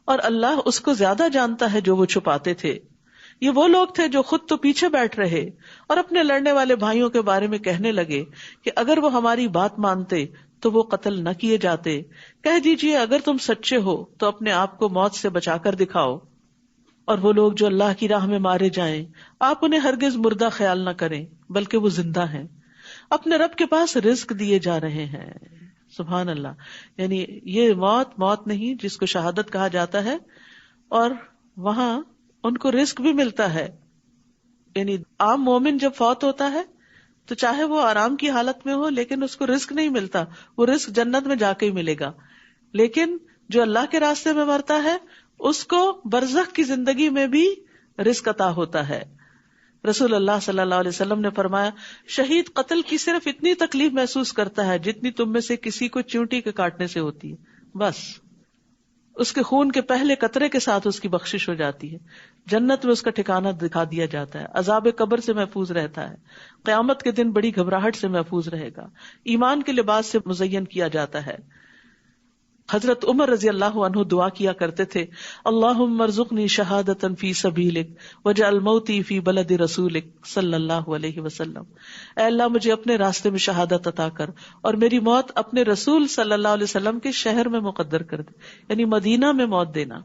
اور اللہ اس کو زیادہ جانتا ہے جو وہ چھپاتے تھے. یہ وہ لوگ تھے جو خود تو پیچھے بیٹھ رہے اور اپنے لڑنے والے بھائیوں کے بارے میں کہنے لگے کہ اگر وہ ہماری بات مانتے تو وہ قتل نہ کیے جاتے. کہہ دیجئے اگر تم سچے ہو تو اپنے آپ کو موت سے بچا کر دکھاؤ. اور وہ لوگ جو اللہ کی راہ میں مارے جائیں، آپ انہیں ہرگز مردہ خیال نہ کریں، بلکہ وہ زندہ ہیں، اپنے رب کے پاس رزق دیے جا رہے ہیں. سبحان اللہ. یعنی یہ موت نہیں جس کو شہادت کہا جاتا ہے، اور وہاں ان کو رزق بھی ملتا ہے. یعنی عام مومن جب فوت ہوتا ہے تو چاہے وہ آرام کی حالت میں ہو لیکن اس کو رزق نہیں ملتا، وہ رزق جنت میں جا کے ہی ملے گا. لیکن جو اللہ کے راستے میں مرتا ہے اس کو برزخ کی زندگی میں بھی رزق عطا ہوتا ہے. رسول اللہ صلی اللہ علیہ وسلم نے فرمایا شہید قتل کی صرف اتنی تکلیف محسوس کرتا ہے جتنی تم میں سے کسی کو چیونٹی کے کاٹنے سے ہوتی ہے، بس. اس کے خون کے پہلے قطرے کے ساتھ اس کی بخشش ہو جاتی ہے، جنت میں اس کا ٹھکانہ دکھا دیا جاتا ہے، عذاب قبر سے محفوظ رہتا ہے، قیامت کے دن بڑی گھبراہٹ سے محفوظ رہے گا، ایمان کے لباس سے مزین کیا جاتا ہے. حضرت عمر رضی اللہ عنہ دعا کیا کرتے تھے اللہم ارزقنی شہادتا فی سبیلک واجعل موتی فی بلد رسولک صلی اللہ علیہ وسلم. اے اللہ مجھے اپنے راستے میں شہادت عطا کر اور میری موت اپنے رسول صلی اللہ علیہ وسلم کے شہر میں مقدر کر دے، یعنی مدینہ میں موت دینا.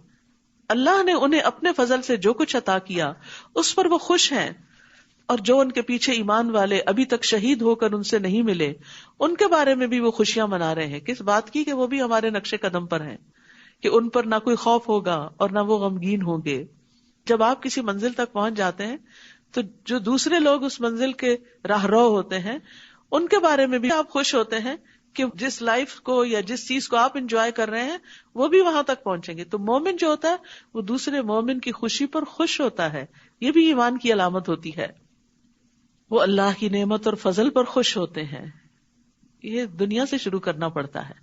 اللہ نے انہیں اپنے فضل سے جو کچھ عطا کیا اس پر وہ خوش ہیں، اور جو ان کے پیچھے ایمان والے ابھی تک شہید ہو کر ان سے نہیں ملے ان کے بارے میں بھی وہ خوشیاں منا رہے ہیں. کس بات کی؟ کہ وہ بھی ہمارے نقش قدم پر ہیں، کہ ان پر نہ کوئی خوف ہوگا اور نہ وہ غمگین ہوں گے. جب آپ کسی منزل تک پہنچ جاتے ہیں تو جو دوسرے لوگ اس منزل کے راہ رو ہوتے ہیں ان کے بارے میں بھی آپ خوش ہوتے ہیں کہ جس لائف کو یا جس چیز کو آپ انجوائے کر رہے ہیں وہ بھی وہاں تک پہنچیں گے. تو مومن جو ہوتا ہے وہ دوسرے مومن کی خوشی پر خوش ہوتا ہے، یہ بھی ایمان کی علامت ہوتی ہے. وہ اللہ کی نعمت اور فضل پر خوش ہوتے ہیں. یہ دنیا سے شروع کرنا پڑتا ہے،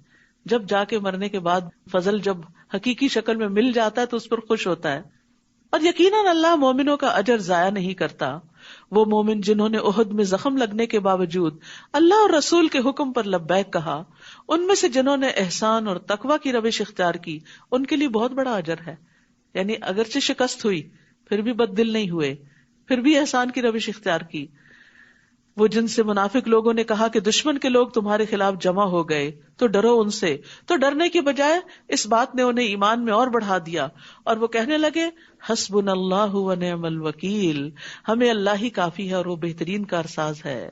جب جا کے مرنے کے بعد فضل جب حقیقی شکل میں مل جاتا ہے تو اس پر خوش ہوتا ہے. اور یقیناً اللہ مومنوں کا اجر ضائع نہیں کرتا. وہ مومن جنہوں نے احد میں زخم لگنے کے باوجود اللہ اور رسول کے حکم پر لبیک کہا، ان میں سے جنہوں نے احسان اور تقوی کی روش اختیار کی ان کے لیے بہت بڑا اجر ہے. یعنی اگرچہ شکست ہوئی پھر بھی بد دل نہیں ہوئے، پھر بھی احسان کی روش اختیار کی. وہ جن سے منافق لوگوں نے کہا کہ دشمن کے لوگ تمہارے خلاف جمع ہو گئے تو ڈرو ان سے، تو ڈرنے کی بجائے اس بات نے انہیں ایمان میں اور بڑھا دیا، اور وہ کہنے لگے حسبنا اللہ ونعم الوکیل، ہمیں اللہ ہی کافی ہے اور وہ بہترین کارساز ہے.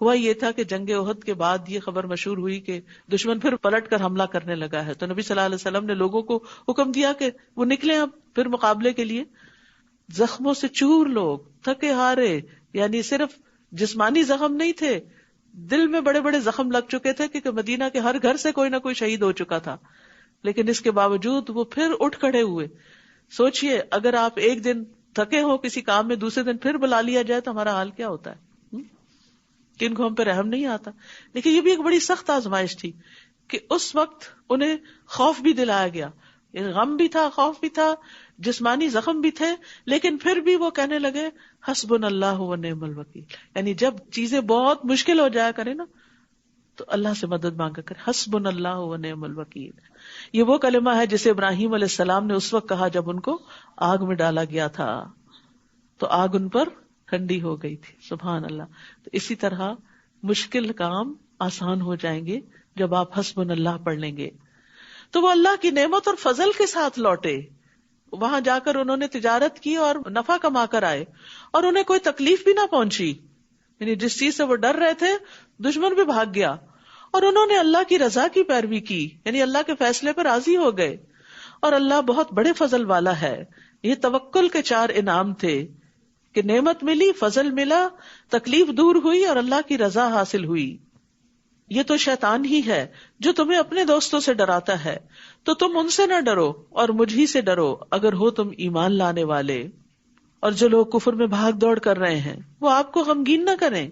ہوا یہ تھا کہ جنگ احد کے بعد یہ خبر مشہور ہوئی کہ دشمن پھر پلٹ کر حملہ کرنے لگا ہے. تو نبی صلی اللہ علیہ وسلم نے لوگوں کو حکم دیا کہ وہ نکلیں اب پھر مقابلے کے لیے. زخموں سے چور لوگ، تھکے ہارے، یعنی صرف جسمانی زخم نہیں تھے، دل میں بڑے بڑے زخم لگ چکے تھے کیونکہ مدینہ کے ہر گھر سے کوئی نہ کوئی شہید ہو چکا تھا. لیکن اس کے باوجود وہ پھر اٹھ کھڑے ہوئے. سوچئے اگر آپ ایک دن تھکے ہو کسی کام میں دوسرے دن پھر بلا لیا جائے تو ہمارا حال کیا ہوتا ہے؟ کن کو ہم پہ رحم نہیں آتا. لیکن یہ بھی ایک بڑی سخت آزمائش تھی کہ اس وقت انہیں خوف بھی دلایا گیا، غم بھی تھا، خوف بھی تھا، جسمانی زخم بھی تھے، لیکن پھر بھی وہ کہنے لگے حسبنا اللہ و نعم الوکیل. یعنی جب چیزیں بہت مشکل ہو جایا کرے نا تو اللہ سے مدد مانگا کرے، حسبنا اللہ و نعم الوکیل. یہ وہ کلمہ ہے جسے ابراہیم علیہ السلام نے اس وقت کہا جب ان کو آگ میں ڈالا گیا تھا تو آگ ان پر ٹھنڈی ہو گئی تھی. سبحان اللہ. تو اسی طرح مشکل کام آسان ہو جائیں گے جب آپ حسبنا اللہ پڑھ لیں گے. تو وہ اللہ کی نعمت اور فضل کے ساتھ لوٹے. وہاں جا کر انہوں نے تجارت کی اور نفع کما کر آئے اور انہیں کوئی تکلیف بھی نہ پہنچی. یعنی جس چیز سے وہ ڈر رہے تھے دشمن بھی بھاگ گیا اور انہوں نے اللہ کی رضا کی پیروی کی، یعنی اللہ کے فیصلے پر راضی ہو گئے. اور اللہ بہت بڑے فضل والا ہے. یہ توکل کے 4 انعام تھے کہ نعمت ملی، فضل ملا، تکلیف دور ہوئی اور اللہ کی رضا حاصل ہوئی. یہ تو شیطان ہی ہے جو تمہیں اپنے دوستوں سے ڈراتا ہے، تو تم ان سے نہ ڈرو اور مجھ ہی سے ڈرو اگر ہو تم ایمان لانے والے. اور جو لوگ کفر میں بھاگ دوڑ کر رہے ہیں وہ آپ کو غمگین نہ کریں،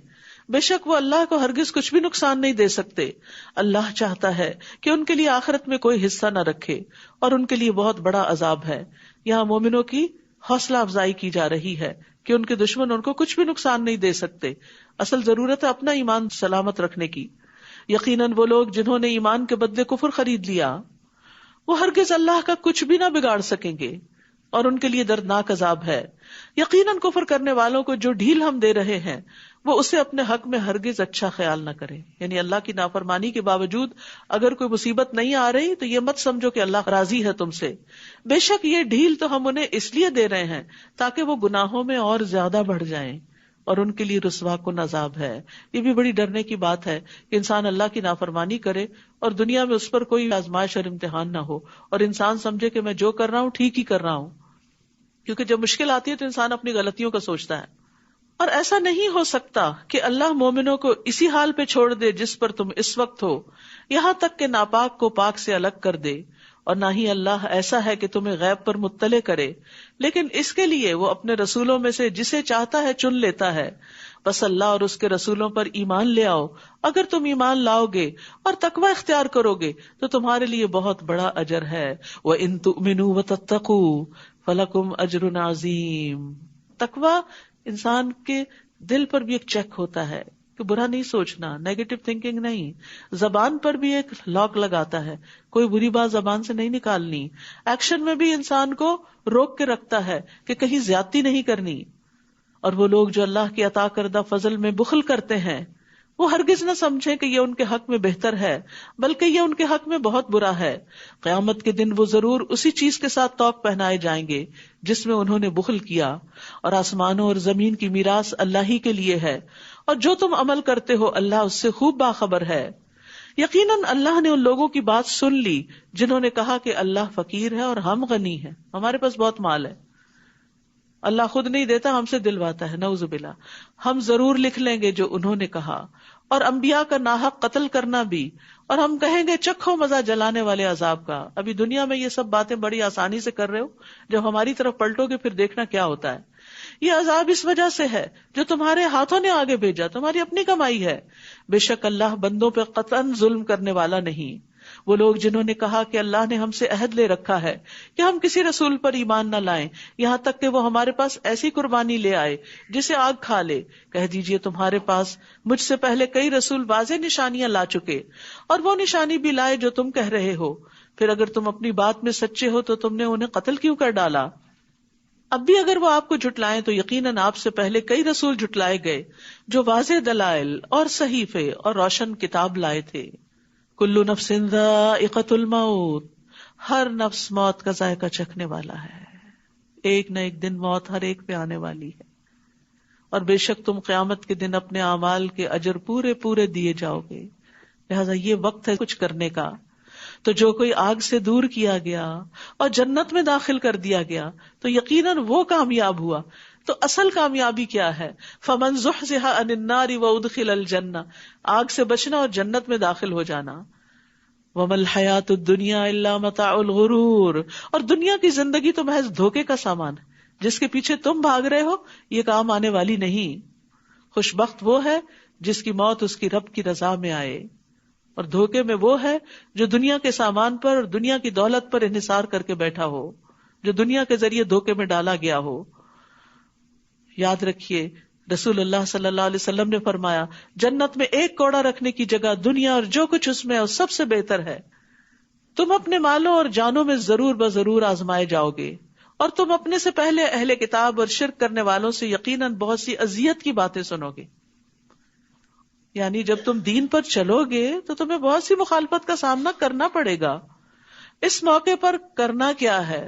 بے شک وہ اللہ کو ہرگز کچھ بھی نقصان نہیں دے سکتے. اللہ چاہتا ہے کہ ان کے لیے آخرت میں کوئی حصہ نہ رکھے اور ان کے لیے بہت بڑا عذاب ہے. یہاں مومنوں کی حوصلہ افزائی کی جا رہی ہے کہ ان کے دشمن ان کو کچھ بھی نقصان نہیں دے سکتے. اصل ضرورت ہے اپنا ایمان سلامت رکھنے کی. یقیناً وہ لوگ جنہوں نے ایمان کے بدلے کفر خرید لیا وہ ہرگز اللہ کا کچھ بھی نہ بگاڑ سکیں گے اور ان کے لیے دردناک عذاب ہے. یقیناً کفر کرنے والوں کو جو ڈھیل ہم دے رہے ہیں وہ اسے اپنے حق میں ہرگز اچھا خیال نہ کریں. یعنی اللہ کی نافرمانی کے باوجود اگر کوئی مصیبت نہیں آ رہی تو یہ مت سمجھو کہ اللہ راضی ہے تم سے. بے شک یہ ڈھیل تو ہم انہیں اس لیے دے رہے ہیں تاکہ وہ گناہوں میں اور زیادہ بڑھ جائیں اور ان کے لیے رسوا کن عذاب ہے. یہ بھی بڑی ڈرنے کی بات ہے کہ انسان اللہ کی نافرمانی کرے اور دنیا میں اس پر کوئی آزمائش اور امتحان نہ ہو اور انسان سمجھے کہ میں جو کر رہا ہوں ٹھیک ہی کر رہا ہوں. کیونکہ جب مشکل آتی ہے تو انسان اپنی غلطیوں کا سوچتا ہے. اور ایسا نہیں ہو سکتا کہ اللہ مومنوں کو اسی حال پہ چھوڑ دے جس پر تم اس وقت ہو، یہاں تک کہ ناپاک کو پاک سے الگ کر دے. اور نہ ہی اللہ ایسا ہے کہ تمہیں غیب پر مطلع کرے، لیکن اس کے لیے وہ اپنے رسولوں میں سے جسے چاہتا ہے چن لیتا ہے. بس اللہ اور اس کے رسولوں پر ایمان لے آؤ. اگر تم ایمان لاؤ گے اور تقوی اختیار کرو گے تو تمہارے لیے بہت بڑا اجر ہے. وَإِن تُؤْمِنُوا وَتَتَّقُوا فَلَكُمْ أَجْرٌ عَظِيمٌ. تقوی انسان کے دل پر بھی ایک چیک ہوتا ہے کہ برا نہیں سوچنا، نیگیٹو تھنکنگ نہیں. زبان پر بھی ایک لاک لگاتا ہے، کوئی بری بات زبان سے نہیں نکالنی. ایکشن میں بھی انسان کو روک کے رکھتا ہے کہ کہیں زیادتی نہیں کرنی. اور وہ لوگ جو اللہ کی عطا کردہ فضل میں بخل کرتے ہیں وہ ہرگز نہ سمجھیں کہ یہ ان کے حق میں بہتر ہے، بلکہ یہ ان کے حق میں بہت برا ہے. قیامت کے دن وہ ضرور اسی چیز کے ساتھ توق پہنائے جائیں گے جس میں انہوں نے بخل کیا. اور آسمانوں اور زمین کی میراث اللہ ہی کے لیے ہے، اور جو تم عمل کرتے ہو اللہ اس سے خوب باخبر ہے. یقیناً اللہ نے ان لوگوں کی بات سن لی جنہوں نے کہا کہ اللہ فقیر ہے اور ہم غنی ہیں، ہمارے پاس بہت مال ہے. اللہ خود نہیں دیتا، ہم سے دلواتا ہے، نعوذ باللہ. ہم ضرور لکھ لیں گے جو انہوں نے کہا، اور انبیاء کا ناحق قتل کرنا بھی، اور ہم کہیں گے چکھو مزہ جلانے والے عذاب کا. ابھی دنیا میں یہ سب باتیں بڑی آسانی سے کر رہے ہو، جب ہماری طرف پلٹو گے پھر دیکھنا کیا ہوتا ہے. یہ عذاب اس وجہ سے ہے جو تمہارے ہاتھوں نے آگے بھیجا، تمہاری اپنی کمائی ہے. بے شک اللہ بندوں پہ قطعاً ظلم کرنے والا نہیں. وہ لوگ جنہوں نے کہا کہ اللہ نے ہم سے عہد لے رکھا ہے کہ ہم کسی رسول پر ایمان نہ لائیں یہاں تک کہ وہ ہمارے پاس ایسی قربانی لے آئے جسے آگ کھا لے. کہہ دیجئے تمہارے پاس مجھ سے پہلے کئی رسول واضح نشانیاں لا چکے، اور وہ نشانی بھی لائے جو تم کہہ رہے ہو. پھر اگر تم اپنی بات میں سچے ہو تو تم نے انہیں قتل کیوں کر ڈالا؟ اب بھی اگر وہ آپ کو جھٹلائیں تو یقیناً آپ سے پہلے کئی رسول جھٹلائے گئے جو واضح دلائل اور صحیفے اور روشن کتاب لائے تھے. کل نفس ذائقۃ الموت، ہر نفس موت کا ذائقہ چکھنے والا ہے. ایک نہ ایک دن موت ہر ایک پہ آنے والی ہے. اور بے شک تم قیامت کے دن اپنے اعمال کے اجر پورے پورے دیے جاؤ گے. لہذا یہ وقت ہے کچھ کرنے کا. تو جو کوئی آگ سے دور کیا گیا اور جنت میں داخل کر دیا گیا تو یقیناً وہ کامیاب ہوا. تو اصل کامیابی کیا ہے؟ فمن زحزح عن النار وادخل الجنہ، آگ سے بچنا اور جنت میں داخل ہو جانا. وما الحیاۃ الدنیا الا متاع الغرور، اور دنیا کی زندگی تو محض دھوکے کا سامان ہے جس کے پیچھے تم بھاگ رہے ہو یہ کام آنے والی نہیں. خوش بخت وہ ہے جس کی موت اس کی رب کی رضا میں آئے، اور دھوکے میں وہ ہے جو دنیا کے سامان پر اور دنیا کی دولت پر انحصار کر کے بیٹھا ہو، جو دنیا کے ذریعے دھوکے میں ڈالا گیا ہو. یاد رکھیے رسول اللہ صلی اللہ علیہ وسلم نے فرمایا جنت میں ایک کوڑا رکھنے کی جگہ دنیا اور جو کچھ اس میں ہے سب سے بہتر ہے. تم اپنے مالوں اور جانوں میں ضرور بضرور آزمائے جاؤ گے، اور تم اپنے سے پہلے اہل کتاب اور شرک کرنے والوں سے یقیناً بہت سی اذیت کی باتیں سنو گے. یعنی جب تم دین پر چلو گے تو تمہیں بہت سی مخالفت کا سامنا کرنا پڑے گا. اس موقع پر کرنا کیا ہے؟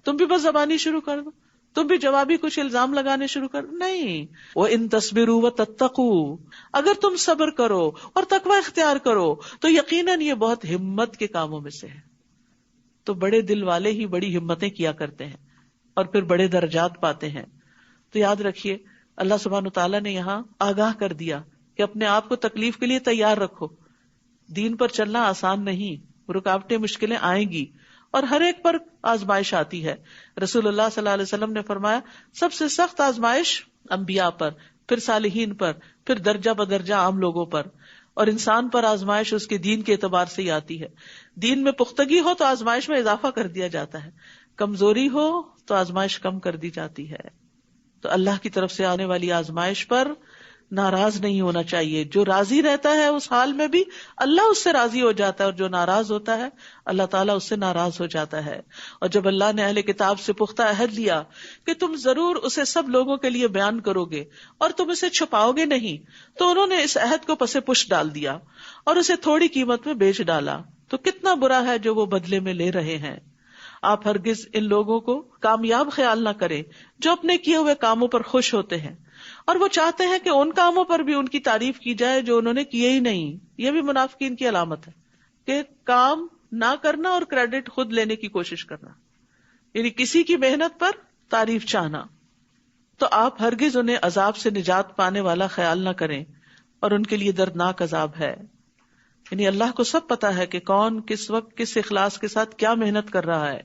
تم بھی بس زبانی شروع کر دو، تم بھی جوابی کچھ الزام لگانے شروع کر دو؟ نہیں. وَإِن تَصْبِرُوا وَتَتَّقُوا، اگر تم صبر کرو اور تقوی اختیار کرو تو یقیناً یہ بہت ہمت کے کاموں میں سے ہے. تو بڑے دل والے ہی بڑی ہمتیں کیا کرتے ہیں اور پھر بڑے درجات پاتے ہیں. تو یاد رکھیے اللہ سبحانہ وتعالیٰ نے یہاں آگاہ کر دیا کہ اپنے آپ کو تکلیف کے لیے تیار رکھو. دین پر چلنا آسان نہیں، رکاوٹیں مشکلیں آئیں گی اور ہر ایک پر آزمائش آتی ہے. رسول اللہ صلی اللہ علیہ وسلم نے فرمایا سب سے سخت آزمائش انبیاء پر، پھر صالحین پر، پھر درجہ بدرجہ عام لوگوں پر، اور انسان پر آزمائش اس کے دین کے اعتبار سے ہی آتی ہے. دین میں پختگی ہو تو آزمائش میں اضافہ کر دیا جاتا ہے، کمزوری ہو تو آزمائش کم کر دی جاتی ہے. تو اللہ کی طرف سے آنے والی آزمائش پر ناراض نہیں ہونا چاہیے. جو راضی رہتا ہے اس حال میں بھی اللہ اس سے راضی ہو جاتا ہے، اور جو ناراض ہوتا ہے اللہ تعالیٰ اس سے ناراض ہو جاتا ہے. اور جب اللہ نے اہل کتاب سے پختہ عہد لیا کہ تم ضرور اسے سب لوگوں کے لیے بیان کرو گے اور تم اسے چھپاؤ گے نہیں، تو انہوں نے اس عہد کو پس پش ڈال دیا اور اسے تھوڑی قیمت میں بیچ ڈالا. تو کتنا برا ہے جو وہ بدلے میں لے رہے ہیں. آپ ہرگز ان لوگوں کو کامیاب خیال نہ کریں جو اپنے کیے ہوئے کاموں پر خوش ہوتے ہیں اور وہ چاہتے ہیں کہ ان کاموں پر بھی ان کی تعریف کی جائے جو انہوں نے کیے ہی نہیں. یہ بھی منافقین کی علامت ہے کہ کام نہ کرنا اور کریڈٹ خود لینے کی کوشش کرنا، یعنی کسی کی محنت پر تعریف چاہنا. تو آپ ہرگز انہیں عذاب سے نجات پانے والا خیال نہ کریں، اور ان کے لیے دردناک عذاب ہے. یعنی اللہ کو سب پتا ہے کہ کون کس وقت کس اخلاص کے ساتھ کیا محنت کر رہا ہے.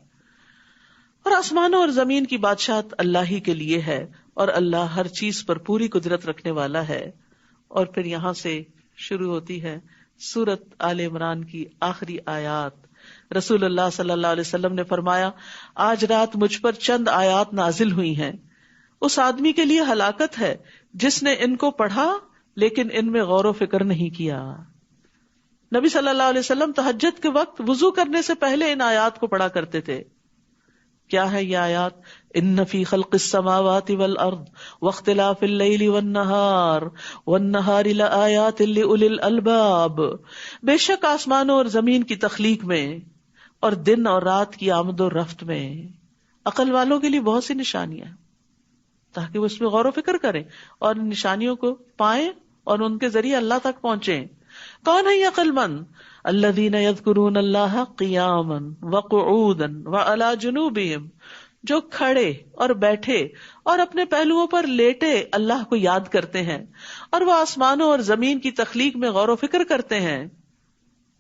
اور آسمانوں اور زمین کی بادشاہت اللہ ہی کے لیے ہے، اور اللہ ہر چیز پر پوری قدرت رکھنے والا ہے. اور پھر یہاں سے شروع ہوتی ہے سورت آل عمران کی آخری آیات. رسول اللہ صلی اللہ علیہ وسلم نے فرمایا آج رات مجھ پر چند آیات نازل ہوئی ہیں، اس آدمی کے لیے ہلاکت ہے جس نے ان کو پڑھا لیکن ان میں غور و فکر نہیں کیا. نبی صلی اللہ علیہ وسلم تہجد کے وقت وضو کرنے سے پہلے ان آیات کو پڑھا کرتے تھے. کیا ہے یہ آیات؟ ان فی خلق السماوات والارض واختلاف اللیل والنہار لآیات لأولی الالباب. بے شک آسمانوں اور زمین کی تخلیق میں اور دن اور رات کی آمد و رفت میں عقل والوں کے لیے بہت سی نشانیاں ہیں، تاکہ وہ اس میں غور و فکر کریں اور ان نشانیوں کو پائیں اور ان کے ذریعے اللہ تک پہنچیں. کون ہے یہ عقل مند؟ الذین یذکرون اللہ قیاما وقعودا وعلی جنوبہم، جو کھڑے اور بیٹھے اور اپنے پہلوؤں پر لیٹے اللہ کو یاد کرتے ہیں، اور وہ آسمانوں اور زمین کی تخلیق میں غور و فکر کرتے ہیں.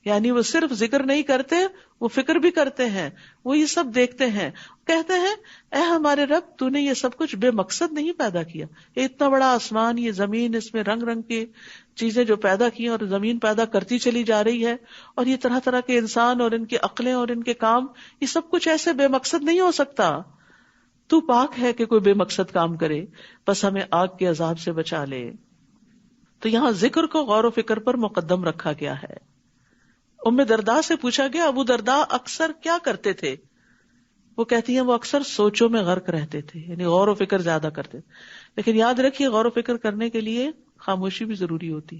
یعنی وہ صرف ذکر نہیں کرتے، وہ فکر بھی کرتے ہیں، وہ یہ سب دیکھتے ہیں، کہتے ہیں اے ہمارے رب تو نے یہ سب کچھ بے مقصد نہیں پیدا کیا. یہ اتنا بڑا آسمان، یہ زمین، اس میں رنگ رنگ کی چیزیں جو پیدا کی اور زمین پیدا کرتی چلی جا رہی ہے، اور یہ طرح طرح کے انسان اور ان کی عقلیں اور ان کے کام، یہ سب کچھ ایسے بے مقصد نہیں ہو سکتا. تو پاک ہے کہ کوئی بے مقصد کام کرے، بس ہمیں آگ کے عذاب سے بچا لے. تو یہاں ذکر کو غور و فکر پر مقدم رکھا گیا ہے. ام درداء سے پوچھا گیا ابو درداء اکثر کیا کرتے تھے؟ وہ کہتی ہیں وہ اکثر سوچوں میں غرق رہتے تھے، یعنی غور و فکر زیادہ کرتے تھے. لیکن یاد رکھیے غور و فکر کرنے کے لیے خاموشی بھی ضروری ہوتی.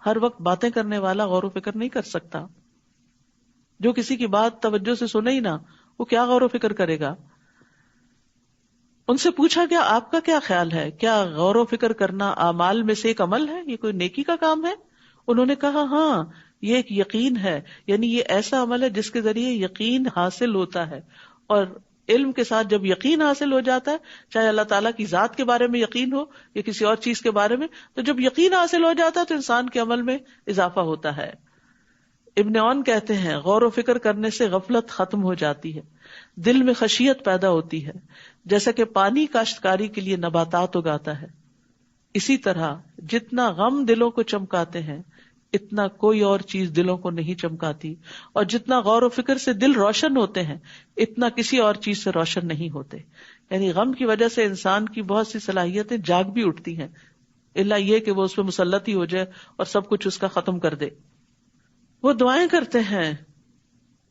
ہر وقت باتیں کرنے والا غور و فکر نہیں کر سکتا. جو کسی کی بات توجہ سے سنے ہی نہ، وہ کیا غور و فکر کرے گا؟ ان سے پوچھا گیا آپ کا کیا خیال ہے، کیا غور و فکر کرنا اعمال میں سے ایک عمل ہے، یہ کوئی نیکی کا کام ہے؟ انہوں نے کہا ہاں یہ ایک یقین ہے، یعنی یہ ایسا عمل ہے جس کے ذریعے یقین حاصل ہوتا ہے. اور علم کے ساتھ جب یقین حاصل ہو جاتا ہے، چاہے اللہ تعالیٰ کی ذات کے بارے میں یقین ہو یا کسی اور چیز کے بارے میں، تو جب یقین حاصل ہو جاتا ہے تو انسان کے عمل میں اضافہ ہوتا ہے. ابن عون کہتے ہیں غور و فکر کرنے سے غفلت ختم ہو جاتی ہے، دل میں خشیت پیدا ہوتی ہے، جیسا کہ پانی کاشتکاری کے لیے نباتات اگاتا ہے، اسی طرح جتنا غم دلوں کو چمکاتے ہیں اتنا کوئی اور چیز دلوں کو نہیں چمکاتی، اور جتنا غور و فکر سے دل روشن ہوتے ہیں اتنا کسی اور چیز سے روشن نہیں ہوتے. یعنی غم کی وجہ سے انسان کی بہت سی صلاحیتیں جاگ بھی اٹھتی ہیں، الا یہ کہ وہ اس پہ مسلط ہی ہو جائے اور سب کچھ اس کا ختم کر دے. وہ دعائیں کرتے ہیں،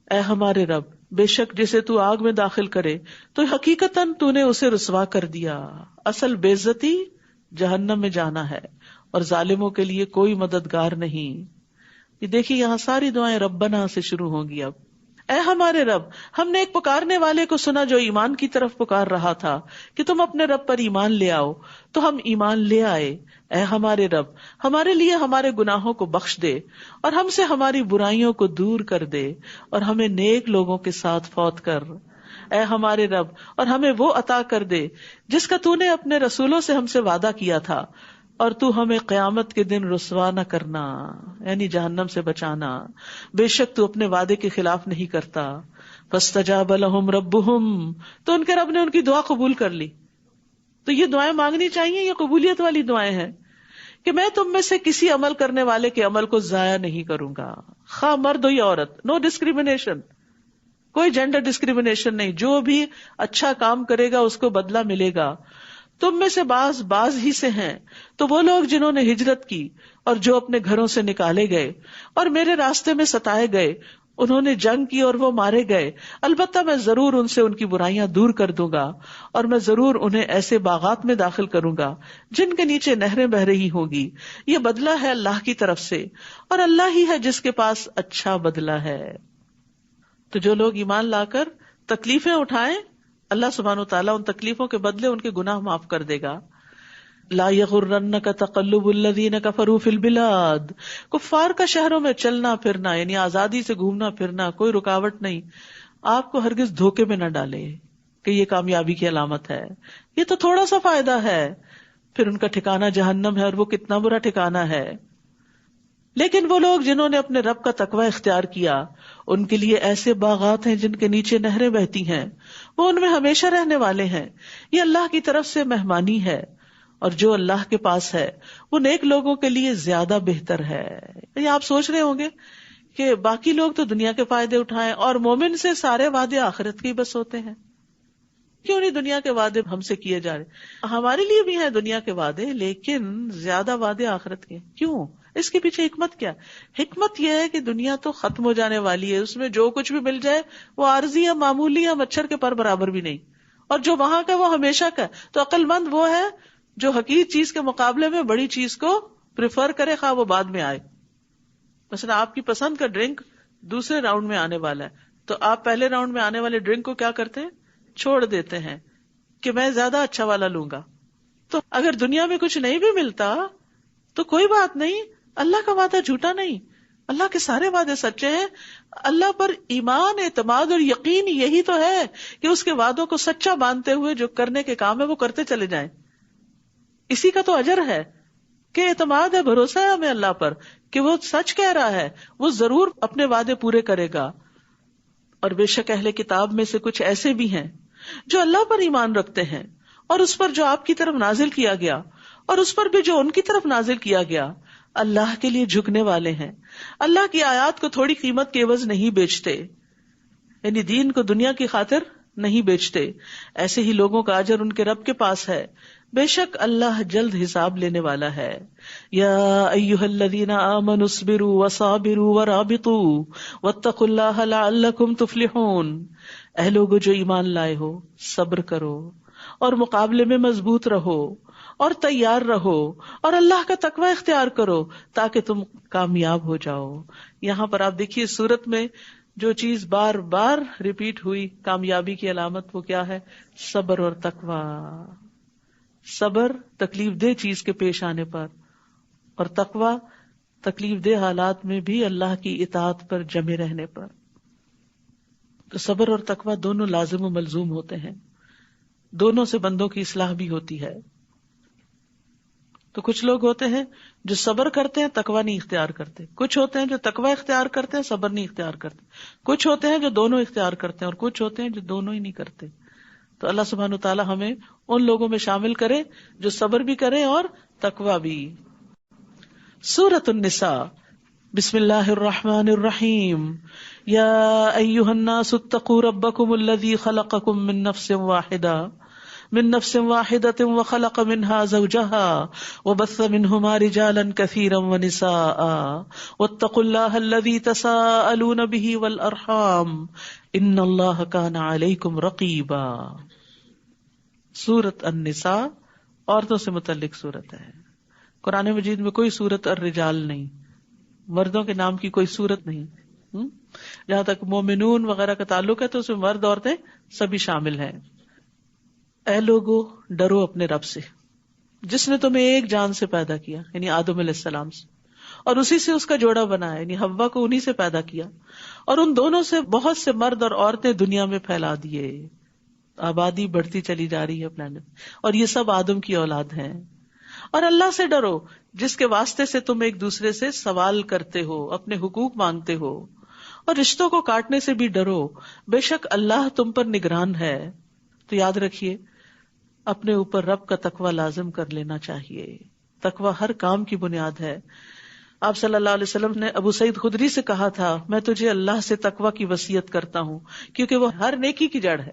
اے ہمارے رب، بے شک جسے تو آگ میں داخل کرے تو حقیقتاً تو نے اسے رسوا کر دیا، اصل بے عزتی جہنم میں جانا ہے اور ظالموں کے لیے کوئی مددگار نہیں. یہ دیکھیے یہاں ساری دعائیں ربنا سے شروع ہوں گی. اب اے ہمارے رب، ہم نے ایک پکارنے والے کو سنا جو ایمان کی طرف پکار رہا تھا کہ تم اپنے رب پر ایمان لے آؤ، تو ہم ایمان لے آئے. اے ہمارے رب، ہمارے لیے ہمارے گناہوں کو بخش دے اور ہم سے ہماری برائیوں کو دور کر دے اور ہمیں نیک لوگوں کے ساتھ فوت کر. اے ہمارے رب، اور ہمیں وہ عطا کر دے جس کا تو نے اپنے رسولوں سے ہم سے وعدہ کیا تھا، اور تو ہمیں قیامت کے دن رسوا نہ کرنا، یعنی جہنم سے بچانا، بے شک تو اپنے وعدے کے خلاف نہیں کرتا. فاستجاب لهم ربهم، تو ان کے رب نے ان کی دعا قبول کر لی. تو یہ دعائیں مانگنی چاہیے، یہ قبولیت والی دعائیں ہیں کہ میں تم میں سے کسی عمل کرنے والے کے عمل کو ضائع نہیں کروں گا، خواہ مرد ہو یا عورت، نو ڈسکریمنیشن، کوئی جینڈر ڈسکریمنیشن نہیں. جو بھی اچھا کام کرے گا اس کو بدلہ ملے گا. تم میں سے باز ہی سے ہیں تو وہ لوگ جنہوں نے ہجرت کی اور جو اپنے گھروں سے نکالے گئے اور میرے راستے میں ستائے گئے، انہوں نے جنگ کی اور وہ مارے گئے، البتہ میں ضرور ان سے ان کی برائیاں دور کر دوں گا اور میں ضرور انہیں ایسے باغات میں داخل کروں گا جن کے نیچے نہریں بہ رہی ہوں گی. یہ بدلہ ہے اللہ کی طرف سے، اور اللہ ہی ہے جس کے پاس اچھا بدلہ ہے. تو جو لوگ ایمان لا کر تکلیفیں اٹھائیں، اللہ سبحانہ وتعالیٰ ان تکلیفوں کے بدلے ان کے گناہ معاف کر دے گا. لا یغرنک تقلب الذین کفروا فی البلاد، کفار کا شہروں میں چلنا پھرنا، یعنی آزادی سے گھومنا پھرنا، کوئی رکاوٹ نہیں، آپ کو ہرگز دھوکے میں نہ ڈالے کہ یہ کامیابی کی علامت ہے. یہ تو تھوڑا سا فائدہ ہے، پھر ان کا ٹھکانہ جہنم ہے، اور وہ کتنا برا ٹھکانہ ہے. لیکن وہ لوگ جنہوں نے اپنے رب کا تقوی اختیار کیا، ان کے لیے ایسے باغات ہیں جن کے نیچے نہریں بہتی ہیں، وہ ان میں ہمیشہ رہنے والے ہیں. یہ اللہ کی طرف سے مہمانی ہے، اور جو اللہ کے پاس ہے وہ نیک لوگوں کے لیے زیادہ بہتر ہے. یہ آپ سوچ رہے ہوں گے کہ باقی لوگ تو دنیا کے فائدے اٹھائیں اور مومن سے سارے وعدے آخرت کے ہی بس ہوتے ہیں، کیوں نہیں دنیا کے وعدے ہم سے کیے جا رہے؟ ہمارے لیے بھی ہیں دنیا کے وعدے، لیکن زیادہ وعدے آخرت کے. کیوں؟ اس کے پیچھے حکمت کیا؟ حکمت یہ ہے کہ دنیا تو ختم ہو جانے والی ہے، اس میں جو کچھ بھی مل جائے وہ عارضی یا معمولی یا مچھر کے پر برابر بھی نہیں، اور جو وہاں کا وہ ہمیشہ کا. تو عقل مند وہ ہے جو حقیقی چیز کے مقابلے میں بڑی چیز کو پریفر کرے، خواہ وہ بعد میں آئے. مثلا آپ کی پسند کا ڈرنک دوسرے راؤنڈ میں آنے والا ہے، تو آپ پہلے راؤنڈ میں آنے والے ڈرنک کو کیا کرتے ہیں؟ چھوڑ دیتے ہیں کہ میں زیادہ اچھا والا لوں گا. تو اگر دنیا میں کچھ نہیں بھی ملتا تو کوئی بات نہیں، اللہ کا وعدہ جھوٹا نہیں، اللہ کے سارے وعدے سچے ہیں. اللہ پر ایمان، اعتماد اور یقین یہی تو ہے کہ اس کے وعدوں کو سچا مانتے ہوئے جو کرنے کے کام ہے وہ کرتے چلے جائیں. اسی کا تو اجر ہے کہ اعتماد ہے، بھروسہ ہے ہمیں اللہ پر کہ وہ سچ کہہ رہا ہے، وہ ضرور اپنے وعدے پورے کرے گا. اور بے شک اہل کتاب میں سے کچھ ایسے بھی ہیں جو اللہ پر ایمان رکھتے ہیں اور اس پر جو آپ کی طرف نازل کیا گیا اور اس پر بھی جو ان کی طرف نازل کیا گیا، اللہ کے لیے جھکنے والے ہیں. اللہ کی آیات کو تھوڑی قیمت کے عوض نہیں بیچتے، یعنی دین کو دنیا کی خاطر نہیں بیچتے. ایسے ہی لوگوں کا اجر ان کے رب کے پاس ہے، بے شک اللہ جلد حساب لینے والا ہے. یا ایھا الذین آمنوا اصبروا وصابروا ورابطوا واتقوا اللہ لعلکم تفلحون. اے لوگو جو ایمان لائے ہو، صبر کرو اور مقابلے میں مضبوط رہو اور تیار رہو اور اللہ کا تقوی اختیار کرو تاکہ تم کامیاب ہو جاؤ. یہاں پر آپ دیکھیے سورت میں جو چیز بار بار ریپیٹ ہوئی کامیابی کی علامت، وہ کیا ہے؟ صبر اور تقوی. صبر تکلیف دہ چیز کے پیش آنے پر، اور تقوی تکلیف دہ حالات میں بھی اللہ کی اطاعت پر جمے رہنے پر. تو صبر اور تقوی دونوں لازم و ملزوم ہوتے ہیں، دونوں سے بندوں کی اصلاح بھی ہوتی ہے. تو کچھ لوگ ہوتے ہیں جو صبر کرتے ہیں تقوی نہیں اختیار کرتے، کچھ ہوتے ہیں جو تقوی اختیار کرتے ہیں صبر نہیں اختیار کرتے، کچھ ہوتے ہیں جو دونوں اختیار کرتے ہیں اور کچھ ہوتے ہیں جو دونوں ہی نہیں کرتے. تو اللہ سبحانہ وتعالی ہمیں ان لوگوں میں شامل کرے جو صبر بھی کرے اور تقوی بھی. سورۃ النساء. بسم اللہ الرحمن الرحیم. یا ایھا الناس اتقوا ربکم الذی خلقکم من نفس واحدۃ وخلق منها زوجها وبث منهما رجالا كثيرا ونساء واتقوا الله الذي تساءلون به والارحام ان الله كان عليكم رقيبا. سورۃ النساء عورتوں سے متعلق سورت ہے. قرآن مجید میں کوئی سورت الرجال نہیں، مردوں کے نام کی کوئی سورت نہیں. جہاں تک مومنون وغیرہ کا تعلق ہے تو اس میں مرد عورتیں سبھی شامل ہیں. اے لوگو ڈرو اپنے رب سے جس نے تمہیں ایک جان سے پیدا کیا یعنی آدم علیہ السلام سے، اور اسی سے اس کا جوڑا بنایا یعنی حوا کو انہی سے پیدا کیا، اور ان دونوں سے بہت سے مرد اور عورتیں دنیا میں پھیلا دیے. آبادی بڑھتی چلی جا رہی ہے پلانٹ، اور یہ سب آدم کی اولاد ہیں. اور اللہ سے ڈرو جس کے واسطے سے تم ایک دوسرے سے سوال کرتے ہو، اپنے حقوق مانگتے ہو، اور رشتوں کو کاٹنے سے بھی ڈرو، بے شک اللہ تم پر نگران ہے. تو یاد رکھیے اپنے اوپر رب کا تقوی لازم کر لینا چاہیے. تقوی ہر کام کی بنیاد ہے. آپ صلی اللہ علیہ وسلم نے ابو سعید خدری سے کہا تھا میں تجھے اللہ سے تقوی کی وصیت کرتا ہوں کیونکہ وہ ہر نیکی کی جڑ ہے.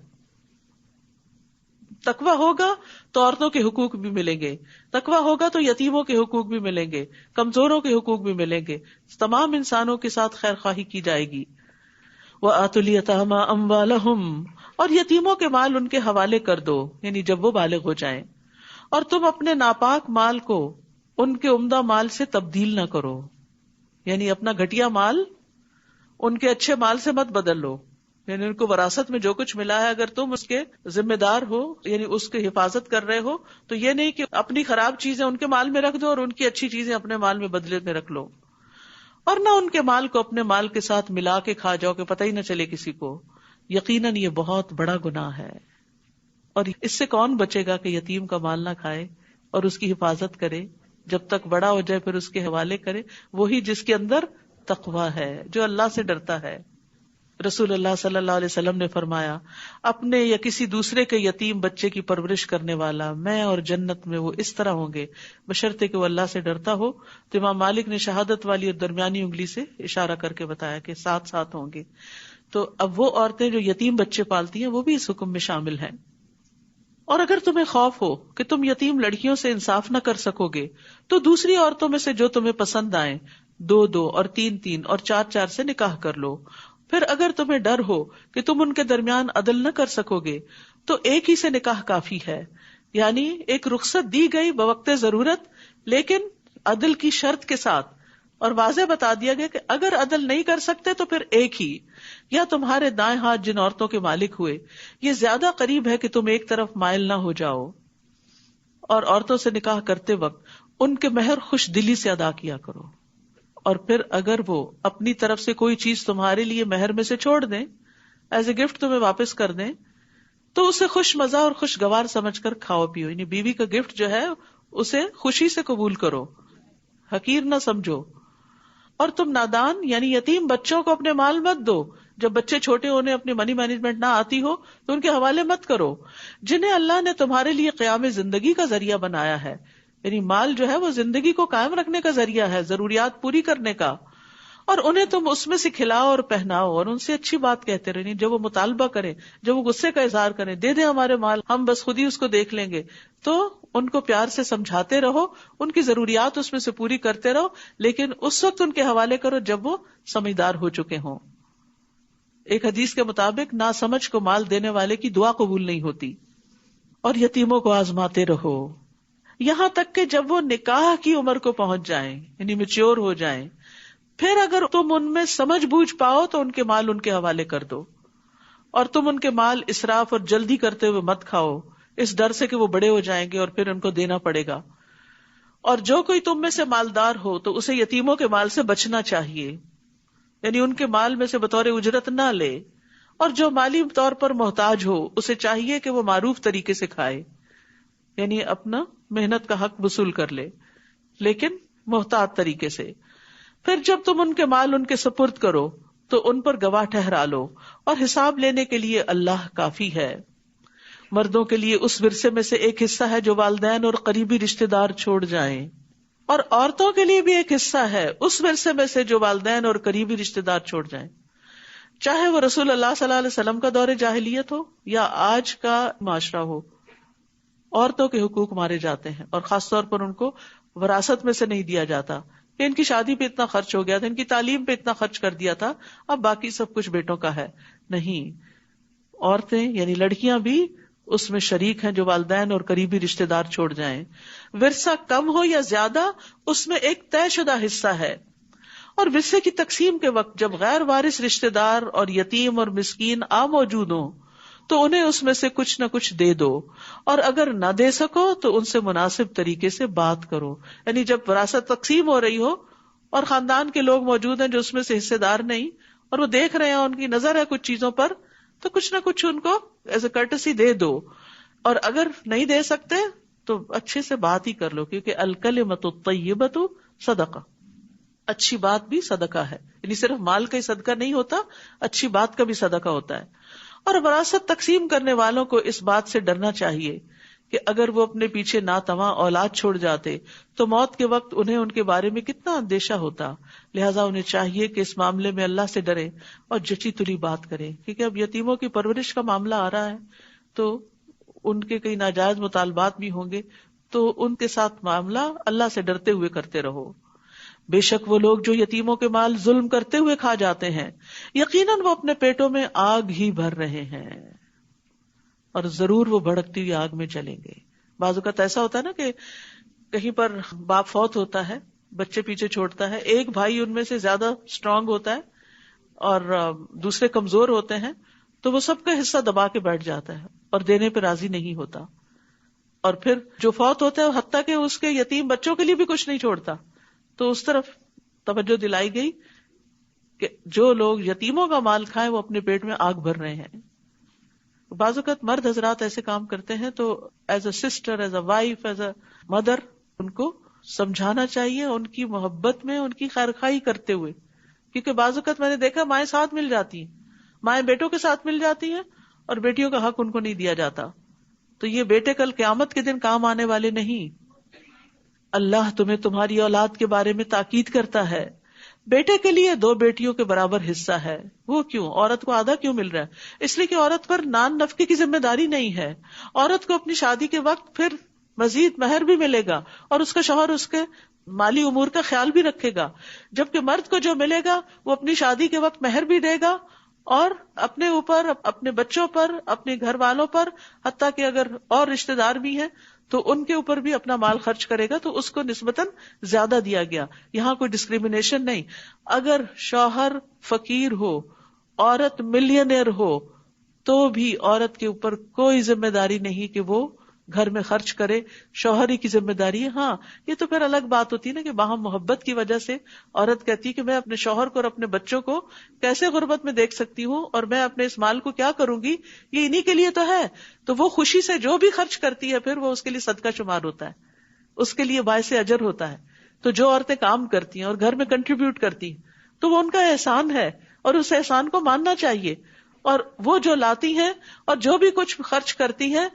تقوی ہوگا تو عورتوں کے حقوق بھی ملیں گے، تقوی ہوگا تو یتیموں کے حقوق بھی ملیں گے، کمزوروں کے حقوق بھی ملیں گے، تمام انسانوں کے ساتھ خیر خواہی کی جائے گی. وَآتُوا الْيَتَامَىٰ أَمْوَالَهُمْ اور یتیموں کے مال ان کے حوالے کر دو یعنی جب وہ بالغ ہو جائیں. اور تم اپنے ناپاک مال کو ان کے عمدہ مال سے تبدیل نہ کرو یعنی اپنا گھٹیا مال ان کے اچھے مال سے مت بدل لو. یعنی ان کو وراثت میں جو کچھ ملا ہے اگر تم اس کے ذمہ دار ہو یعنی اس کی حفاظت کر رہے ہو تو یہ نہیں کہ اپنی خراب چیزیں ان کے مال میں رکھ دو اور ان کی اچھی چیزیں اپنے مال میں بدلے میں رکھ لو. اور نہ ان کے مال کو اپنے مال کے ساتھ ملا کے کھا جاؤ کہ پتہ ہی نہ چلے کسی کو. یقیناً یہ بہت بڑا گناہ ہے. اور اس سے کون بچے گا کہ یتیم کا مال نہ کھائے اور اس کی حفاظت کرے جب تک بڑا ہو جائے پھر اس کے حوالے کرے؟ وہی جس کے اندر تقویٰ ہے، جو اللہ سے ڈرتا ہے. رسول اللہ صلی اللہ علیہ وسلم نے فرمایا اپنے یا کسی دوسرے کے یتیم بچے کی پرورش کرنے والا میں اور جنت میں وہ اس طرح ہوں گے بشرطے کہ وہ اللہ سے ڈرتا ہو. تو امام مالک نے شہادت والی اور درمیانی انگلی سے اشارہ کر کے بتایا کہ ساتھ ساتھ ہوں گے. تو اب وہ عورتیں جو یتیم بچے پالتی ہیں وہ بھی اس حکم میں شامل ہیں. اور اگر تمہیں خوف ہو کہ تم یتیم لڑکیوں سے انصاف نہ کر سکو گے تو دوسری عورتوں میں سے جو تمہیں پسند آئیں 2 اور 3 اور 4 سے نکاح کر لو. پھر اگر تمہیں ڈر ہو کہ تم ان کے درمیان عدل نہ کر سکو گے تو ایک ہی سے نکاح کافی ہے. یعنی ایک رخصت دی گئی بوقت ضرورت لیکن عدل کی شرط کے ساتھ، اور واضح بتا دیا گیا کہ اگر عدل نہیں کر سکتے تو پھر ایک ہی، یا تمہارے دائیں ہاتھ جن عورتوں کے مالک ہوئے یہ زیادہ قریب ہے کہ تم ایک طرف مائل نہ ہو جاؤ. اور عورتوں سے نکاح کرتے وقت ان کے مہر خوش دلی سے ادا کیا کرو. اور پھر اگر وہ اپنی طرف سے کوئی چیز تمہارے لیے مہر میں سے چھوڑ دیں، ایز اے گفٹ تمہیں واپس کر دیں، تو اسے خوش مزہ اور خوشگوار سمجھ کر کھاؤ پیو. یعنی بیوی کا گفٹ جو ہے اسے خوشی سے قبول کرو، حقیر نہ سمجھو. اور تم نادان یعنی یتیم بچوں کو اپنے مال مت دو. جب بچے چھوٹے ہونے اپنی منی مینجمنٹ نہ آتی ہو تو ان کے حوالے مت کرو. جنہیں اللہ نے تمہارے لیے قیام زندگی کا ذریعہ بنایا ہے، یعنی مال جو ہے وہ زندگی کو قائم رکھنے کا ذریعہ ہے، ضروریات پوری کرنے کا. اور انہیں تم اس میں سے کھلاؤ اور پہناؤ اور ان سے اچھی بات کہتے رہے. جب وہ مطالبہ کریں، جب وہ غصے کا اظہار کریں، دے دیں ہمارے مال، ہم بس خود ہی اس کو دیکھ لیں گے، تو ان کو پیار سے سمجھاتے رہو، ان کی ضروریات اس میں سے پوری کرتے رہو، لیکن اس وقت ان کے حوالے کرو جب وہ سمجھدار ہو چکے ہوں. ایک حدیث کے مطابق ناسمجھ کو مال دینے والے کی دعا قبول نہیں ہوتی. اور یتیموں کو آزماتے رہو یہاں تک کہ جب وہ نکاح کی عمر کو پہنچ جائیں یعنی میچور ہو جائیں. پھر اگر تم ان میں سمجھ بوجھ پاؤ تو ان کے مال ان کے حوالے کر دو. اور تم ان کے مال اسراف اور جلدی کرتے ہوئے مت کھاؤ اس ڈر سے کہ وہ بڑے ہو جائیں گے اور پھر ان کو دینا پڑے گا. اور جو کوئی تم میں سے مالدار ہو تو اسے یتیموں کے مال سے بچنا چاہیے، یعنی ان کے مال میں سے بطور اجرت نہ لے. اور جو مالی طور پر محتاج ہو اسے چاہیے کہ وہ معروف طریقے سے کھائے، یعنی اپنا محنت کا حق وصول کر لے. لیکن محتاط طریقے سے. پھر جب تم ان کے مال ان کے سپرد کرو تو ان پر گواہ ٹھہرا لو، اور حساب لینے کے لیے اللہ کافی ہے. مردوں کے لیے اس ورثے میں سے ایک حصہ ہے جو والدین اور قریبی رشتہ دار چھوڑ جائیں، اور عورتوں کے لیے بھی ایک حصہ ہے اس ورثے میں سے جو والدین اور قریبی رشتہ دار چھوڑ جائیں، چاہے وہ رسول اللہ صلی اللہ علیہ وسلم کا دور جاہلیت ہو یا آج کا معاشرہ ہو. عورتوں کے حقوق مارے جاتے ہیں، اور خاص طور پر ان کو وراثت میں سے نہیں دیا جاتا کہ ان کی شادی پہ اتنا خرچ ہو گیا تھا، ان کی تعلیم پہ اتنا خرچ کر دیا تھا، اب باقی سب کچھ بیٹوں کا ہے. نہیں، عورتیں یعنی لڑکیاں بھی اس میں شریک ہیں جو والدین اور قریبی رشتہ دار چھوڑ جائیں. ورثہ کم ہو یا زیادہ اس میں ایک طے شدہ حصہ ہے، اور ورثے کی تقسیم کے وقت جب غیر وارث رشتہ دار اور یتیم اور مسکین موجود ہوں تو انہیں اس میں سے کچھ نہ کچھ دے دو، اور اگر نہ دے سکو تو ان سے مناسب طریقے سے بات کرو. یعنی جب وراثت تقسیم ہو رہی ہو اور خاندان کے لوگ موجود ہیں جو اس میں سے حصے دار نہیں، اور وہ دیکھ رہے ہیں، ان کی نظر ہے کچھ چیزوں پر، تو کچھ نہ کچھ ان کو ایز اے کرٹسی دے دو. اور اگر نہیں دے سکتے تو اچھے سے بات ہی کر لو، کیونکہ الکلمۃ الطیبۃ صدقہ، اچھی بات بھی صدقہ ہے. یعنی صرف مال کا ہی صدقہ نہیں ہوتا، اچھی بات کا بھی صدقہ ہوتا ہے. اور وراثت تقسیم کرنے والوں کو اس بات سے ڈرنا چاہیے کہ اگر وہ اپنے پیچھے ناتواں اولاد چھوڑ جاتے تو موت کے وقت انہیں ان کے بارے میں کتنا اندیشہ ہوتا. لہٰذا انہیں چاہیے کہ اس معاملے میں اللہ سے ڈرے اور جچی تلی بات کریں، کیونکہ اب یتیموں کی پرورش کا معاملہ آ رہا ہے تو ان کے کئی ناجائز مطالبات بھی ہوں گے، تو ان کے ساتھ معاملہ اللہ سے ڈرتے ہوئے کرتے رہو. بے شک وہ لوگ جو یتیموں کے مال ظلم کرتے ہوئے کھا جاتے ہیں، یقیناً وہ اپنے پیٹوں میں آگ ہی بھر رہے ہیں، اور ضرور وہ بھڑکتی ہوئی آگ میں چلیں گے. بعض اوقات ایسا ہوتا ہے نا کہ کہیں پر باپ فوت ہوتا ہے، بچے پیچھے چھوڑتا ہے، ایک بھائی ان میں سے زیادہ اسٹرانگ ہوتا ہے اور دوسرے کمزور ہوتے ہیں، تو وہ سب کا حصہ دبا کے بیٹھ جاتا ہے اور دینے پہ راضی نہیں ہوتا. اور پھر جو فوت ہوتا ہے حتیٰ کہ اس کے یتیم بچوں کے لیے بھی کچھ نہیں چھوڑتا. تو اس طرف توجہ دلائی گئی کہ جو لوگ یتیموں کا مال کھائیں وہ اپنے پیٹ میں آگ بھر رہے ہیں. بعض اوقات مرد حضرات ایسے کام کرتے ہیں تو as a sister, as a wife, as a mother ان کو سمجھانا چاہیے، ان کی محبت میں ان کی خیرخواہی کرتے ہوئے. کیونکہ بعض اوقات میں نے دیکھا مائیں ساتھ مل جاتی ہیں، مائیں بیٹوں کے ساتھ مل جاتی ہیں اور بیٹیوں کا حق ان کو نہیں دیا جاتا. تو یہ بیٹے کل قیامت کے دن کام آنے والے نہیں. اللہ تمہیں تمہاری اولاد کے بارے میں تاکید کرتا ہے. بیٹے کے لیے 2 بیٹیوں کے برابر حصہ ہے. وہ کیوں؟ عورت کو آدھا کیوں مل رہا ہے؟ اس لیے کہ عورت پر نان نفقے کی ذمہ داری نہیں ہے. عورت کو اپنی شادی کے وقت پھر مزید مہر بھی ملے گا اور اس کا شوہر اس کے مالی امور کا خیال بھی رکھے گا، جبکہ مرد کو جو ملے گا وہ اپنی شادی کے وقت مہر بھی دے گا اور اپنے اوپر، اپنے بچوں پر، اپنے گھر والوں پر، حتیٰ کہ اگر اور رشتہ دار بھی ہیں تو ان کے اوپر بھی اپنا مال خرچ کرے گا. تو اس کو نسبتاً زیادہ دیا گیا. یہاں کوئی ڈسکریمنیشن نہیں. اگر شوہر فقیر ہو، عورت ملینئر ہو، تو بھی عورت کے اوپر کوئی ذمہ داری نہیں کہ وہ گھر میں خرچ کرے، شوہر ہی کی ذمہ داری ہے. ہاں یہ تو پھر الگ بات ہوتی ہے نا کہ باہم محبت کی وجہ سے عورت کہتی ہے کہ میں اپنے شوہر کو اور اپنے بچوں کو کیسے غربت میں دیکھ سکتی ہوں، اور میں اپنے اس مال کو کیا کروں گی، یہ انہی کے لیے تو ہے. تو وہ خوشی سے جو بھی خرچ کرتی ہے پھر وہ اس کے لیے صدقہ شمار ہوتا ہے، اس کے لیے باعث اجر ہوتا ہے. تو جو عورتیں کام کرتی ہیں اور گھر میں کنٹریبیوٹ کرتی ہیں تو وہ ان کا احسان ہے اور اس احسان کو ماننا چاہیے. اور وہ جو لاتی ہیں اور جو بھی کچھ خرچ کرتی ہیں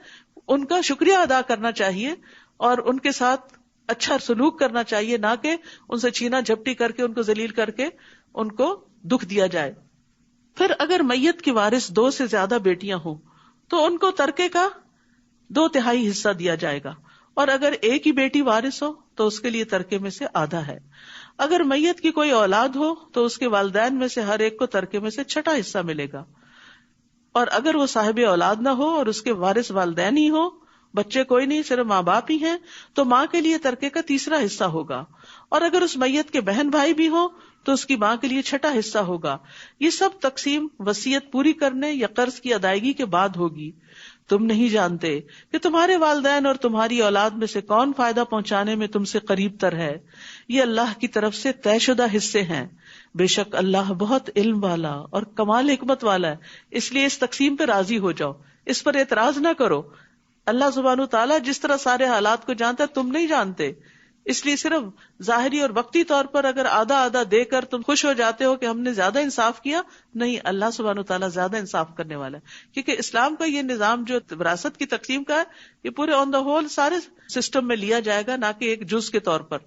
ان کا شکریہ ادا کرنا چاہیے اور ان کے ساتھ اچھا سلوک کرنا چاہیے، نہ کہ ان سے چھینا جھپٹی کر کے ان کو ذلیل کر کے ان کو دکھ دیا جائے. پھر اگر میت کی وارث 2 سے زیادہ بیٹیاں ہوں تو ان کو ترکے کا 2/3 حصہ دیا جائے گا، اور اگر ایک ہی بیٹی وارث ہو تو اس کے لیے ترکے میں سے آدھا ہے. اگر میت کی کوئی اولاد ہو تو اس کے والدین میں سے ہر ایک کو ترکے میں سے 6واں حصہ ملے گا. اور اگر وہ صاحب اولاد نہ ہو اور اس کے وارث والدین ہی ہو، بچے کوئی نہیں، صرف ماں باپ ہی ہیں، تو ماں کے لیے ترکے کا 3واں حصہ ہوگا. اور اگر اس میت کے بہن بھائی بھی ہو تو اس کی ماں کے لیے 6واں حصہ ہوگا. یہ سب تقسیم وصیت پوری کرنے یا قرض کی ادائیگی کے بعد ہوگی. تم نہیں جانتے کہ تمہارے والدین اور تمہاری اولاد میں سے کون فائدہ پہنچانے میں تم سے قریب تر ہے. یہ اللہ کی طرف سے طے شدہ حصے ہیں. بے شک اللہ بہت علم والا اور کمال حکمت والا ہے. اس لیے اس تقسیم پہ راضی ہو جاؤ، اس پر اعتراض نہ کرو. اللہ سبحانہ تعالیٰ جس طرح سارے حالات کو جانتا ہے تم نہیں جانتے، اس لیے صرف ظاہری اور وقتی طور پر اگر آدھا آدھا دے کر تم خوش ہو جاتے ہو کہ ہم نے زیادہ انصاف کیا، نہیں، اللہ سبحانہ وتعالیٰ زیادہ انصاف کرنے والا ہے. کیونکہ اسلام کا یہ نظام جو وراثت کی تقسیم کا ہے، یہ پورے آن دا ہول سارے سسٹم میں لیا جائے گا، نہ کہ ایک جز کے طور پر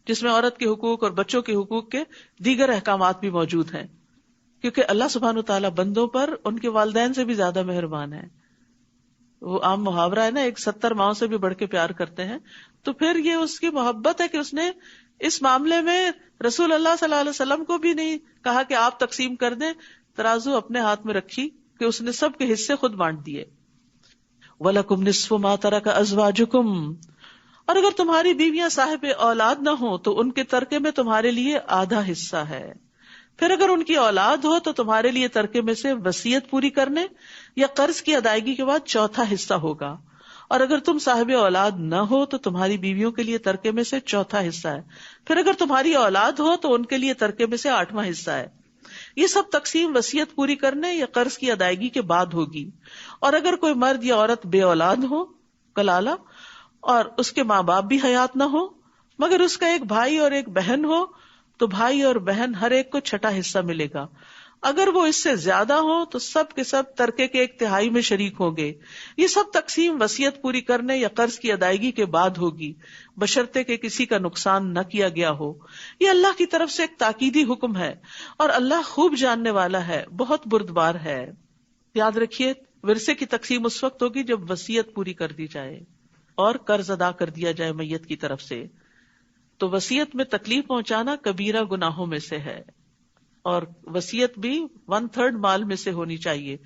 جس میں عورت کے حقوق اور بچوں کے حقوق کے دیگر احکامات بھی موجود ہیں. کیونکہ اللہ سبحانہ وتعالیٰ بندوں پر ان کے والدین سے بھی زیادہ مہربان ہے. وہ عام محاورہ ہے نا، ایک 70 ماؤں سے بھی بڑھ کے پیار کرتے ہیں. تو پھر یہ اس کی محبت ہے کہ اس نے اس معاملے میں رسول اللہ صلی اللہ علیہ وسلم کو بھی نہیں کہا کہ آپ تقسیم کر دیں، ترازو اپنے ہاتھ میں رکھی کہ اس نے سب کے حصے خود بانٹ دیے. وَلَكُمْ نِصْفُ مَا تَرَكَ أَزْوَاجُكُمْ، اور اگر تمہاری بیویاں صاحب اولاد نہ ہوں تو ان کے ترکے میں تمہارے لیے آدھا حصہ ہے. پھر اگر ان کی اولاد ہو تو تمہارے لیے ترکے میں سے وصیت پوری کرنے یا قرض کی ادائیگی کے بعد چوتھا حصہ ہوگا. اور اگر تم صاحب اولاد نہ ہو تو تمہاری بیویوں کے لیے ترکے میں سے چوتھا حصہ ہے. پھر اگر تمہاری اولاد ہو تو ان کے لیے ترکے میں سے 8واں حصہ ہے. یہ سب تقسیم وصیت پوری کرنے یا قرض کی ادائیگی کے بعد ہوگی. اور اگر کوئی مرد یا عورت بے اولاد ہو، کلالہ، اور اس کے ماں باپ بھی حیات نہ ہو مگر اس کا ایک بھائی اور ایک بہن ہو، تو بھائی اور بہن ہر ایک کو چھٹا حصہ ملے گا. اگر وہ اس سے زیادہ ہوں تو سب کے سب ترکے کے 1/3 میں شریک ہوں گے. یہ سب تقسیم وصیت پوری کرنے یا قرض کی ادائیگی کے بعد ہوگی، بشرطے کہ کسی کا نقصان نہ کیا گیا ہو. یہ اللہ کی طرف سے ایک تاکیدی حکم ہے، اور اللہ خوب جاننے والا ہے، بہت بردبار ہے. یاد رکھیے، ورثے کی تقسیم اس وقت ہوگی جب وصیت پوری کر دی جائے اور قرض ادا کر دیا جائے میت کی طرف سے. تو وصیت میں تکلیف پہنچانا کبیرہ گناہوں میں سے ہے، اور وصیت بھی 1/3 مال میں سے ہونی چاہیے.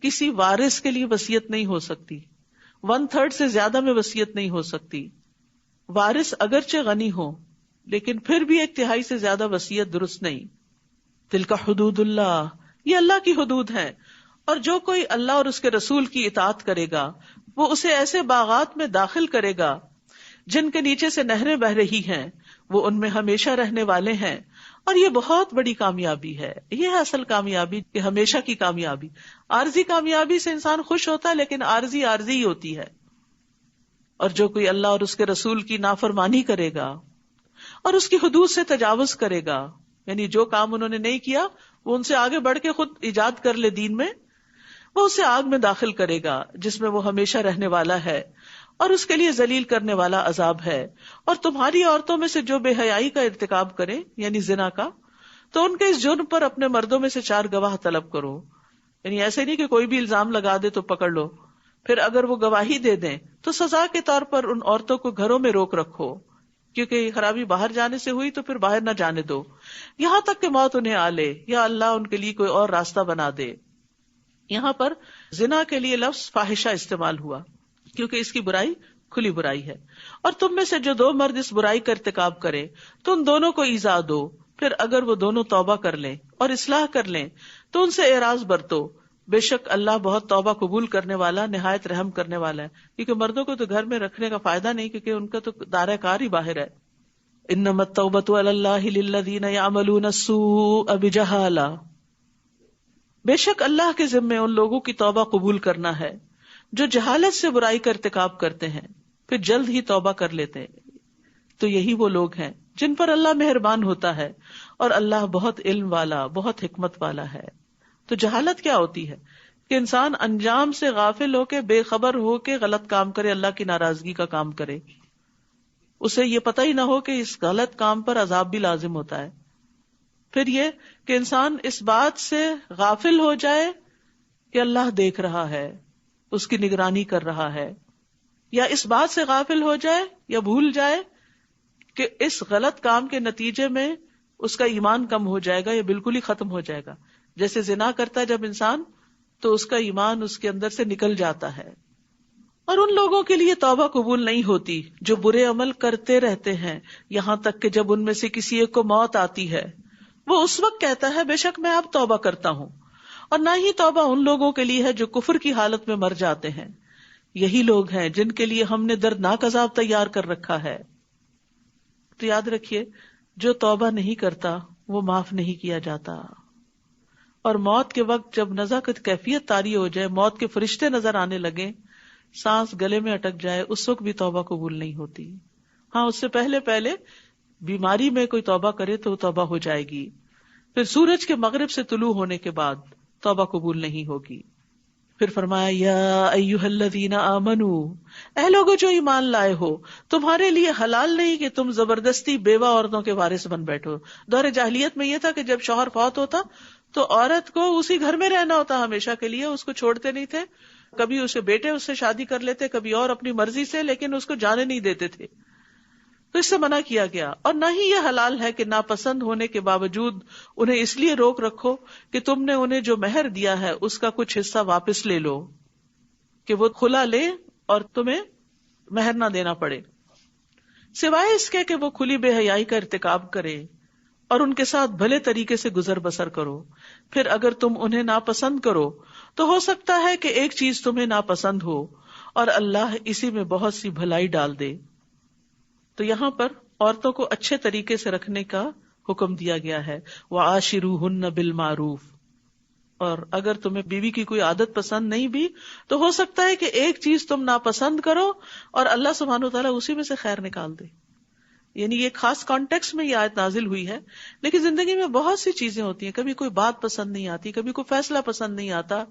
کسی وارث کے لیے وصیت نہیں ہو سکتی، 1/3 سے زیادہ میں وصیت نہیں ہو سکتی. وارث اگرچہ غنی ہو لیکن پھر بھی 1/3 سے زیادہ وصیت درست نہیں. تلک حدود اللہ، یہ اللہ کی حدود ہیں، اور جو کوئی اللہ اور اس کے رسول کی اطاعت کرے گا وہ اسے ایسے باغات میں داخل کرے گا جن کے نیچے سے نہریں بہ رہی ہیں، وہ ان میں ہمیشہ رہنے والے ہیں. اور یہ بہت بڑی کامیابی ہے. یہ ہے اصل کامیابی، کہ ہمیشہ کی کامیابی. عارضی کامیابی سے انسان خوش ہوتا ہے لیکن عارضی ہی ہوتی ہے. اور جو کوئی اللہ اور اس کے رسول کی نافرمانی کرے گا اور اس کی حدود سے تجاوز کرے گا، یعنی جو کام انہوں نے نہیں کیا وہ ان سے آگے بڑھ کے خود ایجاد کر لے دین میں، وہ اسے آگ میں داخل کرے گا جس میں وہ ہمیشہ رہنے والا ہے، اور اس کے لیے ذلیل کرنے والا عذاب ہے. اور تمہاری عورتوں میں سے جو بے حیائی کا ارتکاب کرے، یعنی زنا کا، تو ان کے اس جرم پر اپنے مردوں میں سے 4 گواہ طلب کرو. یعنی ایسے نہیں کہ کوئی بھی الزام لگا دے تو پکڑ لو، پھر اگر وہ گواہی دے دیں تو سزا کے طور پر ان عورتوں کو گھروں میں روک رکھو، کیونکہ یہ خرابی باہر جانے سے ہوئی تو پھر باہر نہ جانے دو یہاں تک کہ موت انہیں آ لے، یا اللہ ان کے لیے کوئی اور راستہ بنا دے. یہاں پر زنا کے لیے لفظ فاحشہ استعمال ہوا کیونکہ اس کی برائی کھلی برائی ہے. اور تم میں سے جو 2 مرد اس برائی کا ارتکاب کرے تو ان دونوں کو ایذا دو، پھر اگر وہ دونوں توبہ کر لیں اور اصلاح کر لیں تو ان سے اعراض برتو، بے شک اللہ بہت توبہ قبول کرنے والا، نہایت رحم کرنے والا ہے. کیونکہ مردوں کو تو گھر میں رکھنے کا فائدہ نہیں، کیونکہ ان کا تو دائرہ کار ہی باہر ہے. انما التوبۃ علی اللہ للذین یعملون السوء بجہالہ، بے شک اللہ کے ذمے ان لوگوں کی توبہ قبول کرنا ہے جو جہالت سے برائی کا ارتکاب کرتے ہیں پھر جلد ہی توبہ کر لیتے ہیں. تو یہی وہ لوگ ہیں جن پر اللہ مہربان ہوتا ہے، اور اللہ بہت علم والا، بہت حکمت والا ہے. تو جہالت کیا ہوتی ہے؟ کہ انسان انجام سے غافل ہو کے، بے خبر ہو کے غلط کام کرے، اللہ کی ناراضگی کا کام کرے، اسے یہ پتہ ہی نہ ہو کہ اس غلط کام پر عذاب بھی لازم ہوتا ہے. پھر یہ کہ انسان اس بات سے غافل ہو جائے کہ اللہ دیکھ رہا ہے، اس کی نگرانی کر رہا ہے، یا اس بات سے غافل ہو جائے یا بھول جائے کہ اس غلط کام کے نتیجے میں اس کا ایمان کم ہو جائے گا یا بالکل ہی ختم ہو جائے گا. جیسے زنا کرتا ہے جب انسان تو اس کا ایمان اس کے اندر سے نکل جاتا ہے. اور ان لوگوں کے لیے توبہ قبول نہیں ہوتی جو برے عمل کرتے رہتے ہیں یہاں تک کہ جب ان میں سے کسی ایک کو موت آتی ہے وہ اس وقت کہتا ہے بے شک میں اب توبہ کرتا ہوں. اور نہ ہی توبہ ان لوگوں کے لیے ہے جو کفر کی حالت میں مر جاتے ہیں. یہی لوگ ہیں جن کے لیے ہم نے دردناک عذاب تیار کر رکھا ہے. تو یاد رکھیے، جو توبہ نہیں کرتا وہ معاف نہیں کیا جاتا. اور موت کے وقت جب نزع کی کیفیت طاری ہو جائے، موت کے فرشتے نظر آنے لگے، سانس گلے میں اٹک جائے، اس وقت بھی توبہ قبول نہیں ہوتی. ہاں اس سے پہلے پہلے بیماری میں کوئی توبہ کرے تو توبہ ہو جائے گی. پھر سورج کے مغرب سے طلوع ہونے کے بعد توبہ قبول نہیں ہوگی. پھر فرمایا یا ایھا الذین آمنو، اے لوگو جو ایمان لائے ہو، تمہارے لیے حلال نہیں کہ تم زبردستی بیوہ عورتوں کے وارث بن بیٹھو. دور جاہلیت میں یہ تھا کہ جب شوہر فوت ہوتا تو عورت کو اسی گھر میں رہنا ہوتا ہمیشہ کے لیے، اس کو چھوڑتے نہیں تھے. کبھی اس کے بیٹے اس سے شادی کر لیتے، کبھی اور اپنی مرضی سے، لیکن اس کو جانے نہیں دیتے تھے. تو اس سے منع کیا گیا. اور نہ ہی یہ حلال ہے کہ ناپسند ہونے کے باوجود انہیں اس لیے روک رکھو کہ تم نے انہیں جو مہر دیا ہے اس کا کچھ حصہ واپس لے لو، کہ وہ کھلا لے اور تمہیں مہر نہ دینا پڑے، سوائے اس کے کہ وہ کھلی بے حیائی کا ارتکاب کرے، اور ان کے ساتھ بھلے طریقے سے گزر بسر کرو. پھر اگر تم انہیں ناپسند کرو تو ہو سکتا ہے کہ ایک چیز تمہیں ناپسند ہو اور اللہ اسی میں بہت سی بھلائی ڈال دے. تو یہاں پر عورتوں کو اچھے طریقے سے رکھنے کا حکم دیا گیا ہے. وَعَاشِرُوهُنَّ بِالْمَعْرُوفِ. اور اگر تمہیں بیوی کی کوئی عادت پسند نہیں بھی تو ہو سکتا ہے کہ ایک چیز تم ناپسند کرو اور اللہ سبحانہ وتعالیٰ اسی میں سے خیر نکال دے. یعنی یہ خاص کانٹیکس میں یہ آیت نازل ہوئی ہے، لیکن زندگی میں بہت سی چیزیں ہوتی ہیں. کبھی کوئی بات پسند نہیں آتی، کبھی کوئی فیصلہ پسند نہیں آتا،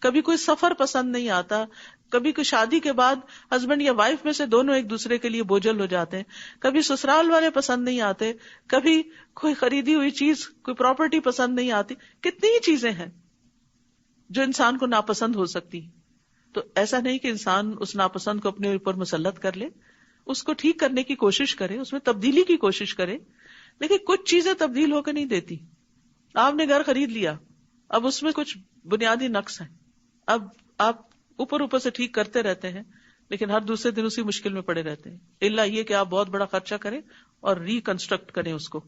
کبھی کوئی سفر پسند نہیں آتا، کبھی کوئی شادی کے بعد ہسبینڈ یا وائف میں سے دونوں ایک دوسرے کے لیے بوجھل ہو جاتے ہیں، کبھی سسرال والے پسند نہیں آتے، کبھی کوئی خریدی ہوئی چیز، کوئی پراپرٹی پسند نہیں آتی. کتنی ہی چیزیں ہیں جو انسان کو ناپسند ہو سکتی. تو ایسا نہیں کہ انسان اس ناپسند کو اپنے اوپر مسلط کر لے، اس کو ٹھیک کرنے کی کوشش کرے، اس میں تبدیلی کی کوشش کرے. لیکن کچھ چیزیں تبدیل ہو کے نہیں دیتی. آپ نے گھر خرید لیا، اب اس میں کچھ بنیادی نقص ہیں، اب آپ اوپر اوپر سے ٹھیک کرتے رہتے ہیں لیکن ہر دوسرے دن اسی مشکل میں پڑے رہتے ہیں، الا یہ کہ آپ بہت بڑا خرچہ کریں اور ریکنسٹرکٹ کریں اس کو.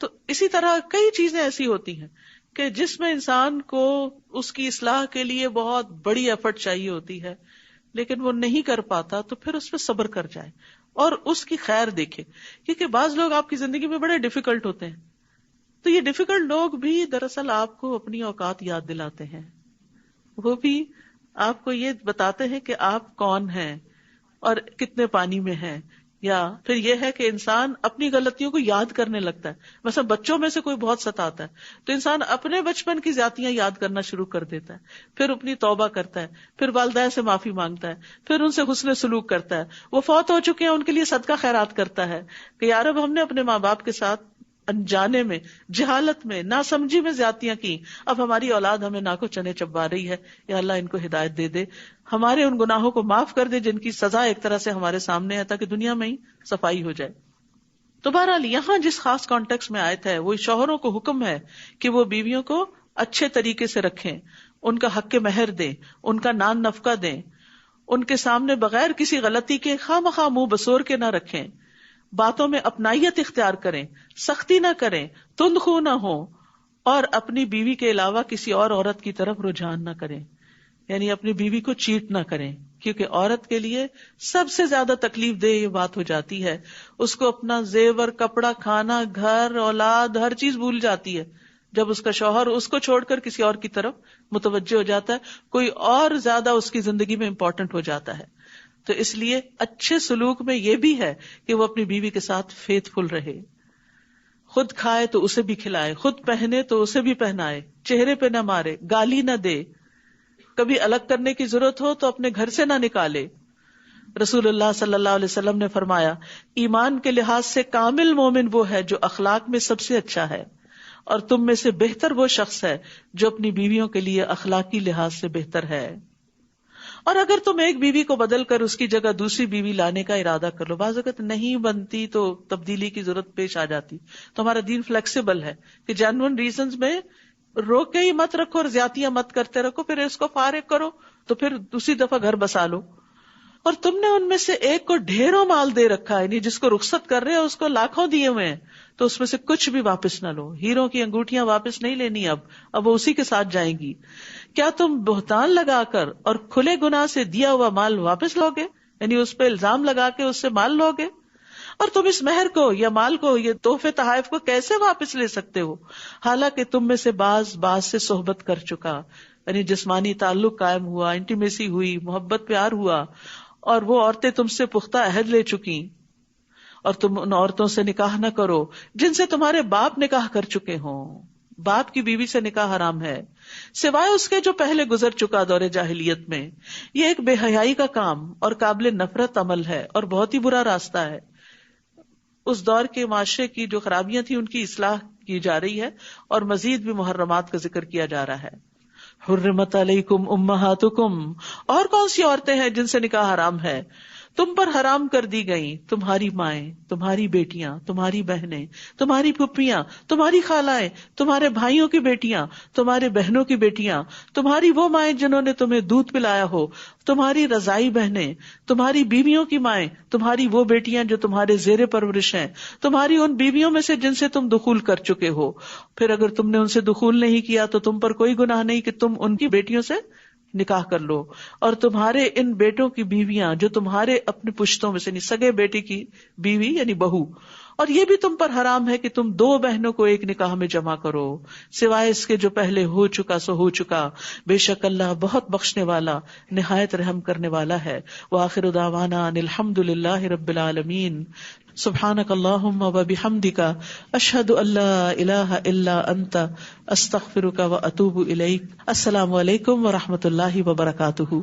تو اسی طرح کئی چیزیں ایسی ہوتی ہیں کہ جس میں انسان کو اس کی اصلاح کے لیے بہت بڑی ایفرٹ چاہیے ہوتی ہے، لیکن وہ نہیں کر پاتا، تو پھر اس پہ صبر کر جائے اور اس کی خیر دیکھے. کیونکہ بعض لوگ آپ کی زندگی میں بڑے ڈیفیکلٹ ہوتے ہیں، تو یہ ڈیفیکلٹ لوگ بھی دراصل آپ کو اپنی اوقات یاد دلاتے ہیں. وہ بھی آپ کو یہ بتاتے ہیں کہ آپ کون ہیں اور کتنے پانی میں ہیں. یا پھر یہ ہے کہ انسان اپنی غلطیوں کو یاد کرنے لگتا ہے. مثلا بچوں میں سے کوئی بہت ستاتا ہے تو انسان اپنے بچپن کی زیادتیاں یاد کرنا شروع کر دیتا ہے، پھر اپنی توبہ کرتا ہے، پھر والدین سے معافی مانگتا ہے، پھر ان سے حسن سلوک کرتا ہے. وہ فوت ہو چکے ہیں ان کے لیے صدقہ خیرات کرتا ہے کہ یار اب ہم نے اپنے ماں باپ کے ساتھ انجانے میں، جہالت میں، ناسمجھی میں زیادتیاں کی، اب ہماری اولاد ہمیں ناکو چنے چبا رہی ہے، یا اللہ ان کو ہدایت دے دے، ہمارے ان گناہوں کو معاف کر دے جن کی سزا ایک طرح سے ہمارے سامنے ہے، تاکہ دنیا میں ہی صفائی ہو جائے. تو بہرحال یہاں جس خاص کانٹیکس میں آیت ہے وہ شوہروں کو حکم ہے کہ وہ بیویوں کو اچھے طریقے سے رکھیں، ان کا حق مہر دیں، ان کا نان نفقہ دیں، ان کے سامنے بغیر کسی غلطی کے خواہ مخواہ منہ بسور کے نہ رکھیں، باتوں میں اپنائیت اختیار کریں، سختی نہ کریں، تند خو نہ ہوں، اور اپنی بیوی کے علاوہ کسی اور عورت کی طرف رجحان نہ کریں. یعنی اپنی بیوی کو چیٹ نہ کریں، کیونکہ عورت کے لیے سب سے زیادہ تکلیف دہ یہ بات ہو جاتی ہے، اس کو اپنا زیور، کپڑا، کھانا، گھر، اولاد، ہر چیز بھول جاتی ہے جب اس کا شوہر اس کو چھوڑ کر کسی اور کی طرف متوجہ ہو جاتا ہے، کوئی اور زیادہ اس کی زندگی میں امپورٹنٹ ہو جاتا ہے. تو اس لیے اچھے سلوک میں یہ بھی ہے کہ وہ اپنی بیوی کے ساتھ فیتھ فل رہے، خود کھائے تو اسے بھی کھلائے، خود پہنے تو اسے بھی پہنائے، چہرے پہ نہ مارے، گالی نہ دے، کبھی الگ کرنے کی ضرورت ہو تو اپنے گھر سے نہ نکالے. رسول اللہ صلی اللہ علیہ وسلم نے فرمایا، ایمان کے لحاظ سے کامل مومن وہ ہے جو اخلاق میں سب سے اچھا ہے، اور تم میں سے بہتر وہ شخص ہے جو اپنی بیویوں کے لیے اخلاقی لحاظ سے بہتر ہے. اور اگر تم ایک بیوی کو بدل کر اس کی جگہ دوسری بیوی لانے کا ارادہ کر لو، بعض اوقات نہیں بنتی تو تبدیلی کی ضرورت پیش آ جاتی، تو ہمارا دین فلیکسیبل ہے کہ جینوئن ریزنز میں روک کے ہی مت رکھو اور زیادتیاں مت کرتے رکھو، پھر اس کو فارغ کرو تو پھر دوسری دفعہ گھر بسا لو. اور تم نے ان میں سے ایک کو ڈھیروں مال دے رکھا ہے، یعنی جس کو رخصت کر رہے ہو اس کو لاکھوں دیے ہوئے ہیں، تو اس میں سے کچھ بھی واپس نہ لو. ہیروں کی انگوٹھیاں واپس نہیں لینی، اب وہ اسی کے ساتھ جائیں گی. کیا تم بہتان لگا کر اور کھلے گناہ سے دیا ہوا مال واپس لوگے، یعنی اس پہ الزام لگا کے اس سے مال لوگے؟ اور تم اس مہر کو یا مال کو، یہ تحفے تحائف کو کیسے واپس لے سکتے ہو، حالانکہ تم میں سے بعض سے صحبت کر چکا، یعنی جسمانی تعلق قائم ہوا، انٹیمیسی ہوئی، محبت پیار ہوا، اور وہ عورتیں تم سے پختہ عہد لے چکی. اور تم ان عورتوں سے نکاح نہ کرو جن سے تمہارے باپ نکاح کر چکے ہوں. باپ کی بیوی سے نکاح حرام ہے سوائے اس کے جو پہلے گزر چکا دور جاہلیت میں. یہ ایک بے حیائی کا کام اور قابل نفرت عمل ہے اور بہت ہی برا راستہ ہے. اس دور کے معاشرے کی جو خرابیاں تھیں ان کی اصلاح کی جا رہی ہے اور مزید بھی محرمات کا ذکر کیا جا رہا ہے. حرمت علیکم امہاتکم، اور کون سی عورتیں ہیں جن سے نکاح حرام ہے؟ تم پر حرام کر دی گئیں تمہاری مائیں، تمہاری بیٹیاں، تمہاری بہنیں، تمہاری پھپھیاں، تمہاری خالائیں، تمہارے بھائیوں کی بیٹیاں، تمہارے بہنوں کی بیٹیاں، تمہاری وہ مائیں جنہوں نے تمہیں دودھ پلایا ہو، تمہاری رضائی بہنیں، تمہاری بیویوں کی مائیں، تمہاری وہ بیٹیاں جو تمہارے زیر پرورش ہیں، تمہاری ان بیویوں میں سے جن سے تم دخول کر چکے ہو. پھر اگر تم نے ان سے دخول نہیں کیا تو تم پر کوئی گناہ نہیں کہ تم ان کی بیٹیوں سے نکاح کر لو. اور تمہارے ان بیٹوں کی بیویاں جو تمہارے اپنے پشتوں میں سے سگے بیٹی کی بیوی یعنی بہو، اور یہ بھی تم پر حرام ہے کہ تم دو بہنوں کو ایک نکاح میں جمع کرو سوائے اس کے جو پہلے ہو چکا سو ہو چکا. بے شک اللہ بہت بخشنے والا نہایت رحم کرنے والا ہے. وآخر دعوانا ان الحمد للہ رب العالمین. سبحانک اللہم وبحمدک اشہد ان لا الہ الا انت استغفرک واتوب الیک. السلام علیکم ورحمۃ اللہ وبرکاتہ.